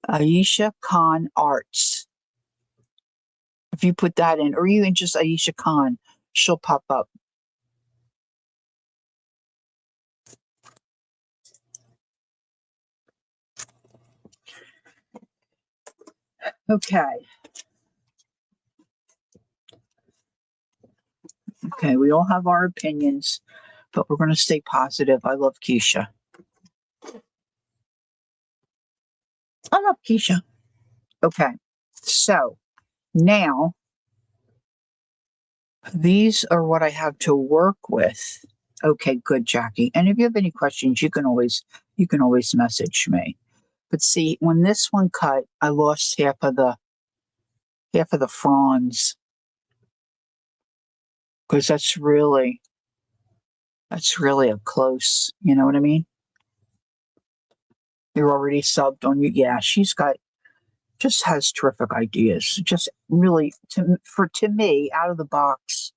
Aisha Khan Arts. If you put that in, or even just Aisha Khan, she'll pop up. Okay. Okay, we all have our opinions, but we're going to stay positive. I love Keisha. I love Keisha. Okay, so now these are what I have to work with. Okay, good, Jackie. And if you have any questions, you can always message me. But see, when this one cut, I lost half of the fronds because that's really a close. You know what I mean? You're already subbed on you. Yeah, she's got just has terrific ideas. Just really to me out of the box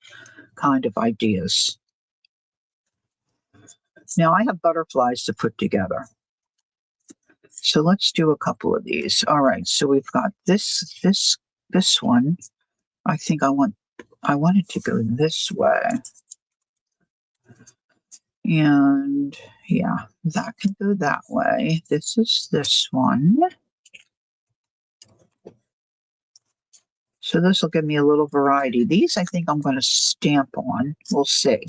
kind of ideas. Now I have butterflies to put together. So let's do a couple of these. All right. So we've got this one. I want it to go this way. And yeah, that can go that way. This is this one. So this will give me a little variety. These I think I'm going to stamp on. We'll see.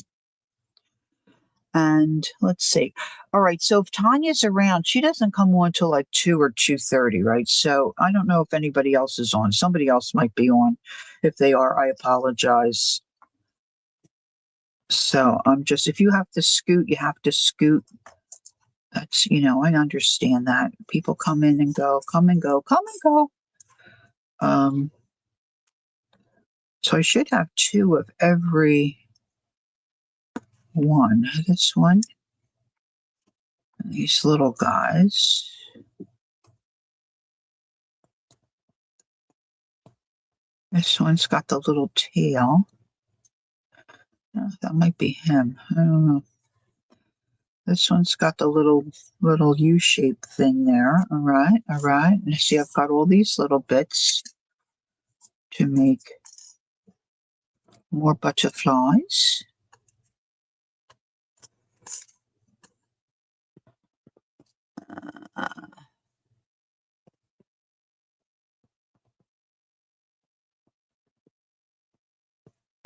And let's see. All right. So if Tanya's around, she doesn't come on till like 2 or 2:30, right? So I don't know if anybody else is on. Somebody else might be on. If they are, I apologize. So I'm just, if you have to scoot, you have to scoot. That's, I understand that. People come in and go, come and go, come and go. So I should have 2 of every one. This one, and these little guys. This one's got the little tail. That might be him. I don't know. This one's got the little U-shaped thing there. All right, all right. And see, I've got all these little bits to make more butterflies.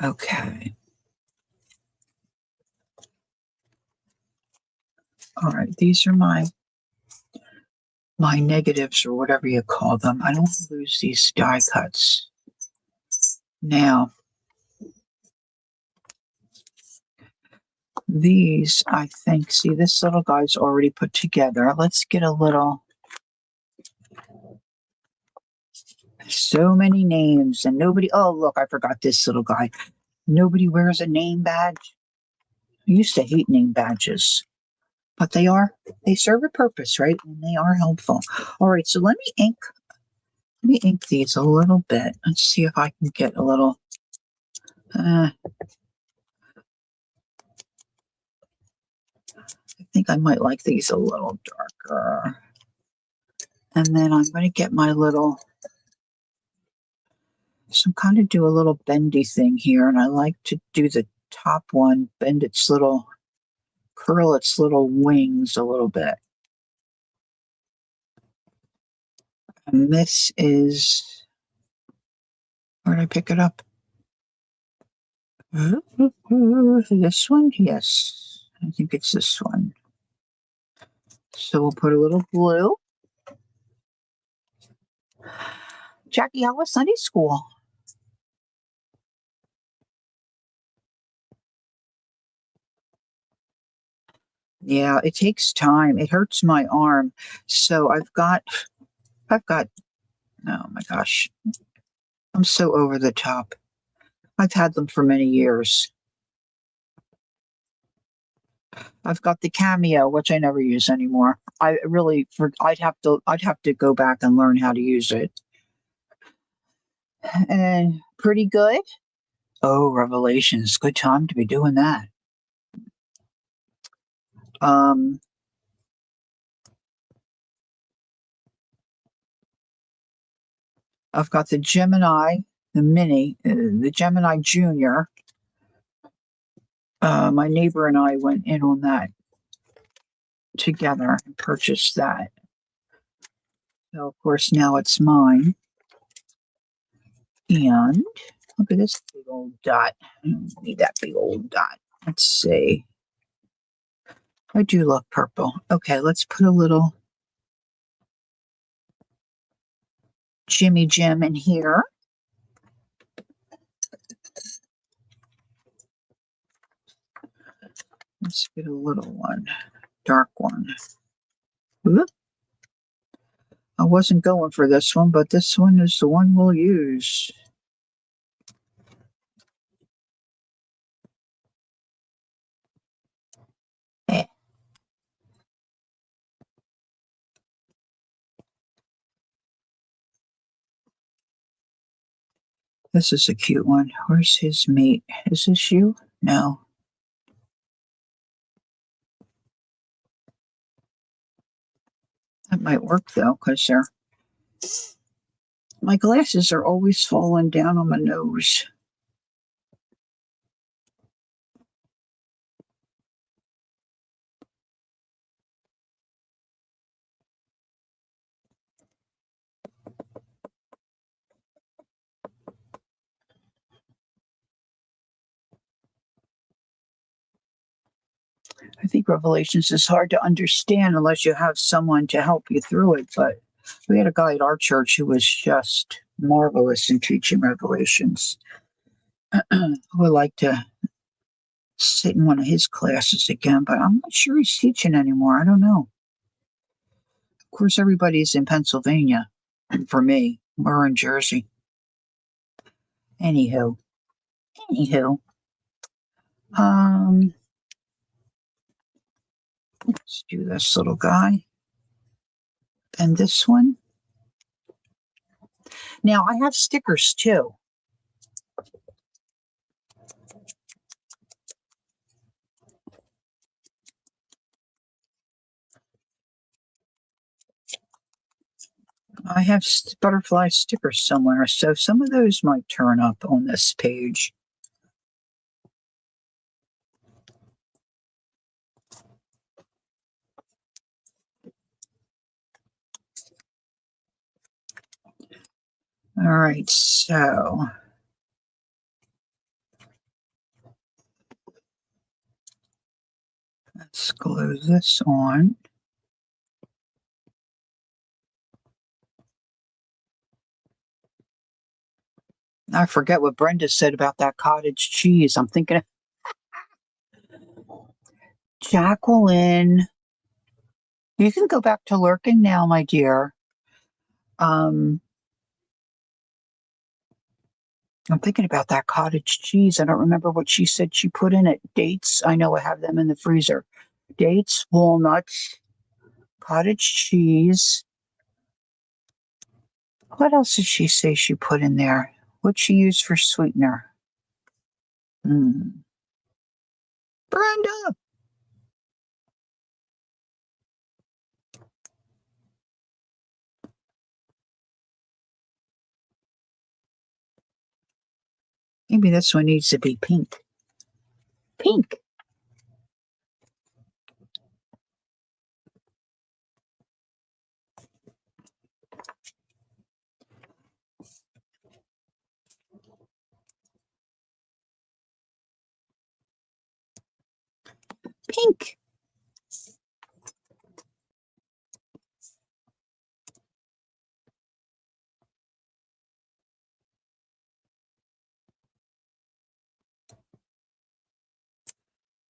Okay. All right, these are my negatives or whatever you call them. I don't lose these die cuts. Now, these, I think, see, this little guy's already put together. Let's get a little, so many names and nobody, oh, look, I forgot this little guy. Nobody wears a name badge. I used to hate name badges, but they serve a purpose, right? And they are helpful. All right, so let me ink these a little bit. Let's see if I can get a little, I think I might like these a little darker. And then I'm going to get my little, so I'm kind of do a little bendy thing here. And I like to do the top one, bend its little, curl its little wings a little bit. And this is, where did I pick it up? This one? Yes. I think it's this one. So we'll put a little blue. Jackie, how was Sunday school? Yeah, it takes time. It hurts my arm. So I've got, oh my gosh, I'm so over the top. I've had them for many years. I've got the Cameo, which I never use anymore. I'd have to go back and learn how to use it. And pretty good. Oh, Revelations, good time to be doing that. Um, I've got the Gemini, the Mini, the Gemini Junior. My neighbor and I went in on that together and purchased that. So of course now it's mine. And look at this big old dot. I don't need that big old dot. Let's see. I do love purple. Okay, let's put a little Jimmy Jim in here. Let's get a little one, dark one. Whoop. I wasn't going for this one, but this one is the one we'll use. Eh. This is a cute one. Where's his mate? Is this you? No. That might work though, because my glasses are always falling down on my nose. I think Revelations is hard to understand unless you have someone to help you through it. But we had a guy at our church who was just marvelous in teaching Revelations. I would like to sit in one of his classes again, but I'm not sure he's teaching anymore. I don't know. Of course, everybody's in Pennsylvania. For me, we're in Jersey. Anywho, um, let's do this little guy and this one. Now I have stickers too. I have butterfly stickers somewhere, so some of those might turn up on this page. All right, so let's glue this on. I forget what Brenda said about that cottage cheese. I'm thinking of Jacqueline. You can go back to lurking now, my dear. I'm thinking about that cottage cheese. I don't remember what she said she put in it. Dates. I know I have them in the freezer. Dates, walnuts, cottage cheese. What else did she say she put in there? What'd she use for sweetener? Brenda! Maybe this one needs to be pink. Pink! Pink!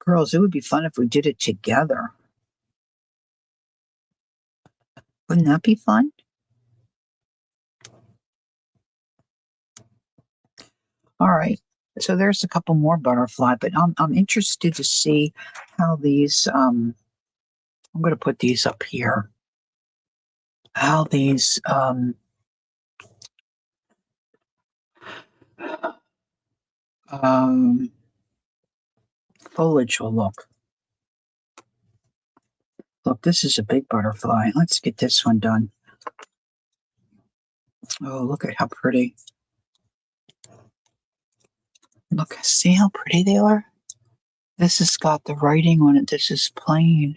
Girls, it would be fun if we did it together. Wouldn't that be fun? All right. So there's a couple more butterfly, but I'm interested to see how these I'm going to put these up here. How these foliage will look. Look, this is a big butterfly. Let's get this one done. Oh, look at how pretty. Look, see how pretty they are? This has got the writing on it. This is plain.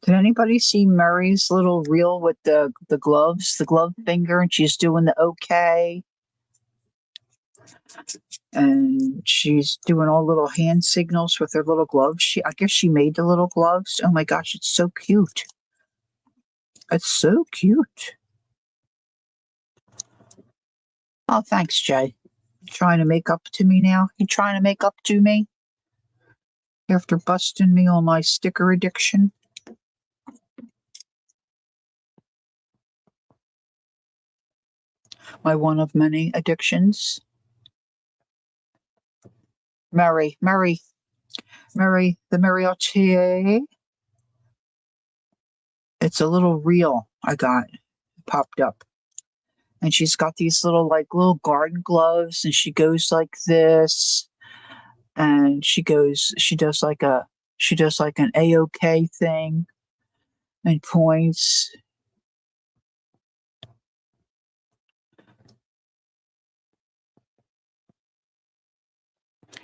Did anybody see Murray's little reel with the gloves, the glove finger, and she's doing the okay, and she's doing all little hand signals with her little gloves. I guess she made the little gloves. Oh my gosh, it's so cute. It's so cute. Oh, thanks, Jay. Trying to make up to me now? You trying to make up to me after busting me on my sticker addiction? My one of many addictions. Mary, Mary, Mary, the Mariotti. It's a little reel I got popped up. And she's got these little garden gloves, and she goes like this, and she does like an A-OK thing and points.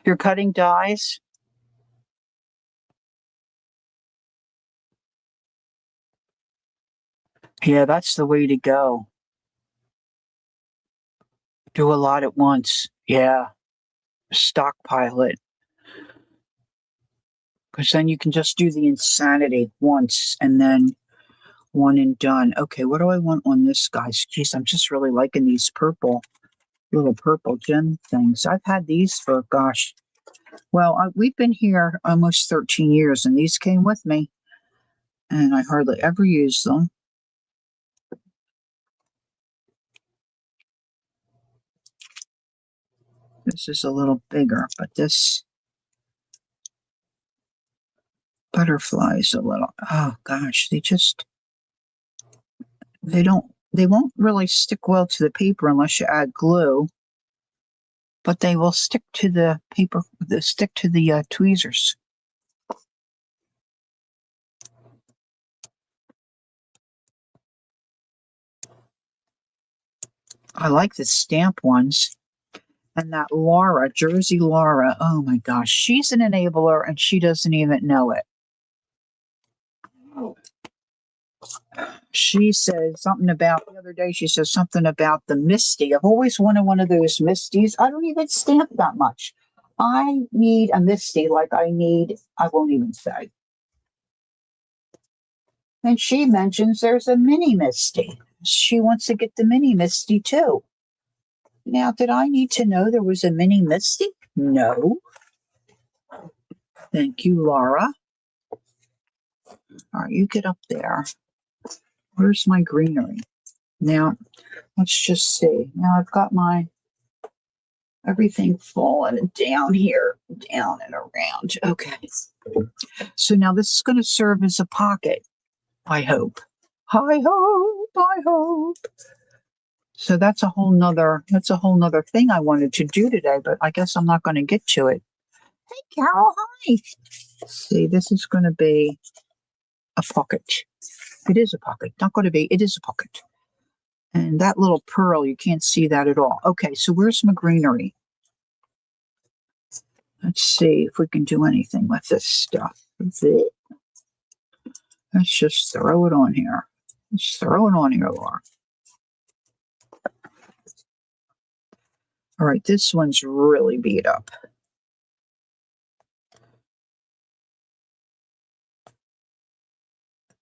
You're cutting dies? Yeah, that's the way to go. Do a lot at once. Yeah, stockpile it. Because then you can just do the insanity once and then one and done. Okay, what do I want on this, guys? Jeez, I'm just really liking these little purple gem things. I've had these for, gosh, well, we've been here almost 13 years, and these came with me, and I hardly ever use them. This is a little bigger, but this butterfly is a little, oh gosh, they won't really stick well to the paper unless you add glue, but they will stick to the paper, stick to the tweezers. I like the stamp ones. And that Laura, Jersey Laura, oh my gosh, she's an enabler and she doesn't even know it. She says something about the other day, she says something about the Misty. I've always wanted one of those Misties. I don't even stamp that much. I need a Misty like I won't even say. And she mentions there's a mini Misty. She wants to get the mini Misty too. Now, did I need to know there was a mini Misty? No. Thank you, Laura. All right, you get up there. Where's my greenery? Now, let's just see. Now I've got my everything falling down here, down and around. Okay. So now this is going to serve as a pocket, I hope. I hope, I hope. So that's a whole nother thing I wanted to do today, but I guess I'm not going to get to it. Hey Carol, hi. See, this is going to be a pocket. It is a pocket. Not going to be, it is a pocket. And that little pearl, you can't see that at all. Okay, so where's my greenery? Let's see if we can do anything with this stuff. Let's just throw it on here. Let's throw it on here, Laura. All right, this one's really beat up.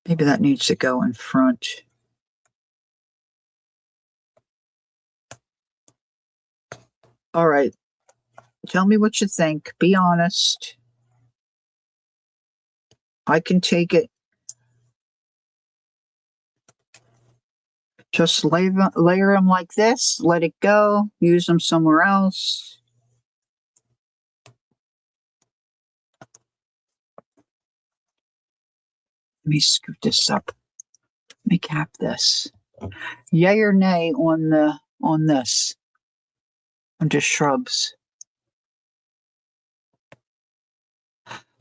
Maybe that needs to go in front. All right. Tell me what you think. Be honest. I can take it. Just layer them like this. Let it go. Use them somewhere else. Let me scoot this up. Let me cap this. Yay or nay on this? Under shrubs.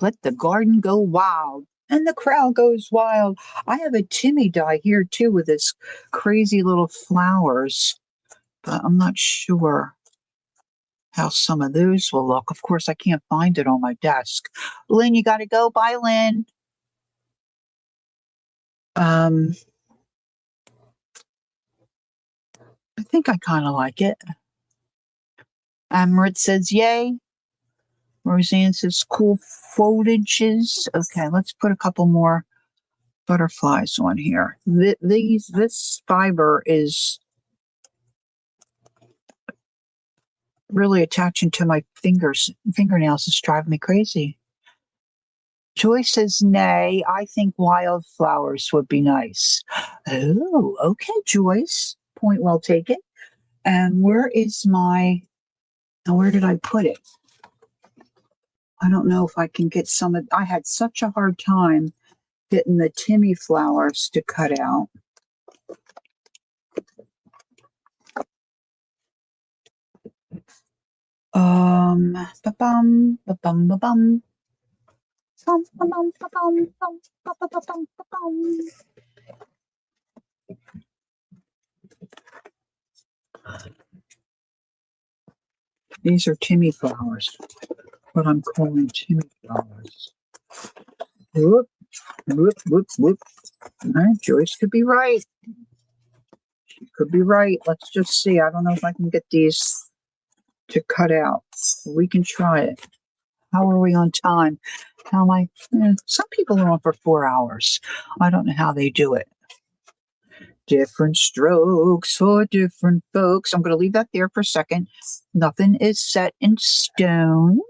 Let the garden go wild. And the crowd goes wild. I have a Timmy die here too with this crazy little flowers, but I'm not sure how some of those will look. Of course, I can't find it on my desk. Lynn, you got to go. Bye, Lynn. I think I kind of like it. Amarit says yay. Roseanne says cool foliages. Okay, let's put a couple more butterflies on here. This fiber is really attaching to my fingernails. It's driving me crazy. Joyce says nay. I think wildflowers would be nice. Oh, okay, Joyce. Point well taken. And where did I put it? I don't know if I can get some of, I had such a hard time getting the Timmy flowers to cut out. Ba-bum, ba-bum, ba-bum. Bum, ba-bum, ba-bum, bum, ba-ba-ba-bum, ba-bum. These are Timmy flowers, what I'm calling Timmy flowers. Whoop, whoop, whoop, whoop. All right, Joyce could be right. She could be right. Let's just see. I don't know if I can get these to cut out. We can try it. How are we on time? How am I? Some people are on for 4 hours. I don't know how they do it. Different strokes for different folks. I'm going to leave that there for a second. Nothing is set in stone.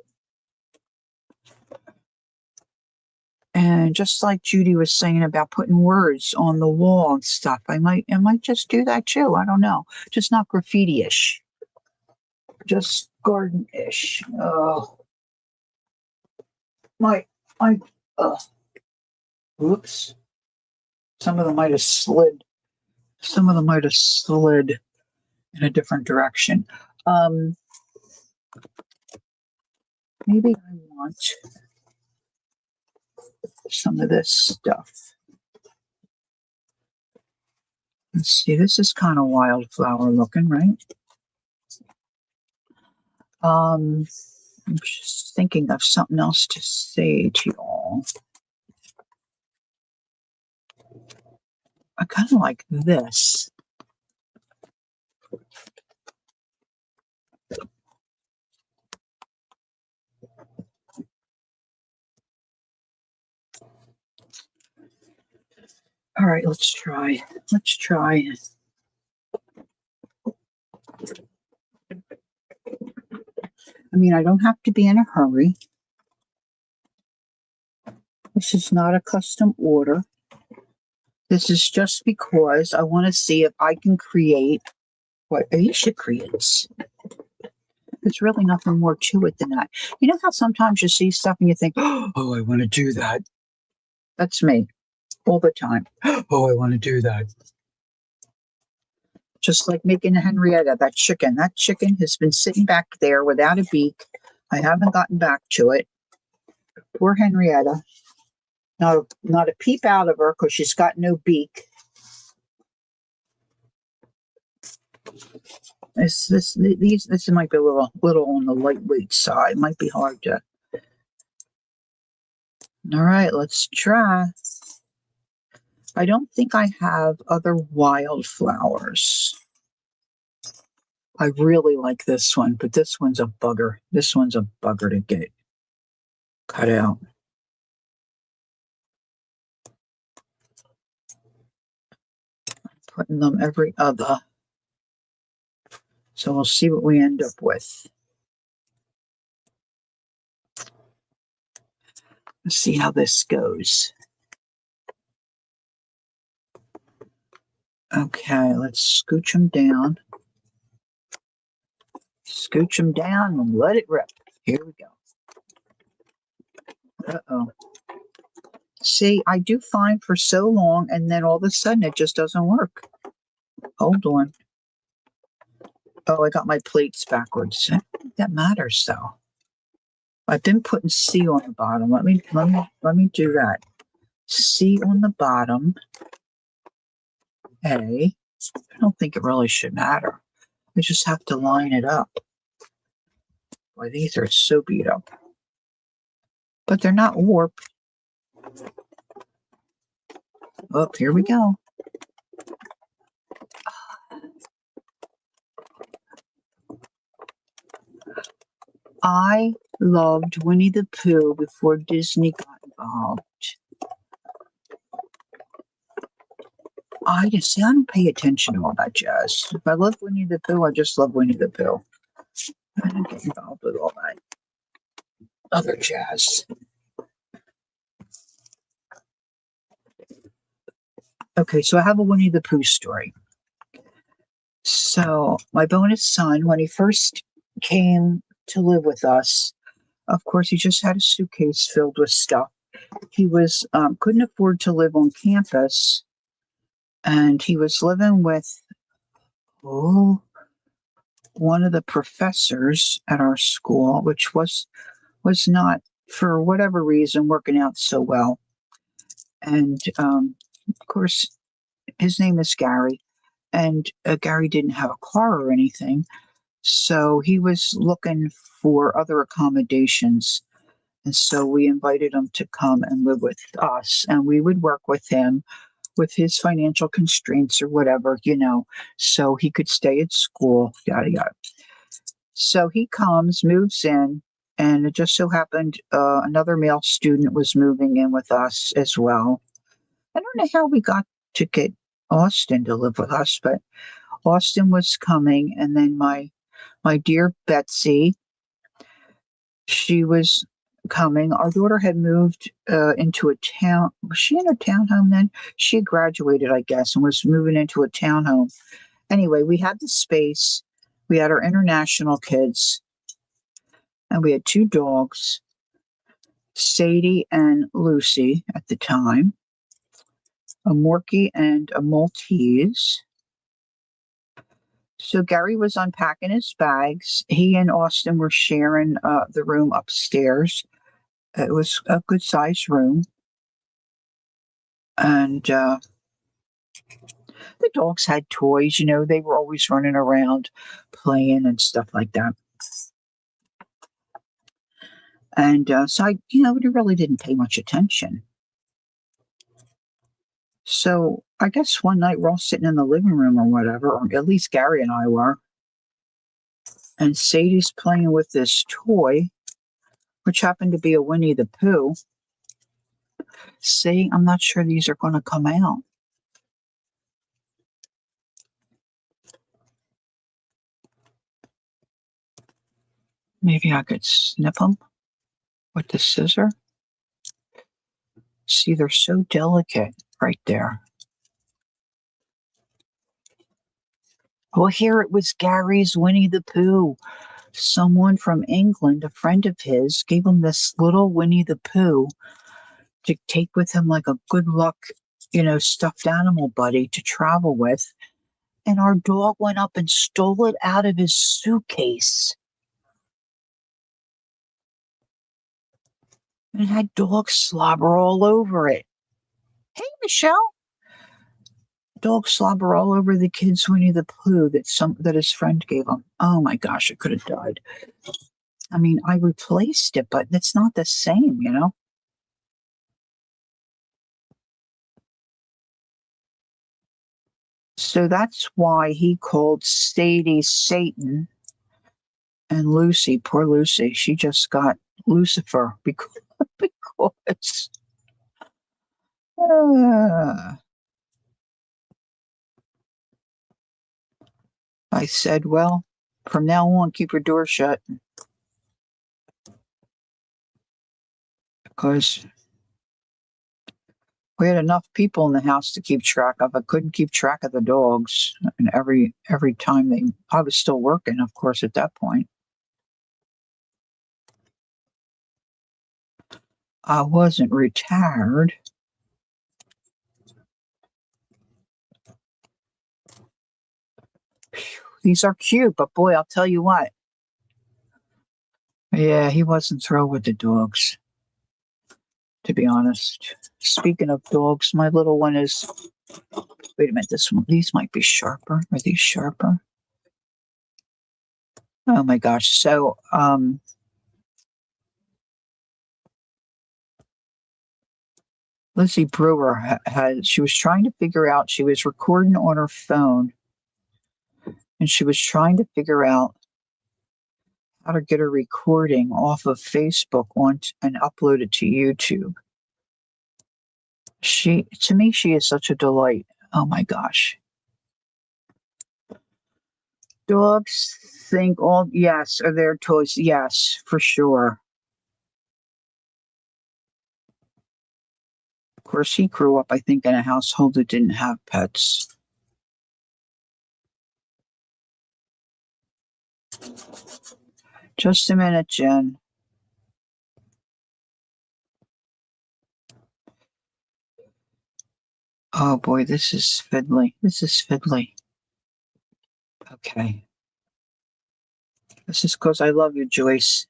And just like Judy was saying about putting words on the wall and stuff, I might just do that too. I don't know. Just not graffiti-ish. Just garden-ish. Oh, oops. Some of them might have slid. Some of them might have slid in a different direction. Maybe I want some of this stuff. Let's see, this is kind of wildflower looking, right? I'm just thinking of something else to say to y'all. I kind of like this. All right, let's try. Let's try. I mean, I don't have to be in a hurry. This is not a custom order. This is just because I want to see if I can create what Aisha creates. There's really nothing more to it than that. You know how sometimes you see stuff and you think, oh, I want to do that. That's me all the time. Oh, I want to do that. Just like making a Henrietta, that chicken. That chicken has been sitting back there without a beak. I haven't gotten back to it. Poor Henrietta. Not a peep out of her because she's got no beak. This might be a little on the lightweight side. It might be hard to. All right, let's try. I don't think I have other wildflowers. I really like this one, but this one's a bugger. This one's a bugger to get cut out. Putting them every other. So we'll see what we end up with. Let's see how this goes. Okay, let's scooch them down. Scooch them down and let it rip. Here we go. Uh-oh. See, I do fine for so long, and then all of a sudden it just doesn't work. Hold on. Oh, I got my plates backwards. I don't think that matters, though. I've been putting C on the bottom. Let me do that. C on the bottom. A. I don't think it really should matter. I just have to line it up. Boy, these are so beat up. But they're not warped. Oh, here we go. I loved Winnie the Pooh before Disney got involved. I don't pay attention to all that jazz. If I love Winnie the Pooh, I just love Winnie the Pooh. I don't get involved with all that other jazz. Okay, so I have a Winnie the Pooh story. So my bonus son, when he first came to live with us, of course, he just had a suitcase filled with stuff. He was couldn't afford to live on campus, and he was living with one of the professors at our school, which was not, for whatever reason, working out so well. And of course, his name is Gary, and Gary didn't have a car or anything, so he was looking for other accommodations. And so we invited him to come and live with us, and we would work with him with his financial constraints or whatever, so he could stay at school, yada, yada. So he comes, moves in, and it just so happened another male student was moving in with us as well. I don't know how we got to get Austin to live with us, but Austin was coming, and then my dear Betsy, she was coming. Our daughter had moved into a town. Was she in a townhome then? She had graduated, I guess, and was moving into a townhome. Anyway, we had the space. We had our international kids, and we had 2 dogs, Sadie and Lucy at the time, a Morkie and a Maltese. So Gary was unpacking his bags. He and Austin were sharing the room upstairs. It was a good sized room. And the dogs had toys, they were always running around playing and stuff like that. And so we really didn't pay much attention. So I guess one night we're all sitting in the living room or whatever, or at least Gary and I were. And Sadie's playing with this toy, which happened to be a Winnie the Pooh. See, I'm not sure these are going to come out. Maybe I could snip them with the scissor. See, they're so delicate right there. Well, here it was Gary's Winnie the Pooh. Someone from England, a friend of his, gave him this little Winnie the Pooh to take with him like a good luck, stuffed animal buddy to travel with. And our dog went up and stole it out of his suitcase. And it had dog slobber all over it. Hey, Michelle. Dog slobber all over the kid's Winnie the Pooh that his friend gave him. Oh my gosh, it could have died. I mean, I replaced it, but it's not the same, So that's why he called Sadie Satan, and Lucy, poor Lucy, she just got Lucifer because I said, well, from now on, keep your door shut, because we had enough people in the house to keep track of. I couldn't keep track of the dogs, and every time I was still working, of course, at that point. I wasn't retired. These are cute, but boy, I'll tell you what. Yeah, he wasn't thrilled with the dogs, to be honest. Speaking of dogs, my little one is. Wait a minute, these might be sharper. Are these sharper? Oh my gosh. So, Lizzie Brewer she was trying to figure out, she was recording on her phone, and she was trying to figure out how to get a recording off of Facebook and upload it to YouTube. To me, she is such a delight. Oh my gosh. Dogs think yes, are their toys. Yes, for sure. Of course, he grew up, I think, in a household that didn't have pets. Just a minute, Jen. Oh boy, this is fiddly. This is fiddly. Okay. This is because I love you, Joyce.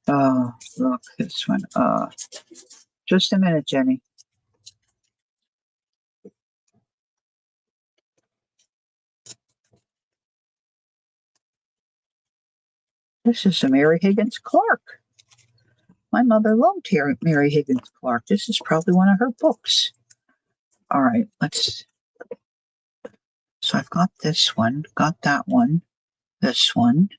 Oh, look, this one. Just a minute, Jenny. This is a Mary Higgins Clark. My mother loved Mary Higgins Clark. This is probably one of her books. All right, so I've got this one, got that one, this one.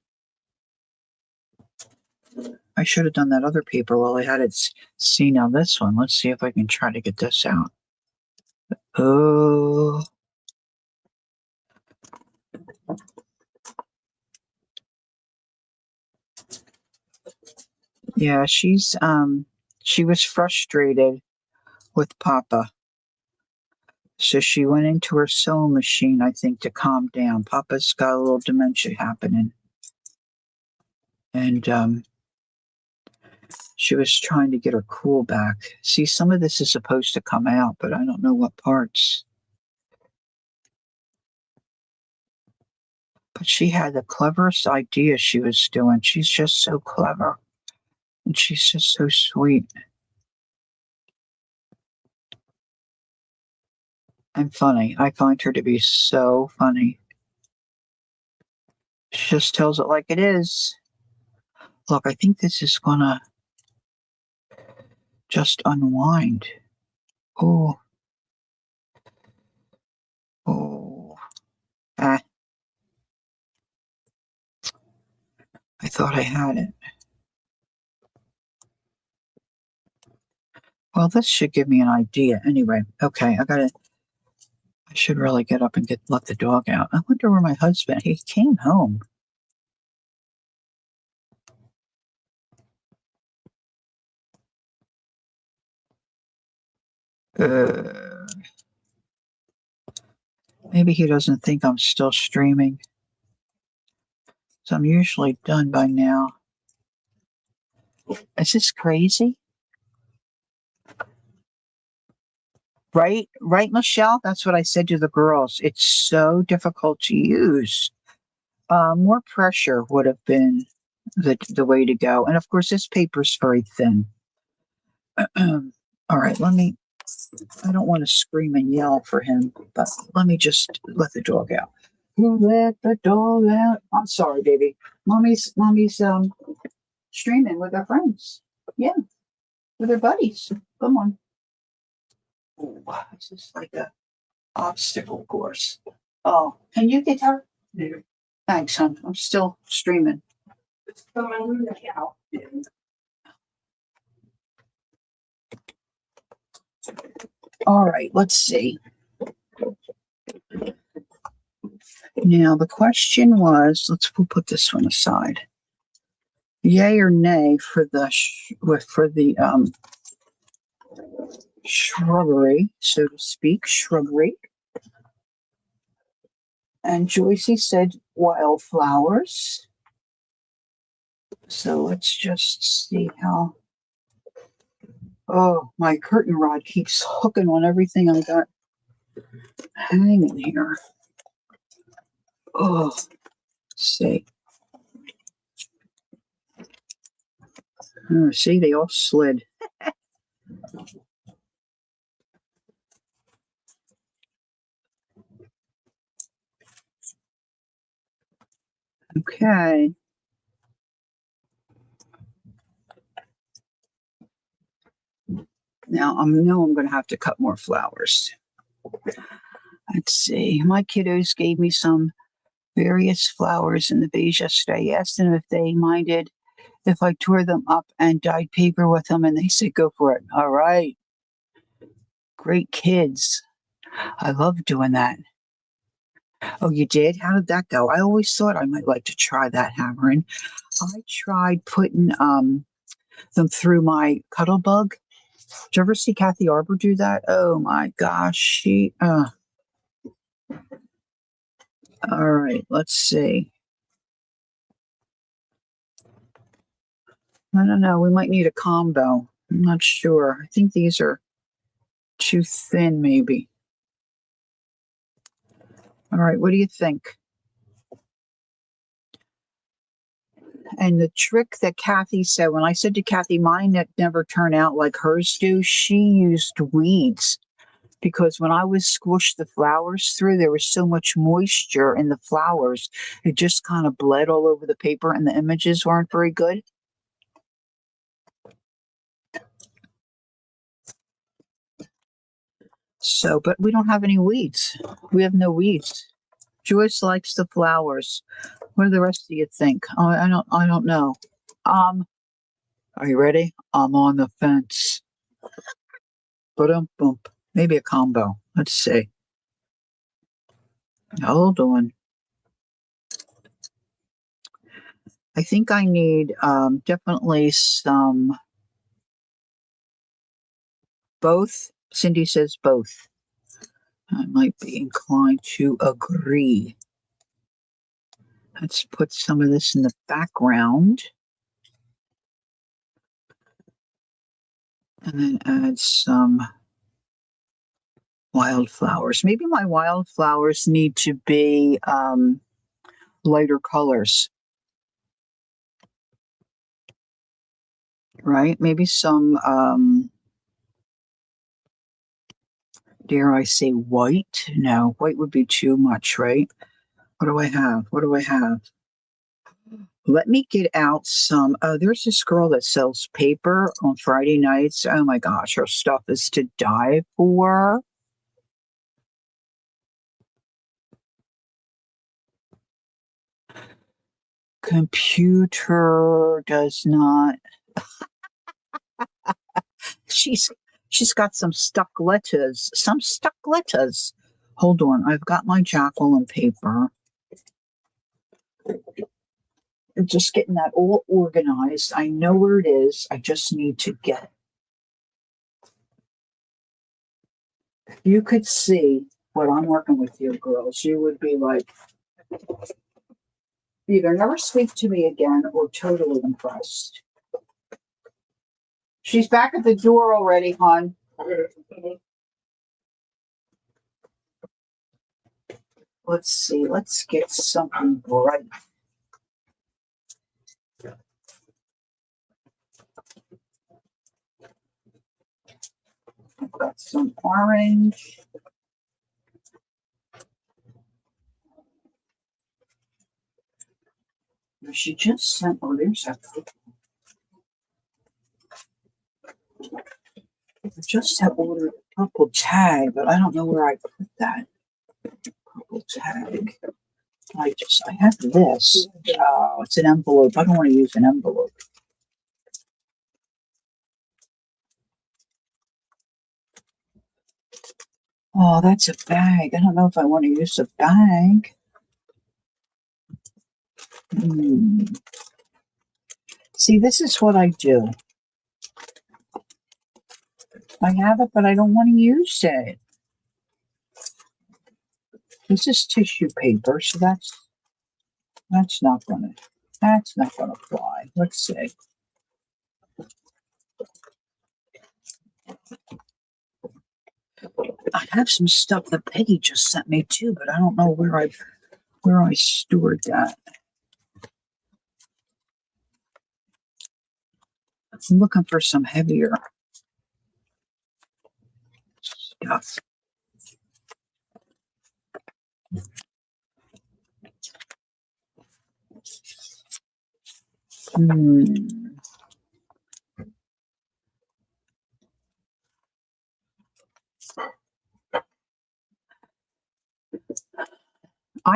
I should have done that other paper while I had it. See, now this one. Let's see if I can try to get this out. Oh. Yeah, she was frustrated with Papa. So she went into her sewing machine, I think, to calm down. Papa's got a little dementia happening. And she was trying to get her cool back. See, some of this is supposed to come out, but I don't know what parts. But she had the cleverest idea she was doing. She's just so clever. And she's just so sweet. And funny. I find her to be so funny. She just tells it like it is. Look, I think this is gonna just unwind. Oh. Oh. Ah. I thought I had it. Well, this should give me an idea. Anyway, okay, I should really get up and let the dog out. I wonder where my husband, he came home. Uh, Maybe he doesn't think I'm still streaming. So I'm usually done by now. Is this crazy? Right, Michelle? That's what I said to the girls. It's so difficult to use. More pressure would have been the way to go. And of course, this paper's very thin. All right, I don't want to scream and yell for him, but let me just let the dog out. Who let the dog out? I'm sorry, baby. Mommy's streaming with her friends. Yeah, with her buddies. Come on. Ooh, this is like a obstacle course. Oh, can you get her? Yeah. Thanks, hon. I'm still streaming. It's coming out. All right, let's see. Now the question was, we'll put this one aside. Yay or nay for the shrubbery, so to speak, shrubbery. And Joycey said wildflowers. So let's just see how. Oh, my curtain rod keeps hooking on everything I got hanging here. Oh, let's see. Oh, see, they all slid. Okay. Now, I know I'm going to have to cut more flowers. Let's see. My kiddos gave me some various flowers in the vase yesterday. I asked them if they minded if I tore them up and dyed paper with them, and they said, go for it. All right. Great kids. I love doing that. Oh, you did? How did that go? I always thought I might like to try that hammering. I tried putting them through my cuddle bug. Did you ever see Kathy Arbor do that? Oh my gosh, all right, let's see. I don't know, we might need a combo. I'm not sure. I think these are too thin, maybe. All right, what do you think? And the trick that Kathy said, when I said to Kathy, mine that never turn out like hers do, she used weeds because when I was squished the flowers through, there was so much moisture in the flowers, it just kind of bled all over the paper and the images weren't very good. So, but we don't have any weeds. We have no weeds. Joyce likes the flowers. What do the rest of you think? Oh, I don't know. Um, are you ready? I'm on the fence. Boom. Maybe a combo. Let's see. Hold on. I think I need definitely some both. Cindy says both. I might be inclined to agree. Let's put some of this in the background. And then add some wildflowers. Maybe my wildflowers need to be lighter colors, right? Maybe some, dare I say, white? No, white would be too much, right? What do I have? What do I have? Let me get out some. Oh, there's this girl that sells paper on Friday nights. Oh my gosh, her stuff is to die for. Computer does not. She's she's got some stuck letters. Some stuck letters. Hold on, I've got my Jacqueline paper. I'm just getting that all organized. I know where it is. I just need to get. If you could see what I'm working with you girls, you would be like either never speak to me again or totally impressed. She's back at the door already, hon. Let's see. Let's get something bright. I've got some orange. She just sent. Oh, there's that. I just have ordered a purple tag, but I don't know where I put that purple tag. I have this. Oh, it's an envelope. I don't want to use an envelope. Oh, that's a bag. I don't know if I want to use a bag. See, this is what I do. I have it, but I don't want to use it. This is tissue paper, so that's not gonna fly. Let's see. I have some stuff that Peggy just sent me too, but I don't know where I stored that. I'm looking for some heavier stuff.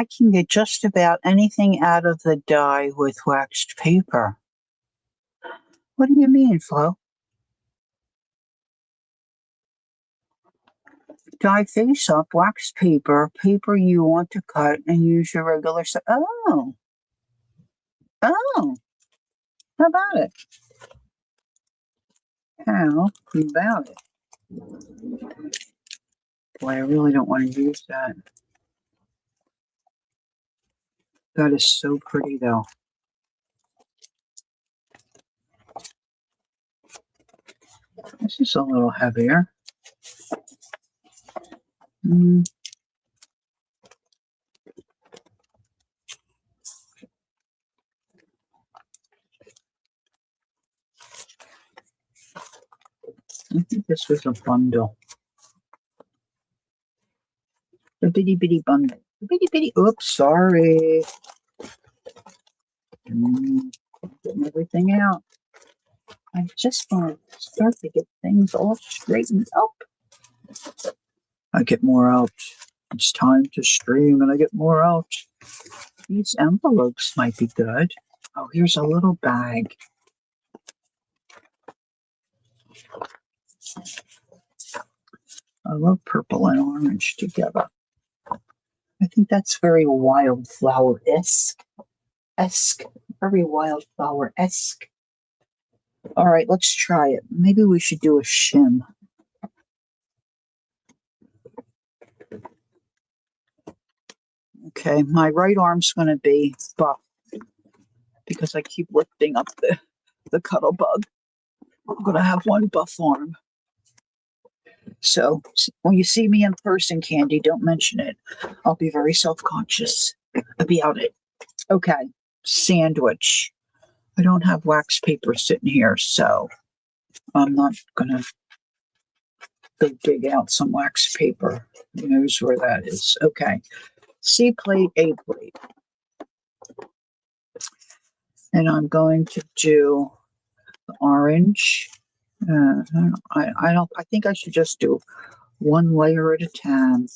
I can get just about anything out of the dye with waxed paper. What do you mean, Flo? Dye face up, waxed paper, paper you want to cut, and use your regular size. Oh, oh, how about it? How about it? Boy, I really don't want to use that. That is so pretty, though. This is a little heavier. Mm. I think this was a bundle. A bitty bitty bundle. A bitty bitty. Oops, sorry. Getting everything out. I just want to start to get things all straightened up. I get more out. It's time to stream and I get more out. These envelopes might be good. Oh, here's a little bag. I love purple and orange together. I think that's very wildflower-esque. Very wildflower-esque. All right, let's try it. Maybe we should do a shim. Okay, my right arm's going to be buff because I keep lifting up the cuddle bug. I'm going to have one buff arm. So when you see me in person, Candy, don't mention it. I'll be very self-conscious about it. Okay, sandwich. I don't have wax paper sitting here, so I'm not going to go dig out some wax paper. Who knows where that is? Okay, C plate, A plate. And I'm going to do the orange. I think I should just do one layer at a time.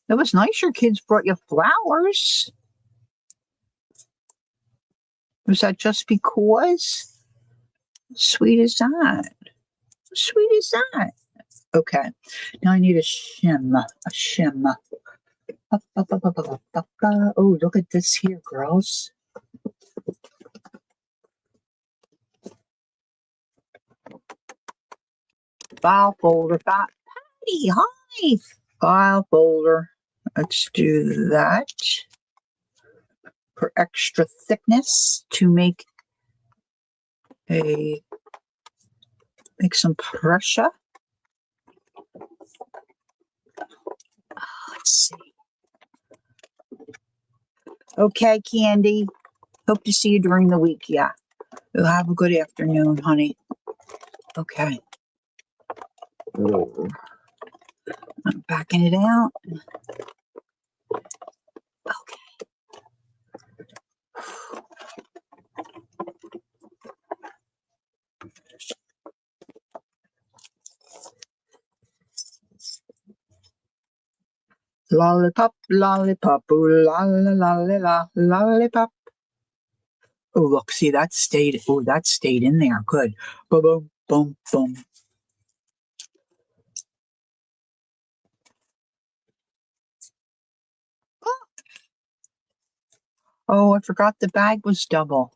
It was nice your kids brought you flowers. Was that just because? How sweet is that? How sweet is that? Okay, now I need a shim. A shim. Oh, look at this here, girls. File folder. Patty, hi. File folder. Let's do that for extra thickness to make some pressure. Let's see. Okay, Candy. Hope to see you during the week. Yeah. You'll have a good afternoon, honey. Okay. I'm backing it out. Okay. Lollipop, lollipop, ooh, lollipop. Oh, look, see, that stayed in there. Good. Boom, boom, boom, boom. Oh, I forgot the bag was double.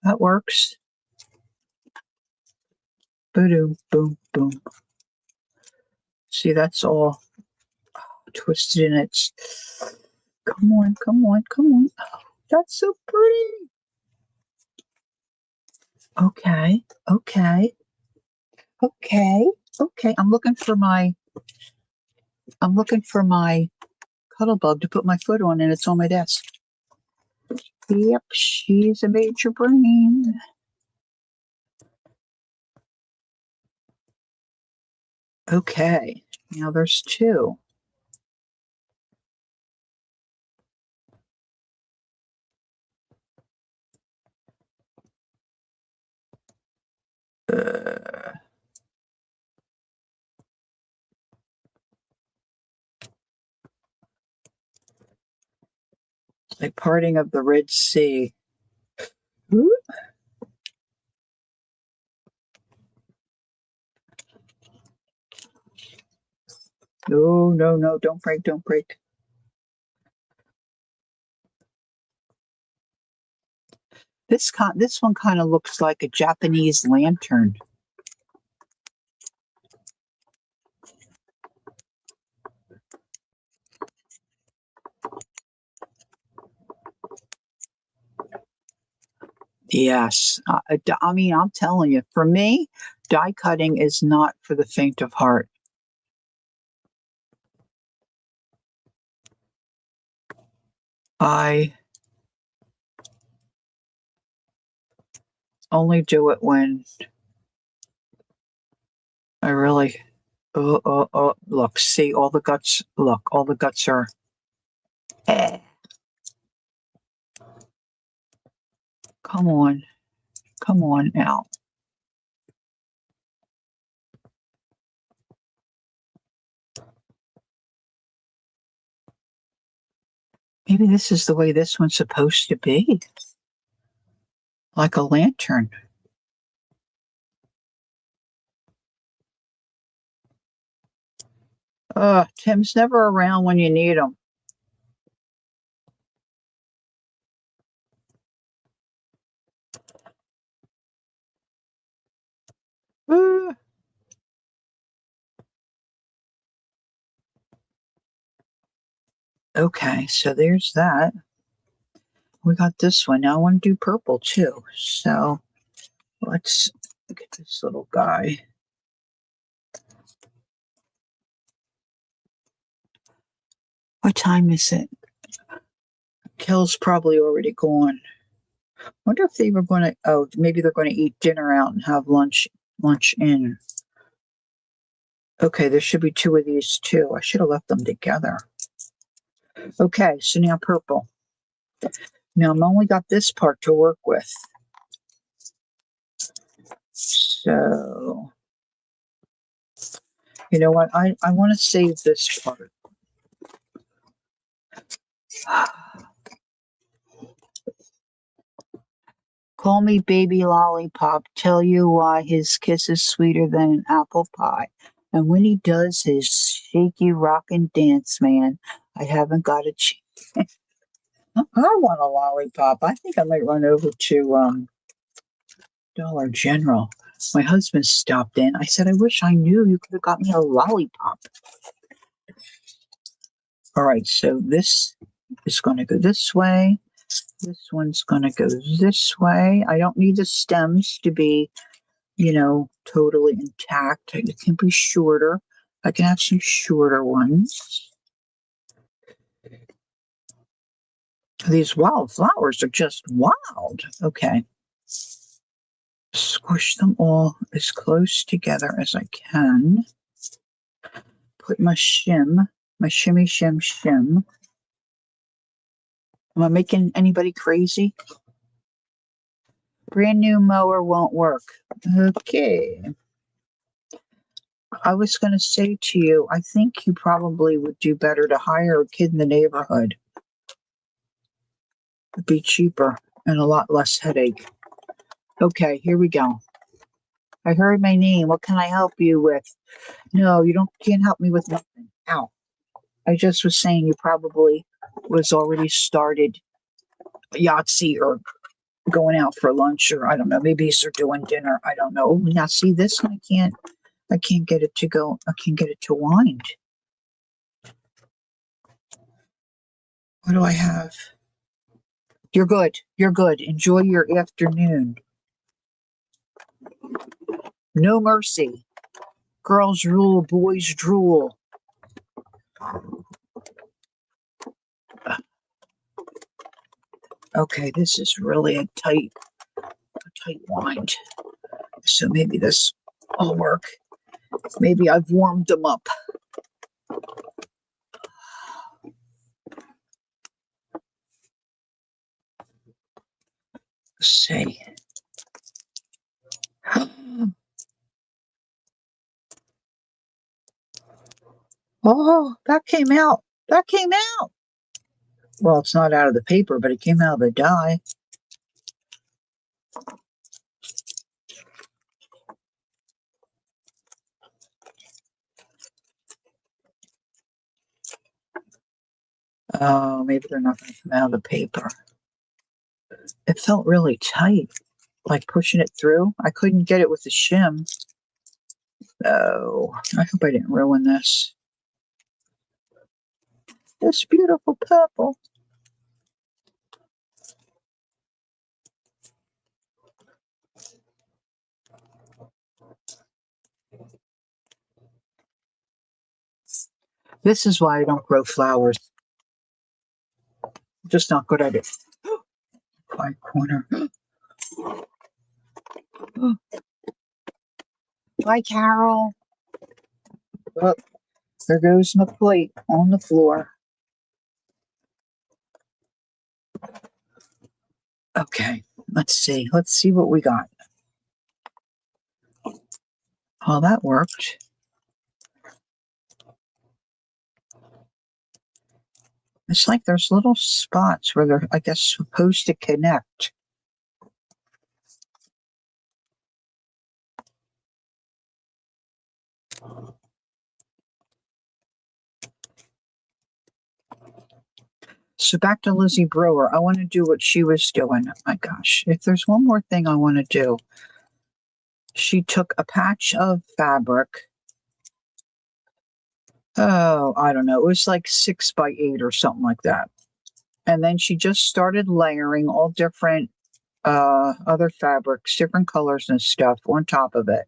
That works. Boom, boom, boom. See, that's all twisted in it. Come on, come on, come on. Oh, that's so pretty. Okay, okay, okay, okay. I'm looking for my cuddle bug to put my foot on, and it's on my desk. Yep, she's a major brain. Okay, now there's two. Uh, like parting of the Red Sea. Ooh. No, no, no, don't break, don't break. This one kind of looks like a Japanese lantern. Yes. I mean, I'm telling you, for me, die cutting is not for the faint of heart. I only do it when I really, look, see all the guts, look, all the guts are, eh, come on, come on now. Maybe this is the way this one's supposed to be, like a lantern. Tim's never around when you need him. Uh, okay, so there's that. We got this one. Now I want to do purple too. So let's get this little guy. What time is it? Kel's probably already gone. Wonder if they were going to. Oh, maybe they're going to eat dinner out and have lunch in. Okay, there should be two of these too. I should have left them together. Okay, so now purple. Now I've only got this part to work with. So you know what? I want to save this part. Call me baby lollipop. Tell you why his kiss is sweeter than an apple pie. And when he does his shaky rock and dance, man, I haven't got a chance. I want a lollipop. I think I might run over to Dollar General. My husband stopped in. I said, I wish I knew you could have got me a lollipop. All right, so this is going to go this way. This one's going to go this way. I don't need the stems to be, totally intact. It can be shorter. I can have some shorter ones. These wildflowers are just wild. Okay. Squish them all as close together as I can. Put my shimmy, shim, shim. Am I making anybody crazy? Brand new mower won't work. Okay. I was going to say to you, I think you probably would do better to hire a kid in the neighborhood. It'd be cheaper and a lot less headache. Okay, here we go. I heard my name. What can I help you with? No, you can't help me with nothing. Ow. I just was saying you probably was already started Yahtzee or going out for lunch, or I don't know, maybe they're doing dinner. I don't know. Now see this one, I can't get it to go. I can't get it to wind. What do I have? You're good. You're good. Enjoy your afternoon. No mercy. Girls rule, boys drool. Okay, this is really a tight wind. So maybe this will work. Maybe I've warmed them up. Let's see. Oh, that came out. That came out. Well, it's not out of the paper, but it came out of the die. Oh, maybe they're not going to come out of the paper. It felt really tight, like pushing it through. I couldn't get it with the shim. Oh, I hope I didn't ruin this. This beautiful purple. This is why I don't grow flowers. I'm just not good at it. Quiet corner. Bye, Carol. Oh, there goes my plate on the floor. Okay, let's see. Let's see what we got. Oh, that worked. It's like there's little spots where they're, I guess, supposed to connect. So back to Lizzie Brewer. I want to do what she was doing. Oh my gosh. If there's one more thing I want to do, she took a patch of fabric. Oh, I don't know. It was like 6 by 8 or something like that. And then she just started layering all different other fabrics, different colors and stuff on top of it,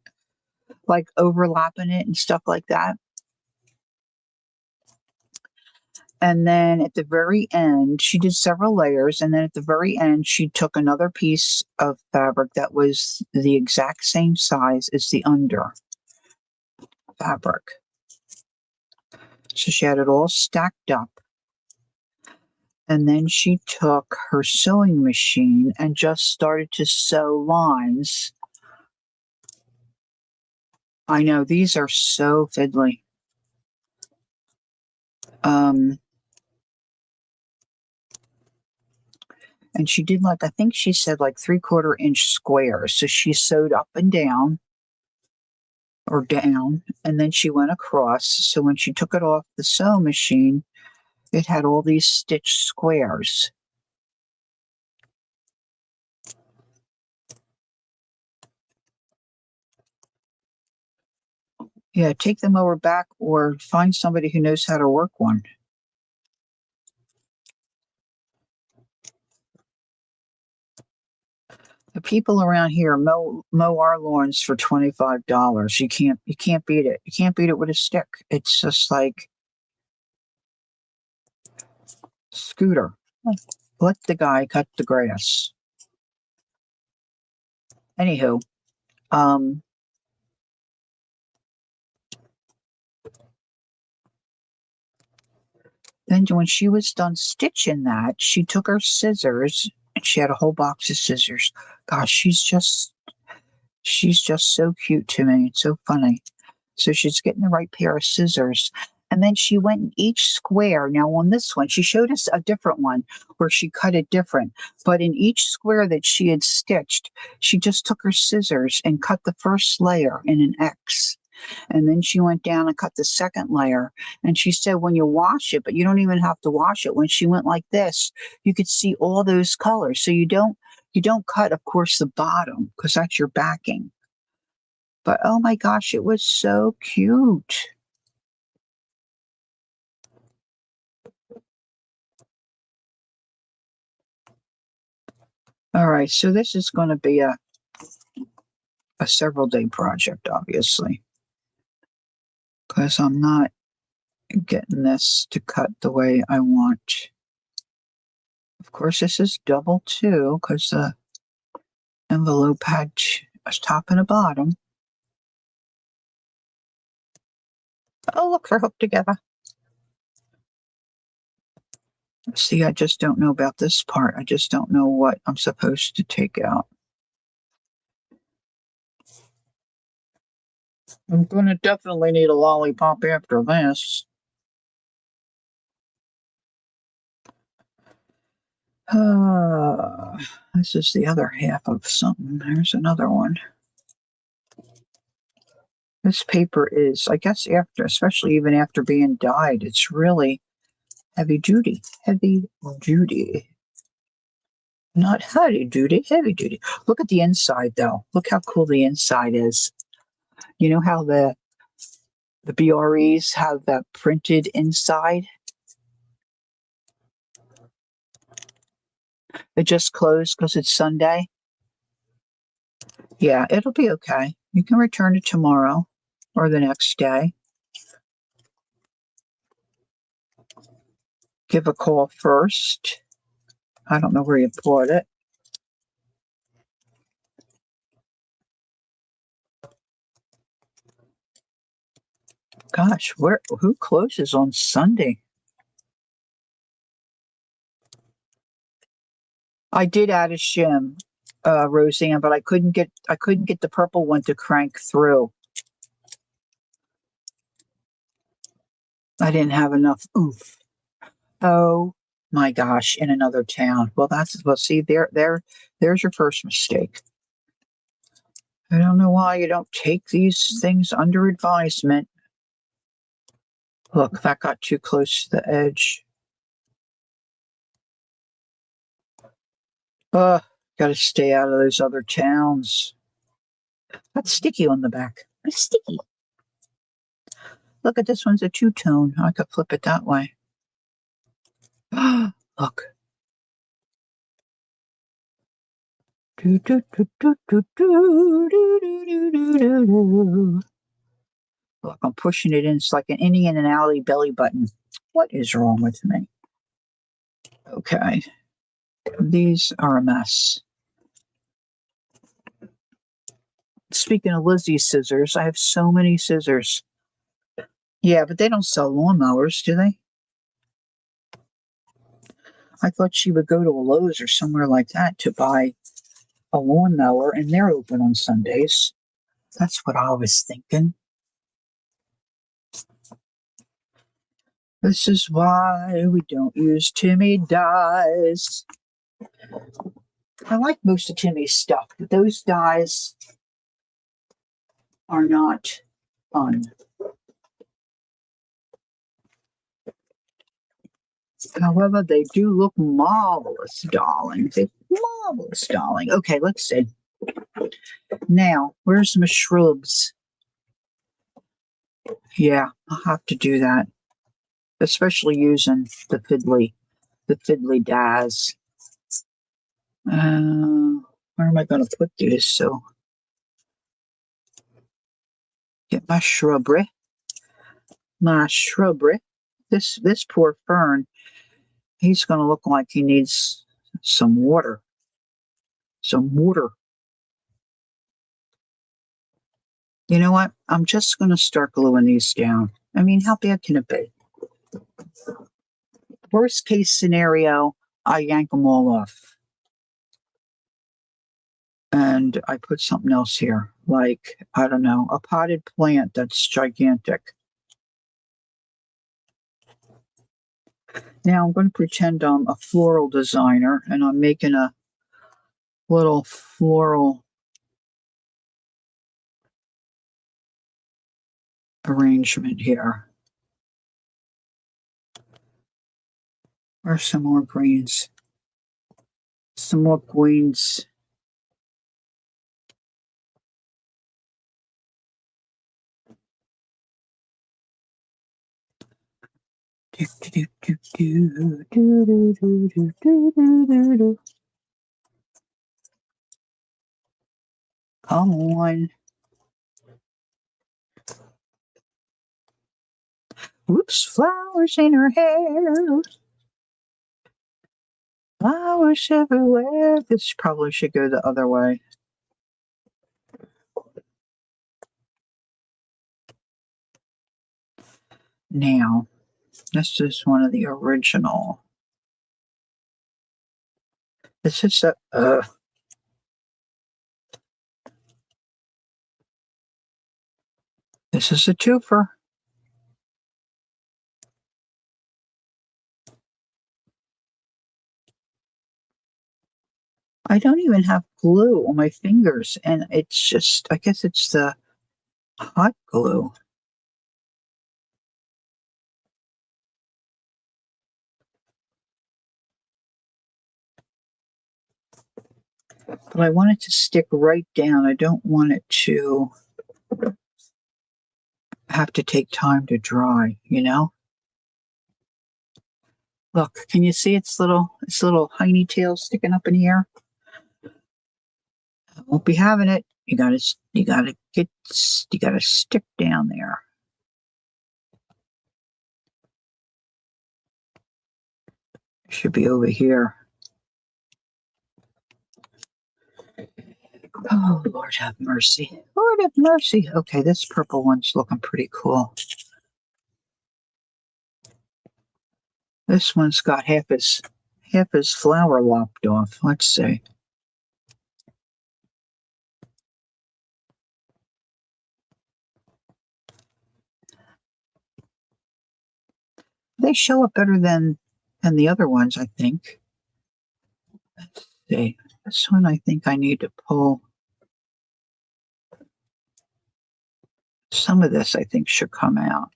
like overlapping it and stuff like that. And then at the very end, she did several layers. And then at the very end, she took another piece of fabric that was the exact same size as the under fabric. So she had it all stacked up. And then she took her sewing machine and just started to sew lines. I know these are so fiddly. And she did like, I think she said like 3/4 inch squares. So she sewed up and down or down, and then she went across. So when she took it off the sewing machine, it had all these stitched squares. Yeah, take them over back or find somebody who knows how to work one. The people around here mow our lawns for $25. You can't beat it. You can't beat it with a stick. It's just like scooter. Let the guy cut the grass. Anywho, um, then when she was done stitching that, she took her scissors and she had a whole box of scissors. Gosh, she's just so cute to me. It's so funny. So she's getting the right pair of scissors. And then she went in each square. Now, on this one, she showed us a different one where she cut it different. But in each square that she had stitched, she just took her scissors and cut the first layer in an X. And then she went down and cut the second layer. And she said, when you wash it, but you don't even have to wash it. When she went like this, you could see all those colors. So you don't cut, of course, the bottom because that's your backing. But oh my gosh, it was so cute. All right, so this is going to be a several day project, obviously, because I'm not getting this to cut the way I want. Of course, this is double too, because the envelope had a top and a bottom. Oh, look, they're hooked together. See, I just don't know about this part. I just don't know what I'm supposed to take out. I'm going to definitely need a lollipop after this. Uh, this is the other half of something. There's another one. This paper is, I guess, after, especially even after being dyed, it's really heavy duty. Heavy duty. Not heavy duty, heavy duty. Look at the inside, though. Look how cool the inside is. You know how the BREs have that printed inside? It just closed because it's Sunday. Yeah, it'll be okay. You can return it tomorrow or the next day. Give a call first. I don't know where you bought it. Gosh, who closes on Sunday? I did add a shim, Roseanne, but I couldn't get the purple one to crank through. I didn't have enough oomph. Oh my gosh, in another town. Well, see, there's your first mistake. I don't know why you don't take these things under advisement. Look, that got too close to the edge. Gotta stay out of those other towns. That's sticky on the back. It's sticky. Look at this one's a two-tone. I could flip it that way. Look. Look, I'm pushing it in. It's like an innie and an outie belly button. What is wrong with me? Okay. These are a mess. Speaking of Lizzie's scissors, I have so many scissors. Yeah, but they don't sell lawnmowers, do they? I thought she would go to a Lowe's or somewhere like that to buy a lawnmower, and they're open on Sundays. That's what I was thinking. This is why we don't use Timmy dyes. I like most of Timmy's stuff, but those dyes are not fun. However, they do look marvelous, darling. They look marvelous, darling. Okay, let's see. Now, where's my shrubs? Yeah, I'll have to do that. Especially using the fiddly dyes. Where am I going to put these? So, get my shrubbery. This poor fern, he's going to look like he needs some water. Some water. You know what? I'm just going to start gluing these down. I mean, how bad can it be? Worst case scenario, I yank them all off. And I put something else here, like, I don't know, a potted plant that's gigantic. Now I'm going to pretend I'm a floral designer and I'm making a little floral arrangement here. Where's some more greens? Some more greens. Come on. Whoops, flowers in her hair. Flowers everywhere. This probably should go the other way. Now, this is one of the original. This is a, this is a twofer. I don't even have glue on my fingers, and it's just, I guess it's the hot glue. But I want it to stick right down. I don't want it to have to take time to dry, you know? Look, can you see its little hiney tail sticking up in the air? I won't be having it. You gotta stick down there. It should be over here. Oh, Lord have mercy. Lord have mercy. Okay, this purple one's looking pretty cool. This one's got half his flower lopped off. Let's see. They show up better than the other ones, I think. Let's see. This one I think I need to pull. Some of this I think should come out.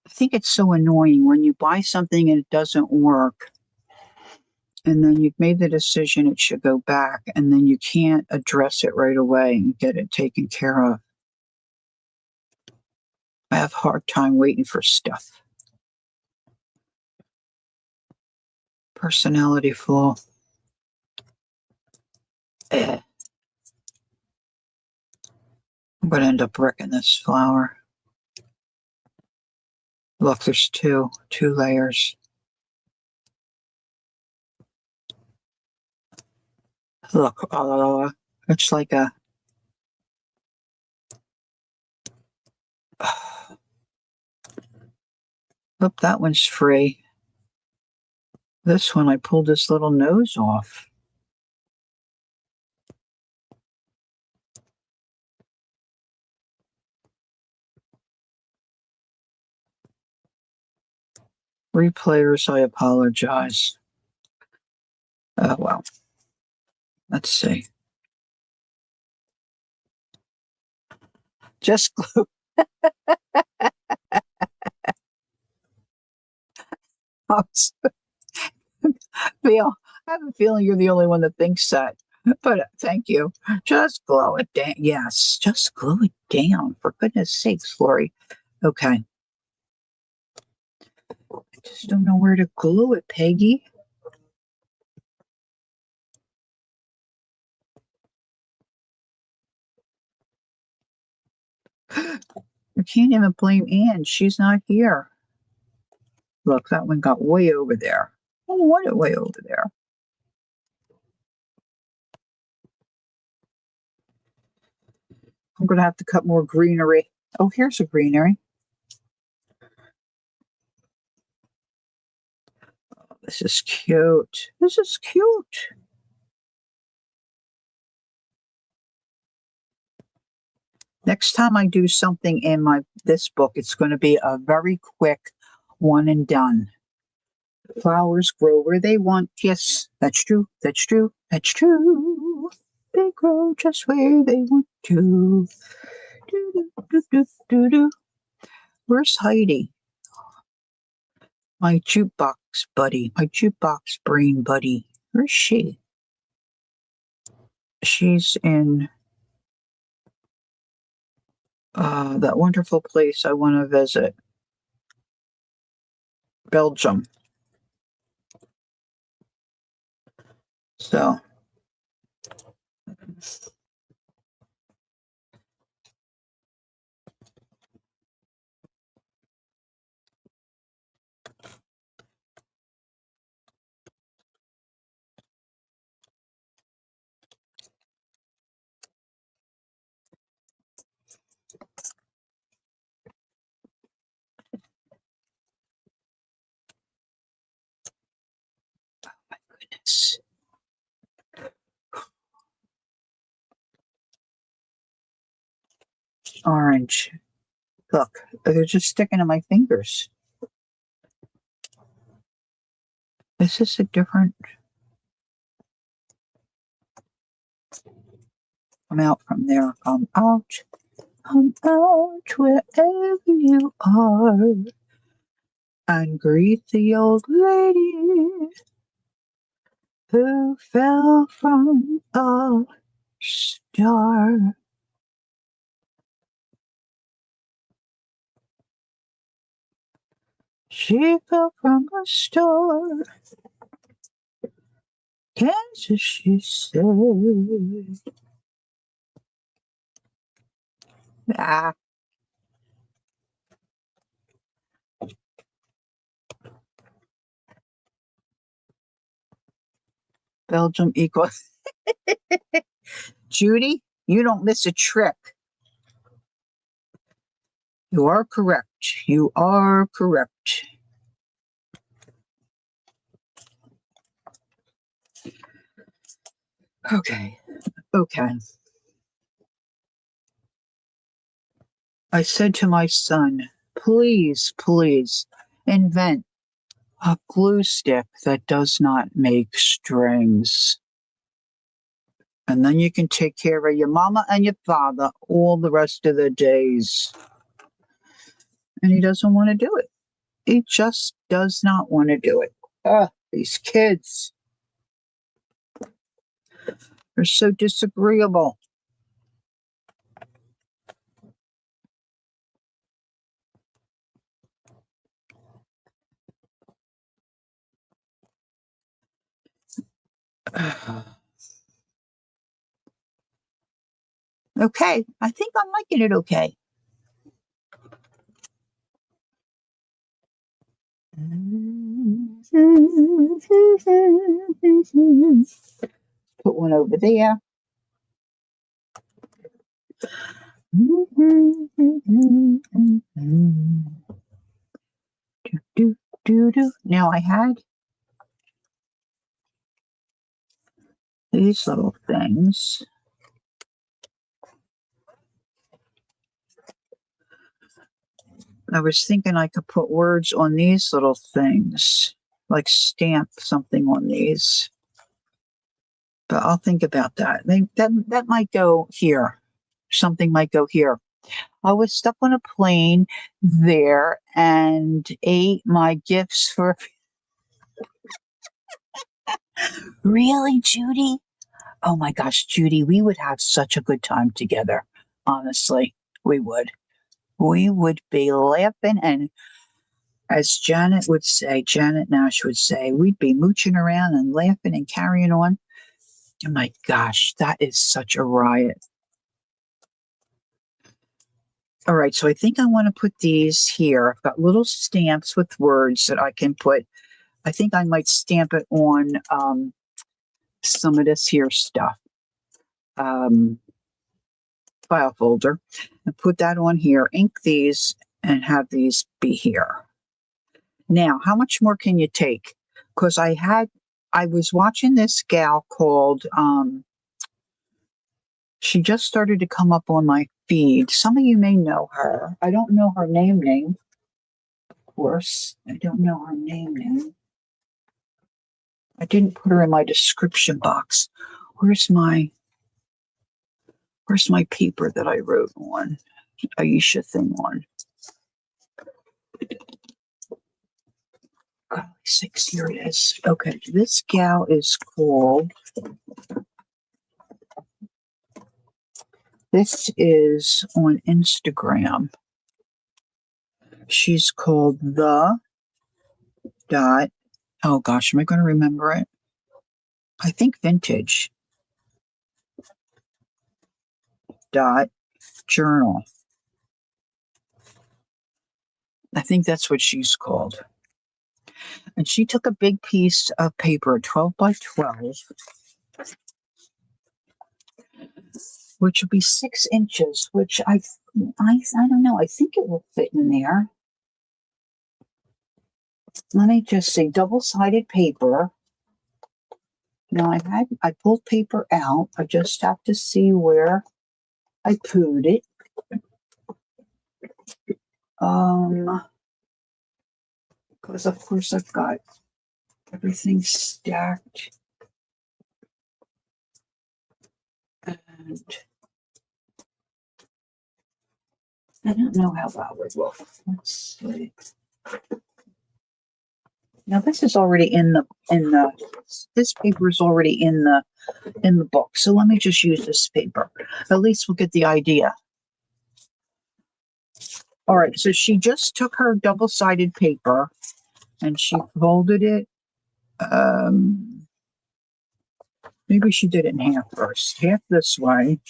I think it's so annoying when you buy something and it doesn't work, and then you've made the decision it should go back, and then you can't address it right away and get it taken care of. I have a hard time waiting for stuff. Personality flaw. Eh, I'm going to end up wrecking this flower. Look, there's two layers. Look, it's like a. Oh, that one's free. This one, I pulled this little nose off. Replayers, I apologize. Oh, well. Let's see. Just glue. Feel. I have a feeling you're the only one that thinks that. But thank you. Just glue it down. Yes, just glue it down. For goodness sakes, Lori. Okay. I just don't know where to glue it, Peggy. You can't even blame Anne. She's not here. Look, that one got way over there. I don't want it way over there. I'm going to have to cut more greenery. Oh, here's a greenery. Oh, this is cute. This is cute. Next time I do something in this book, it's going to be a very quick one and done. Flowers grow where they want. Yes, that's true. That's true. That's true. They grow just where they want to. Do, do, do, do, do, do. Where's Heidi? My jukebox buddy. My jukebox brain buddy. Where's she? She's in that wonderful place I want to visit. Belgium. So goodness. orange. Look, they're just sticking to my fingers. Is this a different? Come out from there. Come out. Come out wherever you are. And greet the old lady who fell from a star. She fell from a star. Kansas, she said. Ah, Belgium equals. Judy, you don't miss a trick. You are correct. You are correct. Okay. Okay. I said to my son, please, please invent a glue stick that does not make strings. And then you can take care of your mama and your father all the rest of the days. And he doesn't want to do it. He just does not want to do it. These kids are so disagreeable. Okay, I think I'm liking it okay. Put one over there. Now I had these little things. I was thinking I could put words on these little things, like stamp something on these. But I'll think about that. That might go here. Something might go here. I was stuck on a plane there and ate my gifts for. Really, Judy? Oh my gosh, Judy, we would have such a good time together. Honestly, we would. We would be laughing, and as Janet Nash would say, we'd be mooching around and laughing and carrying on. Oh my gosh, that is such a riot. All right, so I think I want to put these here. I've got little stamps with words that I can put. I think I might stamp it on some of this here stuff. File folder, and put that on here, ink these, and have these be here. Now, how much more can you take? Because I was watching this gal called, she just started to come up on my feed. Some of you may know her. I don't know her name, of course. I don't know her name. I didn't put her in my description box. Where's my paper that I wrote on? Aisha thing on. God, 6, here it is. Okay, this gal is called, this is on Instagram. She's called the dot, oh gosh, am I going to remember it? I think vintage dot journal. I think that's what she's called. And she took a big piece of paper, 12 by 12, which would be 6 inches, which I don't know. I think it will fit in there. Let me just see. Double-sided paper. Now I pulled paper out. I just have to see where I put it. Because of course I've got everything stacked, and I don't know how that would look. Let's see. Now this is already this paper is already in the book. So let me just use this paper. At least we'll get the idea. All right, so she just took her double-sided paper and she folded it. Maybe she did it in half first. Half this way.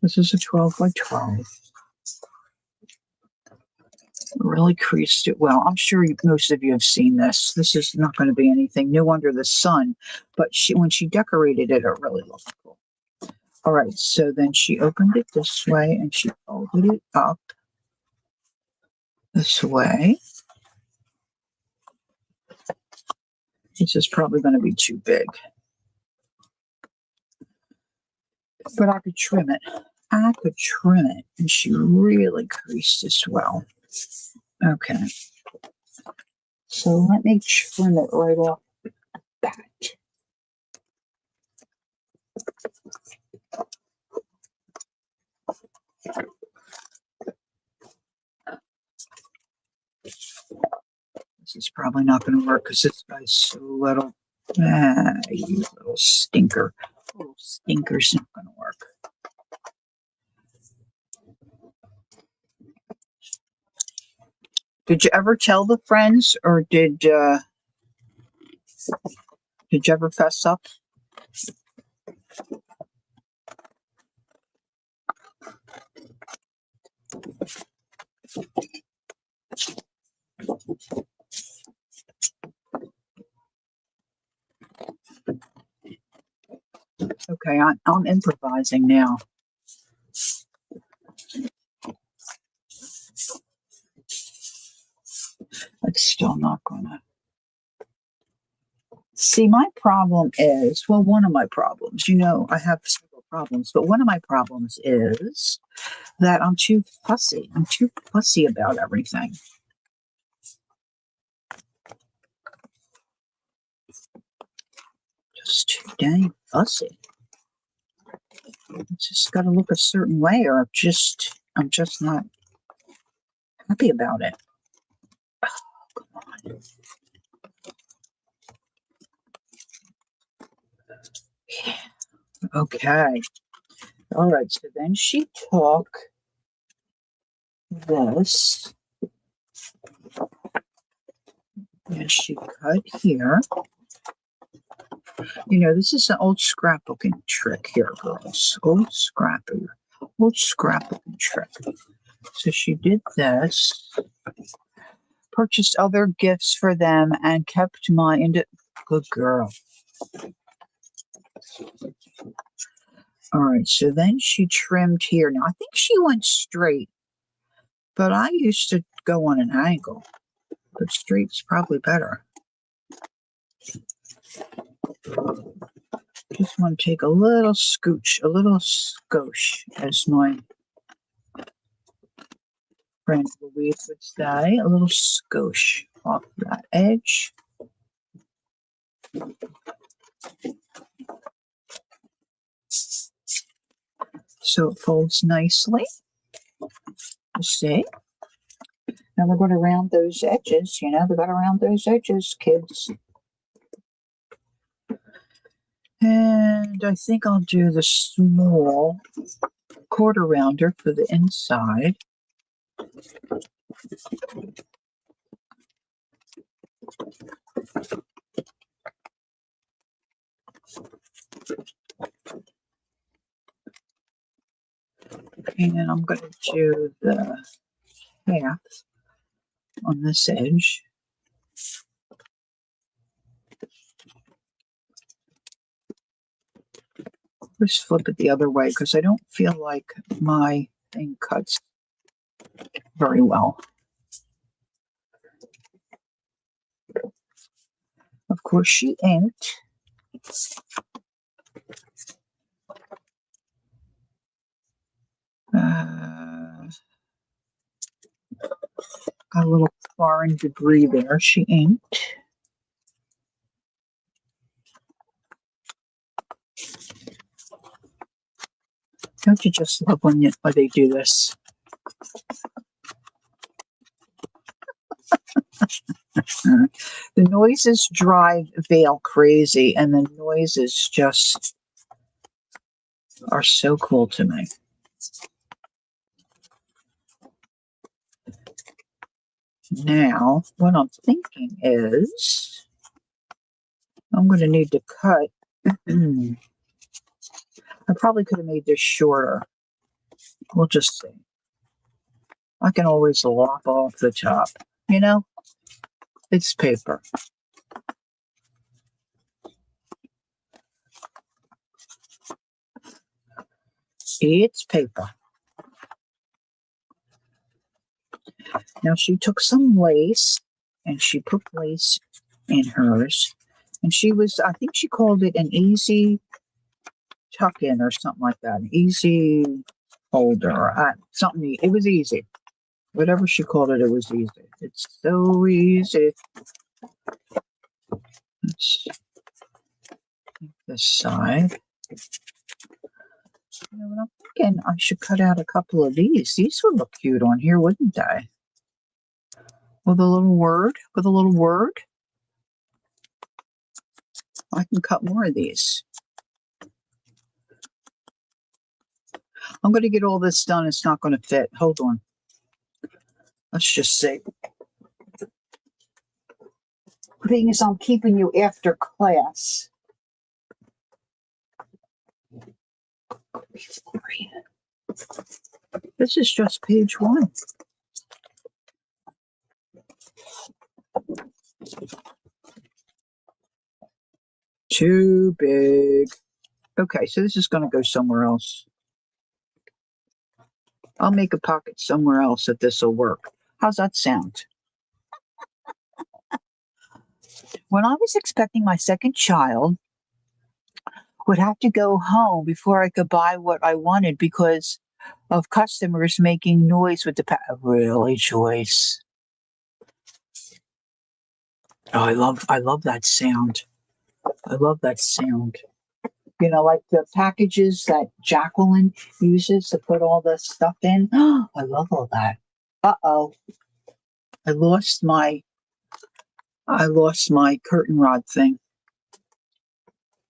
This is a 12 by 12. Really creased it well. I'm sure most of you have seen this. This is not going to be anything new under the sun, but when she decorated it, it really looked cool. All right, so then she opened it this way and she folded it up this way. This is probably going to be too big, but I could trim it. And she really creased this well. Okay. So let me trim it right off the bat. This is probably not going to work because this guy's so little. You little stinker. Little stinker's not going to work. Did you ever tell the friends, or did you ever fess up? Okay, I'm improvising now. It's still not gonna. See, my problem is, well, one of my problems, I have several problems, but one of my problems is that I'm too fussy. I'm too fussy about everything. Just too dang fussy. It's just got to look a certain way, or I'm just not happy about it. Oh, come on. Okay. All right. So then she took this and she cut here. This is an old scrapbooking trick here, girls. Old scrapbooking trick. So she did this, purchased other gifts for them, and kept mine. Good girl. All right, so then she trimmed here. Now, I think she went straight, but I used to go on an angle. But straight's probably better. Just want to take a little scooch, as my friend Louise would say, a little skosh off that edge. So it folds nicely. You see? Now we're going to round those edges. We got to round those edges, kids. And I think I'll do the small quarter rounder for the inside. And I'm going to do the half on this edge. Just flip it the other way because I don't feel like my thing cuts very well. Of course, she inked. A little foreign debris there. She inked. Don't you just love when they do this? The noises drive Vale crazy, and the noises just are so cool to me. Now, what I'm thinking is I'm going to need to cut. I probably could have made this shorter. We'll just see. I can always lop off the top. You know, it's paper. It's paper. Now, she took some lace and she put lace in hers. And she was, I think she called it an easy tuck in or something like that. An easy holder or something. It was easy. Whatever she called it, it was easy. It's so easy. Let's take this side. You know what I'm thinking? I should cut out a couple of these. These would look cute on here, wouldn't they? With a little word. With a little word. I can cut more of these. I'm going to get all this done. It's not going to fit. Hold on. Let's just see. The thing is, I'm keeping you after class. This is just page 1. Too big. Okay, so this is going to go somewhere else. I'll make a pocket somewhere else that this will work. How's that sound? When I was expecting my second child, would have to go home before I could buy what I wanted because of customers making noise with the Really, Joyce? Oh, I love that sound. I love that sound. You know, like the packages that Jacqueline uses to put all the stuff in. I love all that. Uh-oh. I lost my curtain rod thing.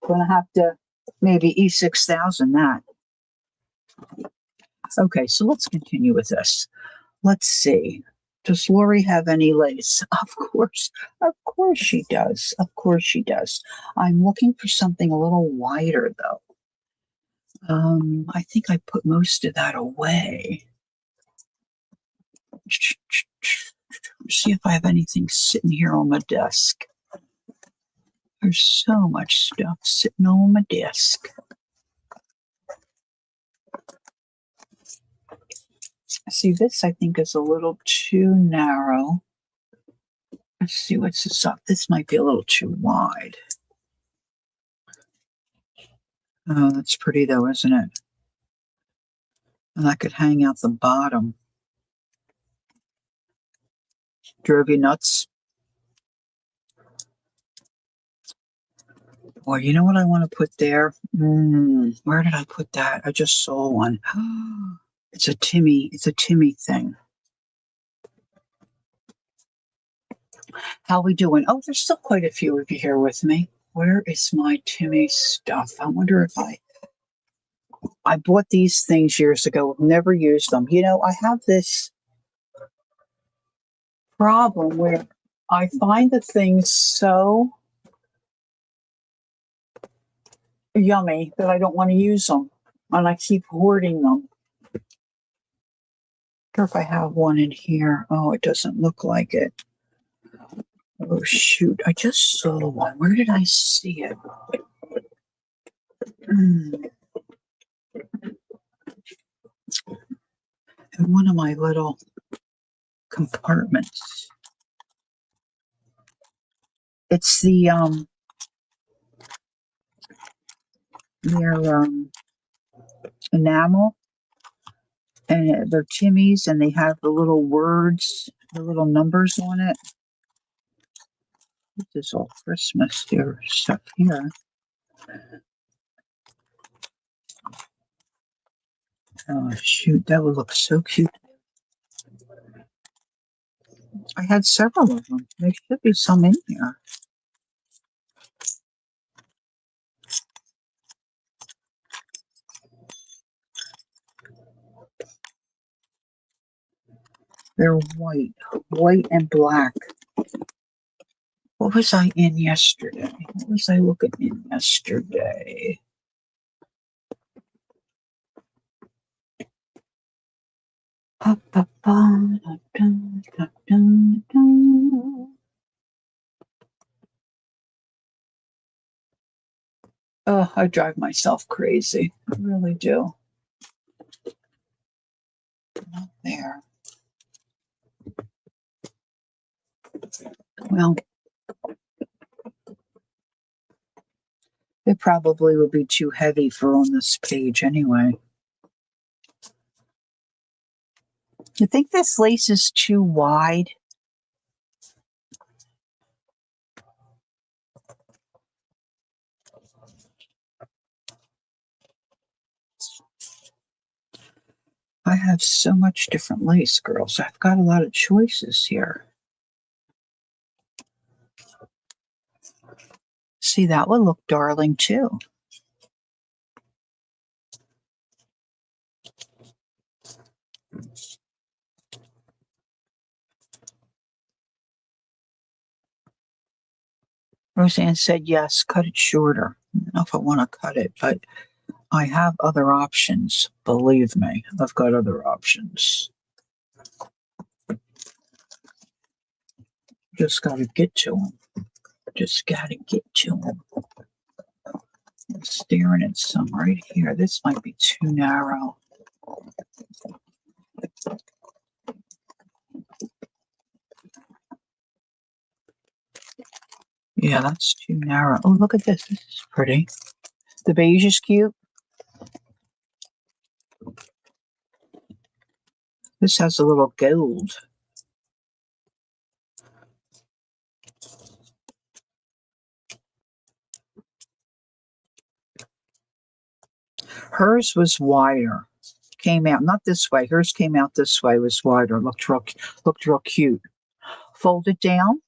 Gonna have to maybe E6000 that. Okay, so let's continue with this. Let's see. Does Lori have any lace? Of course she does. Of course she does. I'm looking for something a little wider though. I think I put most of that away. See if I have anything sitting here on my desk. There's so much stuff sitting on my desk. See, this I think is a little too narrow. Let's see what's this up. This might be a little too wide. Oh, that's pretty though, isn't it? And I could hang out the bottom. Drove you nuts? Or you know what I want to put there? Where did I put that? I just saw one. It's a Timmy thing. How we doing? Oh, there's still quite a few of you here with me. Where is my Timmy stuff? I wonder if I bought these things years ago, never used them. You know, I have this problem where I find the things so yummy that I don't want to use them. And I keep hoarding them. I wonder if I have one in here. Oh, it doesn't look like it. Oh, shoot. I just saw one. Where did I see it? In one of my little compartments. It's the their enamel, and they're Timmy's, and they have the little words The little numbers on it. This is all Christmas here stuff here. Oh shoot, that would look so cute. I had several of them. There should be some in here. They're white and black. What was I in yesterday? What was I looking in yesterday? Oh, I drive myself crazy. I really do. Not there. Well, it probably would be too heavy for on this page anyway. You think this lace is too wide? I have so much different lace, girls. I've got a lot of choices here. See, that would look darling too. Roseanne said, yes, cut it shorter. I don't know if I want to cut it, but I have other options. Believe me, I've got other options. Just got to get to them. Just got to get to them. I'm staring at some right here. This might be too narrow. Yeah, that's too narrow. Oh, look at this. This is pretty. The beige is cute. This has a little gold. Hers was wider. Came out not this way. Hers came out this way. Was wider. Looked real cute. Fold it down.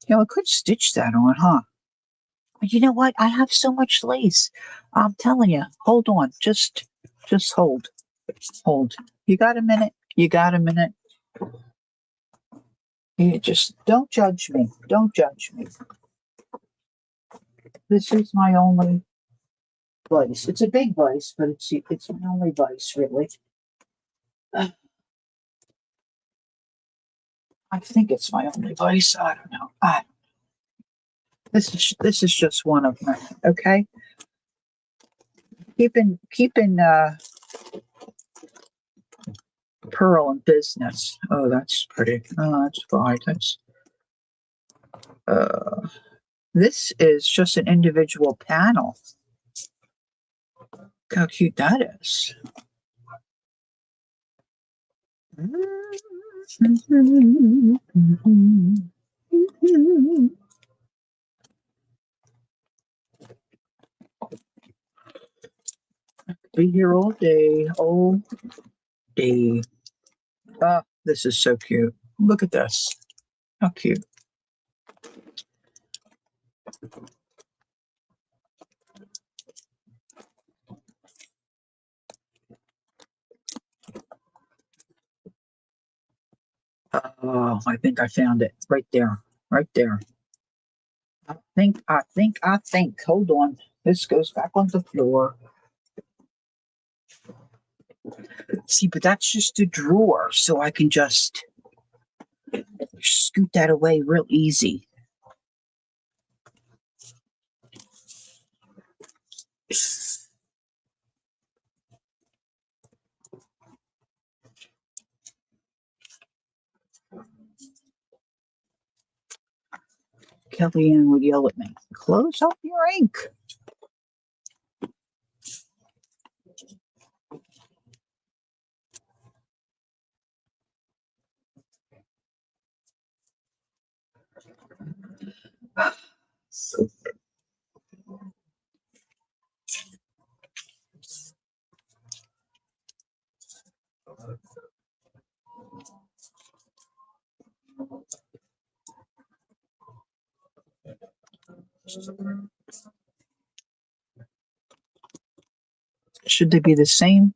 You know, I could stitch that on, huh? But you know what? I have so much lace. I'm telling you. Hold on. Just hold. Hold. You got a minute? You got a minute? You just don't judge me. Don't judge me. This is my only vice. It's a big vice, but it's my only vice, really. I think it's my only vice. I don't know. This is just one of them. Okay, keeping Pearl in business. Oh, that's pretty. Oh, that's fine. That's uh. This is just an individual panel. Look how cute that is. Be here all day, all day. Oh, this is so cute. Look at this. How cute. Oh, I think I found it right there. Right there. I think. Hold on. This goes back on the floor. See, but that's just a drawer, so I can just scoot that away real easy. Kellyanne would yell at me, close up your ink. Should they be the same?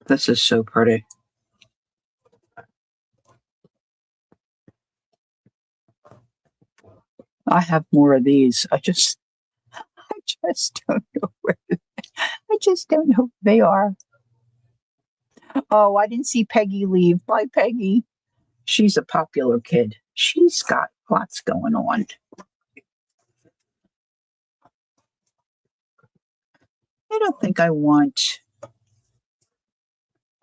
This is so pretty. I have more of these. I just don't know where. I just don't know who they are. Oh, I didn't see Peggy leave. Bye, Peggy. She's a popular kid. She's got lots going on. I don't think I want.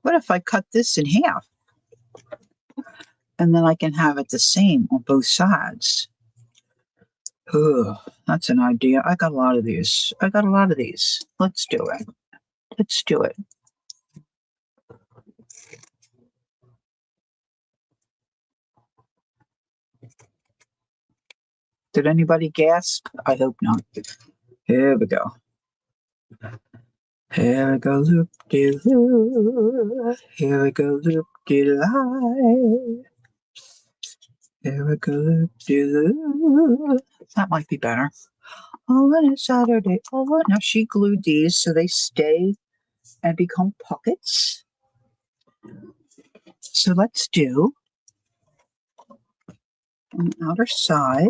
What if I cut this in half? And then I can have it the same on both sides. Ugh, that's an idea. I got a lot of these. Let's do it. Let's do it. Did anybody gasp? I hope not. Here we go. Here we go, loop de loo. Here we go, loop de lie. Here we go, loop de loo. That might be better. Oh, and it's Saturday. Oh, now she glued these so they stay and become pockets. So let's do on the outer side.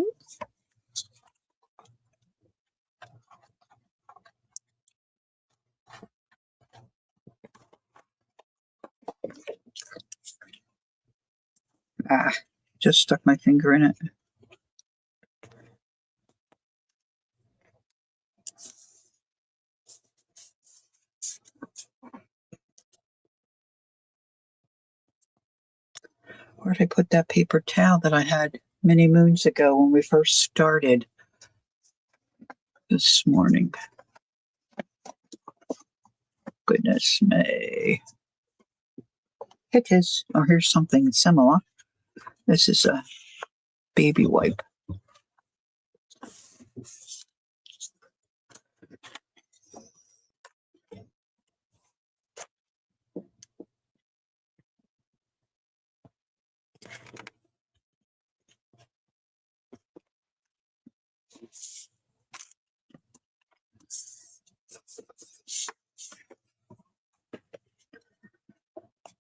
Ah, just stuck my finger in it. Where did I put that paper towel that I had many moons ago when we first started this morning? Goodness me. It is. Oh, here's something similar. This is a baby wipe.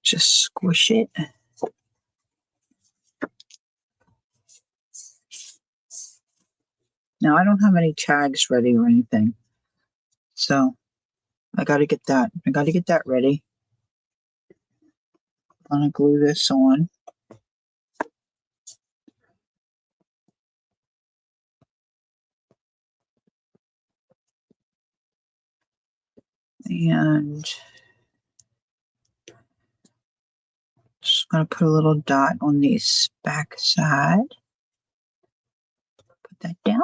Just squish it. Now, I don't have any tags ready or anything. So I got to get that. Ready. I'm going to glue this on. And just going to put a little dot on this back side. Put that down.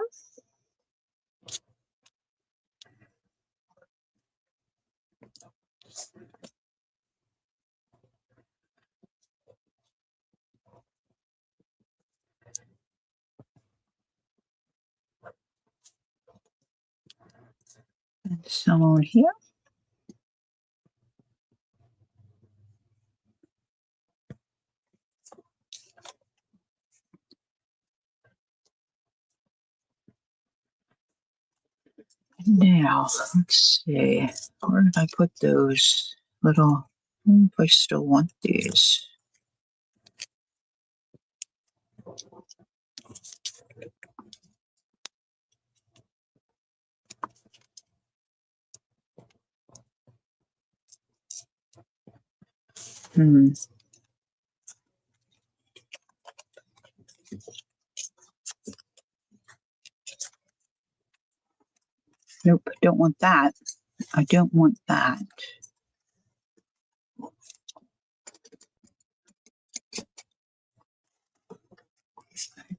And some on here. Now, let's see. Where did I put those little? If I still want these. Nope, don't want that. I don't want that.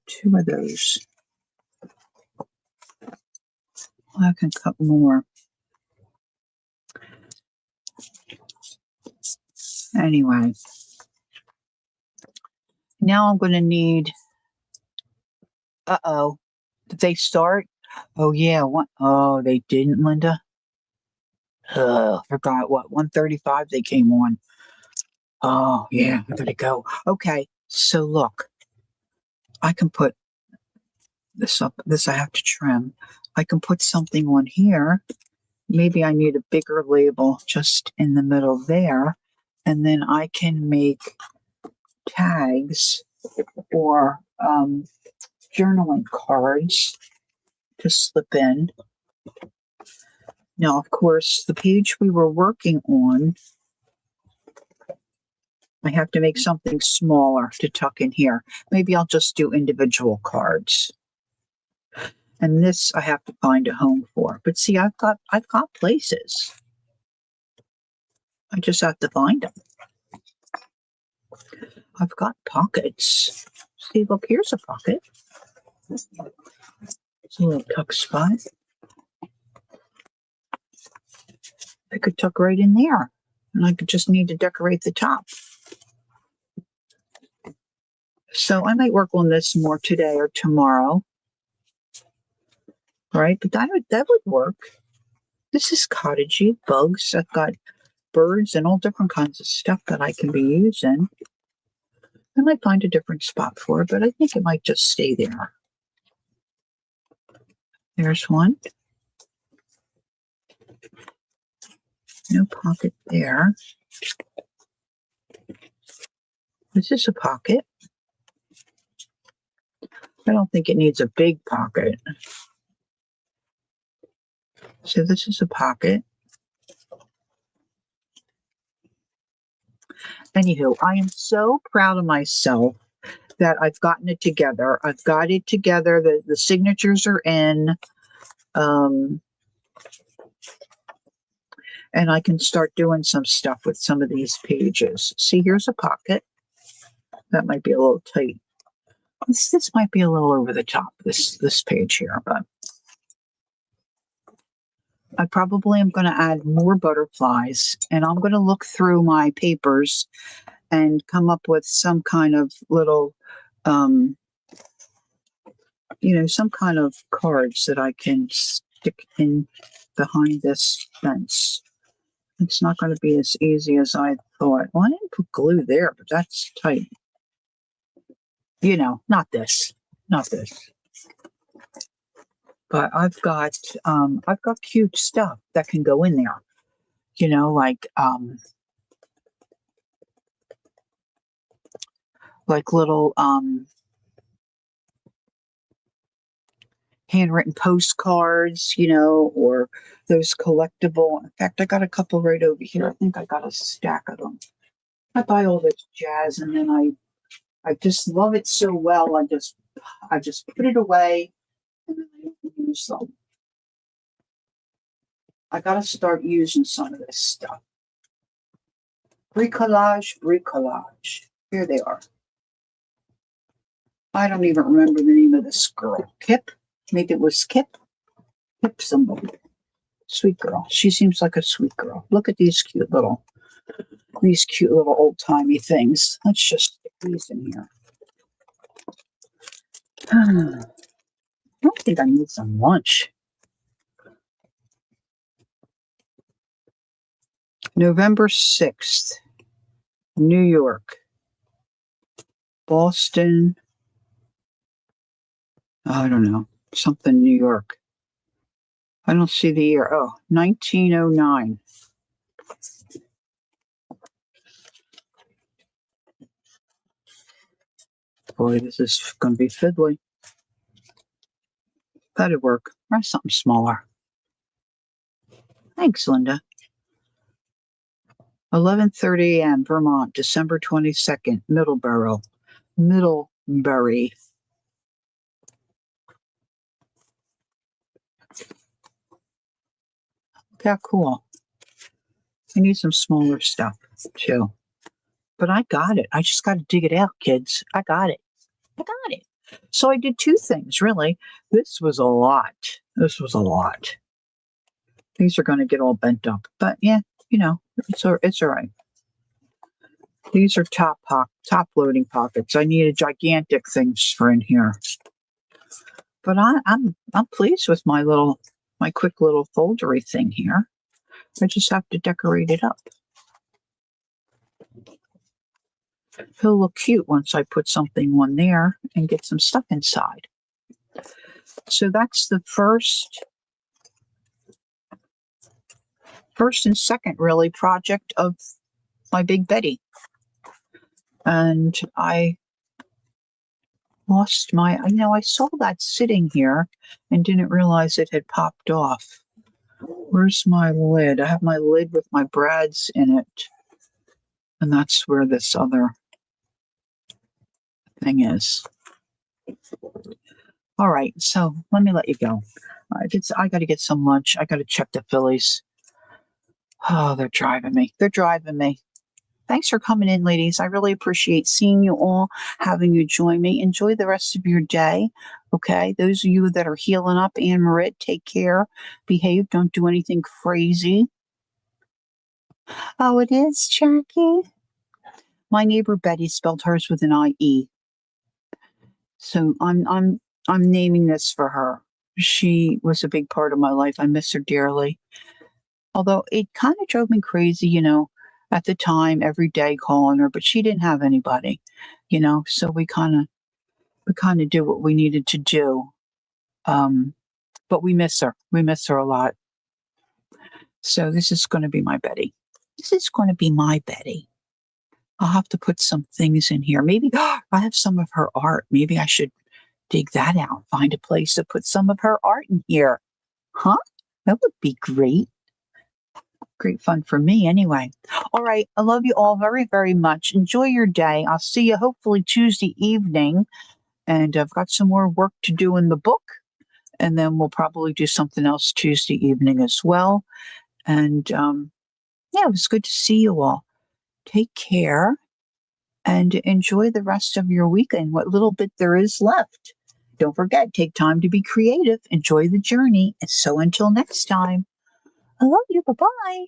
2 of those. I can cut more. Anyway, now I'm going to need, uh-oh, did they start? Oh, yeah. What? Oh, they didn't, Linda? Forgot what, 1:35 they came on. Oh, yeah, I gotta go. Okay, so look, I can put this up. This I have to trim. I can put something on here. Maybe I need a bigger label just in the middle there. And then I can make tags or journaling cards to slip in. Now, of course, the page we were working on, I have to make something smaller to tuck in here. Maybe I'll just do individual cards. And this I have to find a home for. But see, I've got places. I just have to find them. I've got pockets. See, look, here's a pocket. It's a little tuck spot. I could tuck right in there. And I could just need to decorate the top. So I might work on this more today or tomorrow. Right? But that would work. This is cottagey, bugs. I've got birds and all different kinds of stuff that I can be using. I might find a different spot for it, but I think it might just stay there. There's one. No pocket there. This is a pocket. I don't think it needs a big pocket. So this is a pocket. Anywho, I am so proud of myself that I've gotten it together. I've got it together. The signatures are in. And I can start doing some stuff with some of these pages. See, here's a pocket. That might be a little tight. This might be a little over the top, this page here, but I probably am going to add more butterflies, and I'm going to look through my papers and come up with some kind of little, some kind of cards that I can stick in behind this fence. It's not going to be as easy as I thought. Well, I didn't put glue there, but that's tight. Not this. But I've got cute stuff that can go in there. Like little handwritten postcards, or those collectible. In fact, I got a couple right over here. I think I got a stack of them. I buy all this jazz, and then I just love it so well. I just put it away, and then I don't use them. I got to start using some of this stuff. Bricolage. Here they are. I don't even remember the name of this girl. Kip? Maybe it was Kip. Kip somebody. Sweet girl. She seems like a sweet girl. Look at these cute little old-timey things. Let's just stick these in here. I don't think I need some lunch. November 6th, New York. Boston. I don't know. Something New York. I don't see the year. Oh, 1909. Boy, this is going to be fiddly. That'd work. Try something smaller. Thanks, Linda. 11:30 a.m. Vermont, December 22nd, Middlebury. Look how cool. I need some smaller stuff, too. But I got it. I just got to dig it out, kids. I got it. So I did two things, really. This was a lot. This was a lot. These are going to get all bent up. But yeah, it's all right. These are top loading pockets. I needed gigantic things for in here. But I'm pleased with my quick little foldery thing here. I just have to decorate it up. He'll look cute once I put something on there and get some stuff inside. So that's the first and second really project of my Big Betty. And I lost I saw that sitting here and didn't realize it had popped off. Where's my lid? I have my lid with my brads in it. And that's where this other thing is. All right, so let me let you go. I got to get some lunch. I got to check the fillies. Oh, they're driving me. Thanks for coming in, ladies. I really appreciate seeing you all, having you join me. Enjoy the rest of your day. Okay, those of you that are healing up, Anne Marit, take care. Behave. Don't do anything crazy. Oh, it is, Jackie. My neighbor Betty spelled hers with an IE. So I'm naming this for her. She was a big part of my life. I miss her dearly. Although it kind of drove me crazy, at the time, every day calling her, but she didn't have anybody, so we kind of did what we needed to do. But we miss her. We miss her a lot. So this is going to be my Betty. I'll have to put some things in here. Maybe I have some of her art. Maybe I should dig that out, find a place to put some of her art in here. Huh? That would be great. Great fun for me anyway. All right. I love you all very, very much. Enjoy your day. I'll see you hopefully Tuesday evening. And I've got some more work to do in the book. And then we'll probably do something else Tuesday evening as well. And it was good to see you all. Take care and enjoy the rest of your weekend, what little bit there is left. Don't forget, take time to be creative. Enjoy the journey. And so until next time, I love you. Bye-bye.